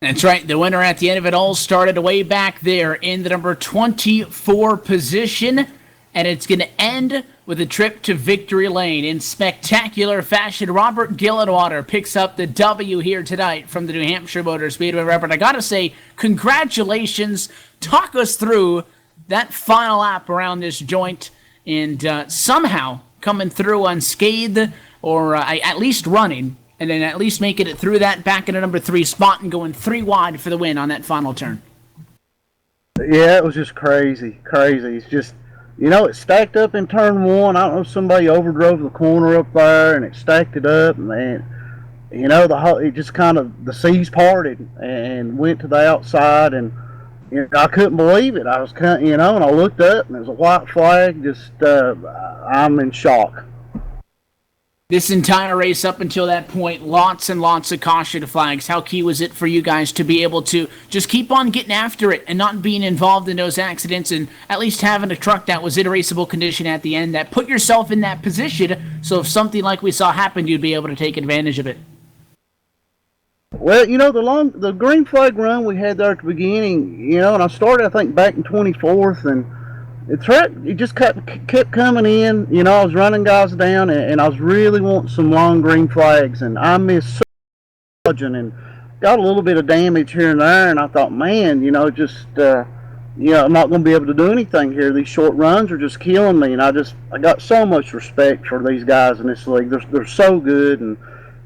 That's right. The winner at the end of it all started way back there in the number 24 position, and it's going to end with a trip to Victory Lane in spectacular fashion. Robert Gillenwater picks up the W here tonight from the New Hampshire Motor Speedway. Robert, I got to say, congratulations. Talk us through that final lap around this joint and somehow coming through unscathed or at least running. And then at least making it through that back in the number 3 spot and going 3 wide for the win on that final turn. Yeah, it was just crazy. It's just, it stacked up in turn 1. I don't know if somebody overdrove the corner up there and it stacked it up. And, it just kind of, the seas parted and went to the outside. And, I couldn't believe it. I was and I looked up and there was a white flag. Just, I'm in shock. This entire race up until that point, lots and lots of caution flags. How key was it for you guys to be able to just keep on getting after it and not being involved in those accidents and at least having a truck that was in raceable condition at the end that put yourself in that position so if something like we saw happen, you'd be able to take advantage of it? Well, the green flag run we had there at the beginning, and I started, I think, back in 24th, and it just kept coming in. I was running guys down, and I was really wanting some long green flags, and I missed so much and got a little bit of damage here and there, and I thought, man, I'm not going to be able to do anything here. These short runs are just killing me, and I got so much respect for these guys in this league. They're so good, and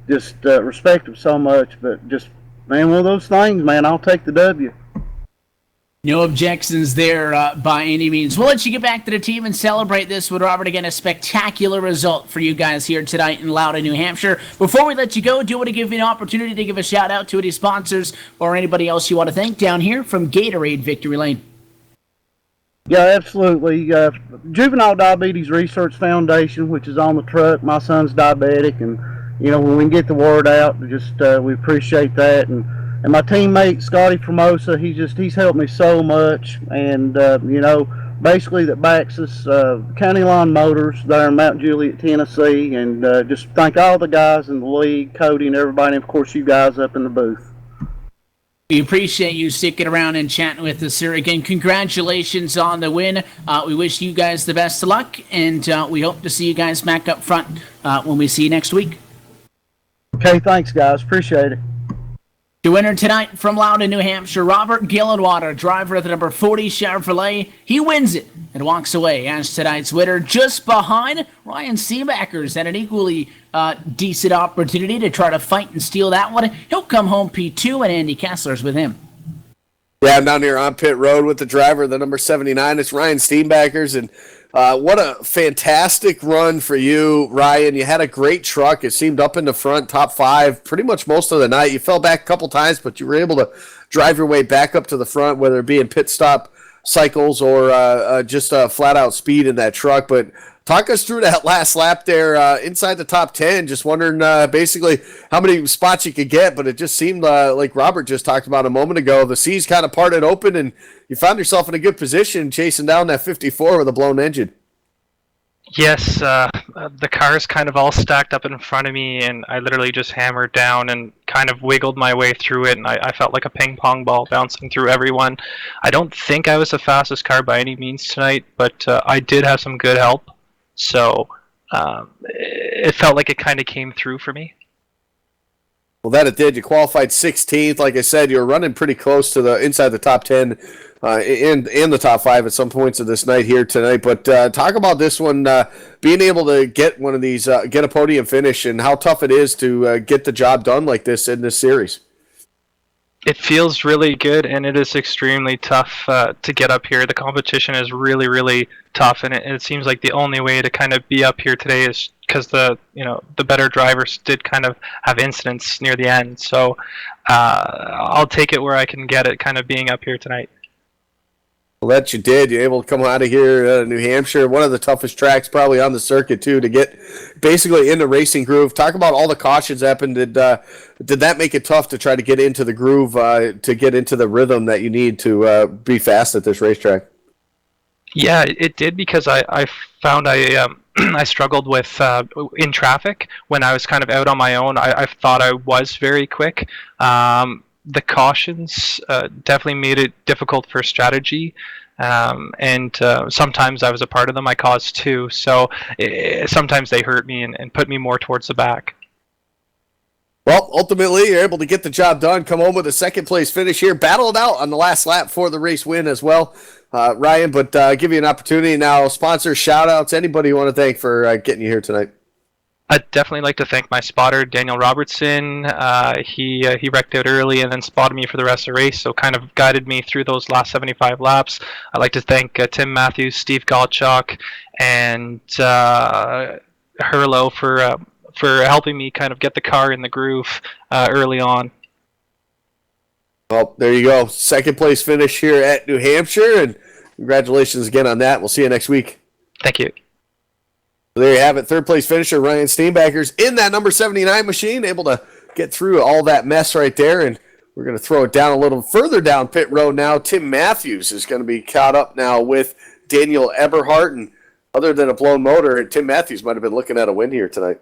just respect them so much, but just, man, one of those things, man, I'll take the W. No objections there by any means. We'll let you get back to the team and celebrate this with Robert. Again, a spectacular result for you guys here tonight in Loudon, New Hampshire. Before we let you go, do you want to give you an opportunity to give a shout out to any sponsors or anybody else you want to thank down here from Gatorade Victory Lane? Yeah, absolutely. Juvenile Diabetes Research Foundation, which is on the truck. My son's diabetic, and when we can get the word out, we appreciate that. And my teammate, Scotty Formosa, he's helped me so much. And, basically that backs us, County Line Motors there in Mount Juliet, Tennessee. And just thank all the guys in the league, Cody and everybody, and, of course, you guys up in the booth. We appreciate you sticking around and chatting with us, sir. Again, congratulations on the win. We wish you guys the best of luck, and we hope to see you guys back up front when we see you next week. Okay, thanks, guys. Appreciate it. The winner tonight from Loudon, New Hampshire, Robert Gillenwater, driver of the number 40 Chevrolet. He wins it and walks away as tonight's winner, just behind Ryan Seabackers at an equally decent opportunity to try to fight and steal that one. He'll come home P2, and Andy Kessler's with him. Yeah, I'm down here on pit road with the driver, the number 79. It's Ryan Steenbackers, and what a fantastic run for you, Ryan. You had a great truck. It seemed up in the front, top 5, pretty much most of the night. You fell back a couple times, but you were able to drive your way back up to the front, whether it be in pit stop cycles or just flat out speed in that truck. But talk us through that last lap there inside the top 10. Just wondering basically how many spots you could get, but it just seemed like Robert just talked about a moment ago. The seas kind of parted open, and you found yourself in a good position chasing down that 54 with a blown engine. Yes, the cars kind of all stacked up in front of me, and I literally just hammered down and kind of wiggled my way through it, and I felt like a ping pong ball bouncing through everyone. I don't think I was the fastest car by any means tonight, but I did have some good help, so it felt like it kind of came through for me. Well, that it did. You qualified 16th. Like I said, you were running pretty close to the inside the top 10 and the top 5 at some points of this night here tonight. But talk about this one, being able to get one of these, get a podium finish, and how tough it is to get the job done like this in this series. It feels really good, and it is extremely tough to get up here. The competition is really, really tough, and it seems like the only way to kind of be up here today is because the better drivers did kind of have incidents near the end. So I'll take it where I can get it, kind of being up here tonight. Well, that you did. You're able to come out of here, New Hampshire, one of the toughest tracks probably on the circuit too, to get basically in the racing groove. Talk about all the cautions happened. Did that make it tough to try to get into the groove, to get into the rhythm that you need to be fast at this racetrack? Yeah, it did, because I found I struggled with in traffic when I was kind of out on my own. I thought I was very quick. The cautions definitely made it difficult for strategy, and sometimes I was a part of them. I caused too, so sometimes they hurt me and put me more towards the back. Well, ultimately, you're able to get the job done, come home with a second-place finish here, battle it out on the last lap for the race win as well, Ryan, but give you an opportunity now. Sponsors, shout-outs, anybody you want to thank for getting you here tonight? I'd definitely like to thank my spotter, Daniel Robertson. He wrecked out early and then spotted me for the rest of the race, so kind of guided me through those last 75 laps. I'd like to thank Tim Matthews, Steve Gottschalk, and Herlo for helping me kind of get the car in the groove early on. Well, there you go. Second place finish here at New Hampshire, and congratulations again on that. We'll see you next week. Thank you. There you have it. Third place finisher Ryan Steenbacher's in that number 79 machine, able to get through all that mess right there. And we're going to throw it down a little further down pit road now. Tim Matthews is going to be caught up now with Daniel Eberhardt. And other than a blown motor, Tim Matthews might have been looking at a win here tonight.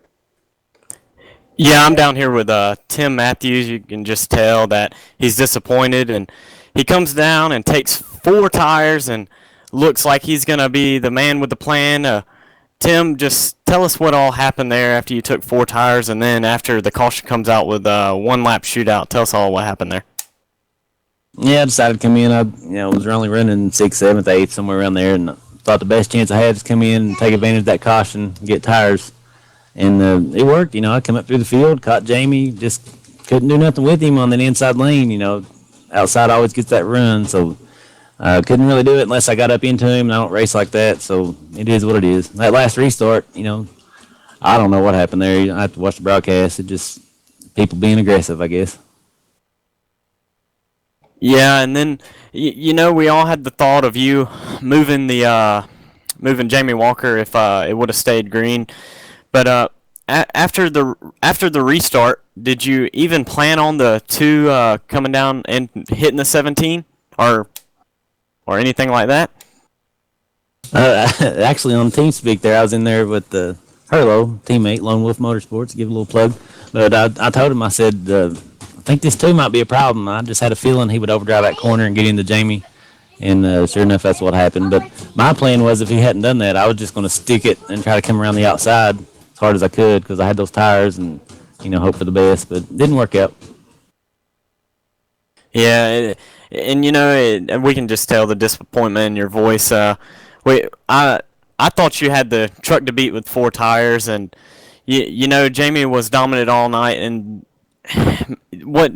Yeah, I'm down here with Tim Matthews. You can just tell that he's disappointed, and he comes down and takes 4 tires and looks like he's going to be the man with the plan. Tim, just tell us what all happened there after you took 4 tires, and then after the caution comes out with a 1-lap shootout. Tell us all what happened there. Yeah, I decided to come in. I was only running 6th, 7th, 8th, somewhere around there, and thought the best chance I had was to come in and take advantage of that caution and get tires. And it worked. I come up through the field, caught Jamie, just couldn't do nothing with him on that inside lane. Outside always gets that run, so couldn't really do it unless I got up into him, and I don't race like that, so it is what it is. That last restart, I don't know what happened there. I have to watch the broadcast. It just people being aggressive, I guess. Yeah, and then, we all had the thought of you moving Jamie Walker if it would have stayed green. But after the restart, did you even plan on the 2 coming down and hitting the 17 or anything like that? Actually, on TeamSpeak there, I was in there with Herlo, teammate, Lone Wolf Motorsports, give a little plug. But I told him, I said, I think this 2 might be a problem. I just had a feeling he would overdrive that corner and get into Jamie. And sure enough, that's what happened. But my plan was, if he hadn't done that, I was just going to stick it and try to come around the outside as hard as I could, because I had those tires and, hope for the best. But it didn't work out. Yeah, and we can just tell the disappointment in your voice. I thought you had the truck to beat with 4 tires, and Jamie was dominant all night. And what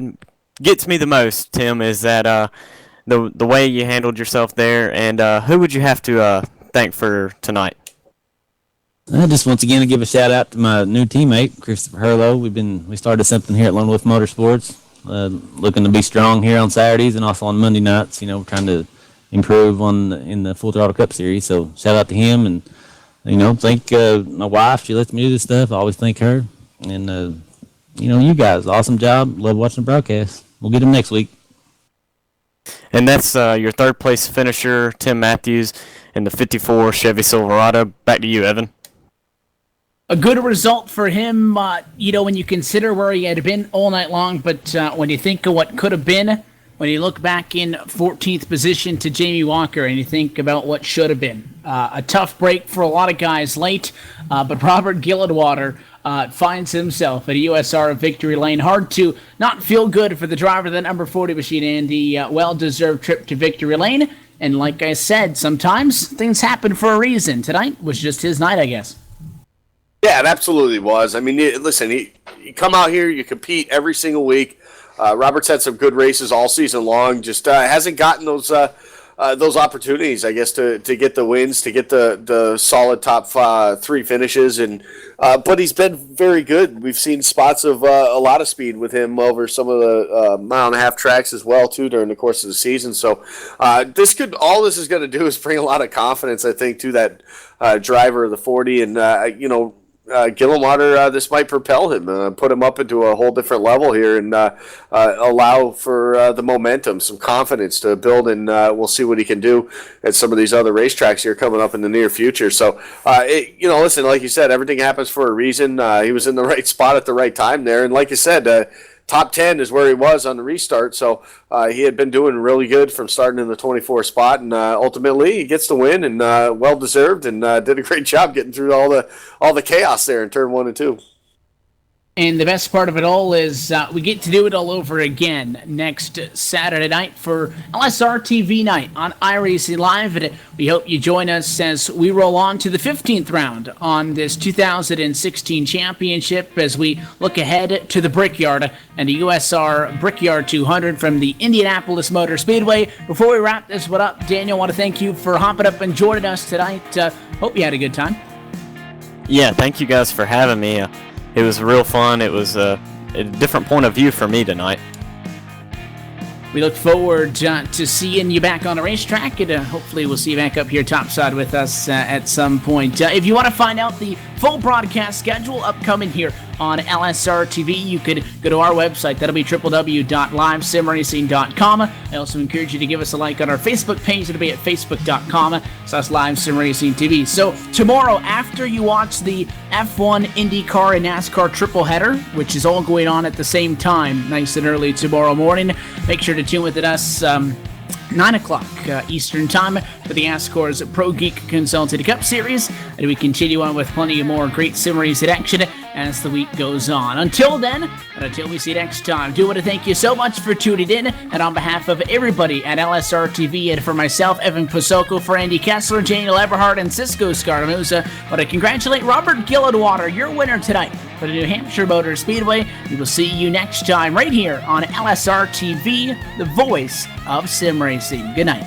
gets me the most, Tim, is that the way you handled yourself there. And who would you have to thank for tonight? Just once again to give a shout out to my new teammate, Christopher Herlo. We started something here at Lone Wolf Motorsports. Looking to be strong here on Saturdays and also on Monday nights. We're trying to improve in the Full Throttle Cup Series. So shout out to him, and thank my wife. She lets me do this stuff. I always thank her, and you guys, awesome job. Love watching the broadcast. We'll get him next week. And that's your third place finisher, Tim Matthews, in the 54 Chevy Silverado. Back to you, Evan. A good result for him, when you consider where he had been all night long, but when you think of what could have been, when you look back in 14th position to Jamie Walker and you think about what should have been. A tough break for a lot of guys late, but Robert Gillenwater finds himself at a USR victory lane. Hard to not feel good for the driver of the number 40 machine and the well-deserved trip to victory lane. And like I said, sometimes things happen for a reason. Tonight was just his night, I guess. Yeah, it absolutely was. I mean, listen, you come out here, you compete every single week. Robert's had some good races all season long. Just hasn't gotten those opportunities, I guess, to get the wins, to get the solid top 3 finishes, and but he's been very good. We've seen spots of a lot of speed with him over some of the mile-and-a-half tracks as well too during the course of the season. So all this is going to do is bring a lot of confidence, I think, to that driver of the 40, and Gillenwater, this might propel him, put him up into a whole different level here, and allow for the momentum, some confidence to build, and we'll see what he can do at some of these other racetracks here coming up in the near future. So, listen, like you said, everything happens for a reason. He was in the right spot at the right time there, and like you said, top 10 is where he was on the restart, so he had been doing really good from starting in the 24 spot, and ultimately he gets the win, and well-deserved, and did a great job getting through all the chaos there in turn 1 and 2. And the best part of it all is we get to do it all over again next Saturday night for LSRTV night on iRacing Live. And we hope you join us as we roll on to the 15th round on this 2016 championship as we look ahead to the Brickyard and the USR Brickyard 200 from the Indianapolis Motor Speedway. Before we wrap this one up, Daniel, I want to thank you for hopping up and joining us tonight. Hope you had a good time. Yeah, thank you guys for having me. It was real fun. It was a different point of view for me tonight. We look forward to seeing you back on the racetrack, and hopefully we'll see you back up here topside with us at some point. If you want to find out the full broadcast schedule upcoming here on LSRTV, you could go to our website. That'll be www.livesimracing.com. I also encourage you to give us a like on our Facebook page. It'll be at facebook.com/livesimracingtv. So tomorrow, after you watch the F1, IndyCar, and NASCAR triple header, which is all going on at the same time, nice and early tomorrow morning, make sure to tune with us 9 o'clock Eastern Time for the Ascor's Pro Geek Consulted Cup Series, and we continue on with plenty of more great sim racing action as the week goes on. Until then, and until we see you next time, do want to thank you so much for tuning in, and on behalf of everybody at LSRTV and for myself, Evan Pasoko, for Andy Kessler, Daniel Eberhardt, and Cisco Scaramuza, I want to congratulate Robert Gillenwater, your winner tonight for the New Hampshire Motor Speedway. We will see you next time right here on LSRTV, the voice of sim racing. Good night.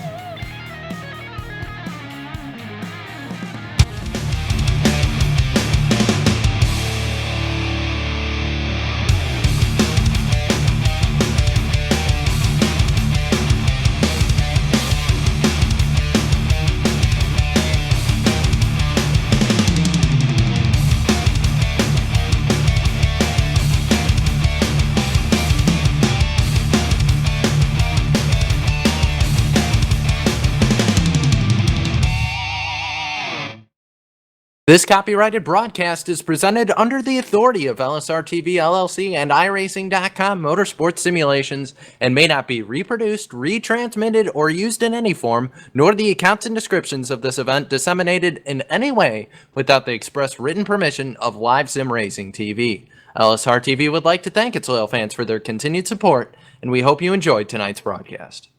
This copyrighted broadcast is presented under the authority of LSRTV LLC and iRacing.com Motorsports Simulations and may not be reproduced, retransmitted, or used in any form, nor the accounts and descriptions of this event disseminated in any way without the express written permission of Live Sim Racing TV. LSRTV would like to thank its loyal fans for their continued support, and we hope you enjoyed tonight's broadcast.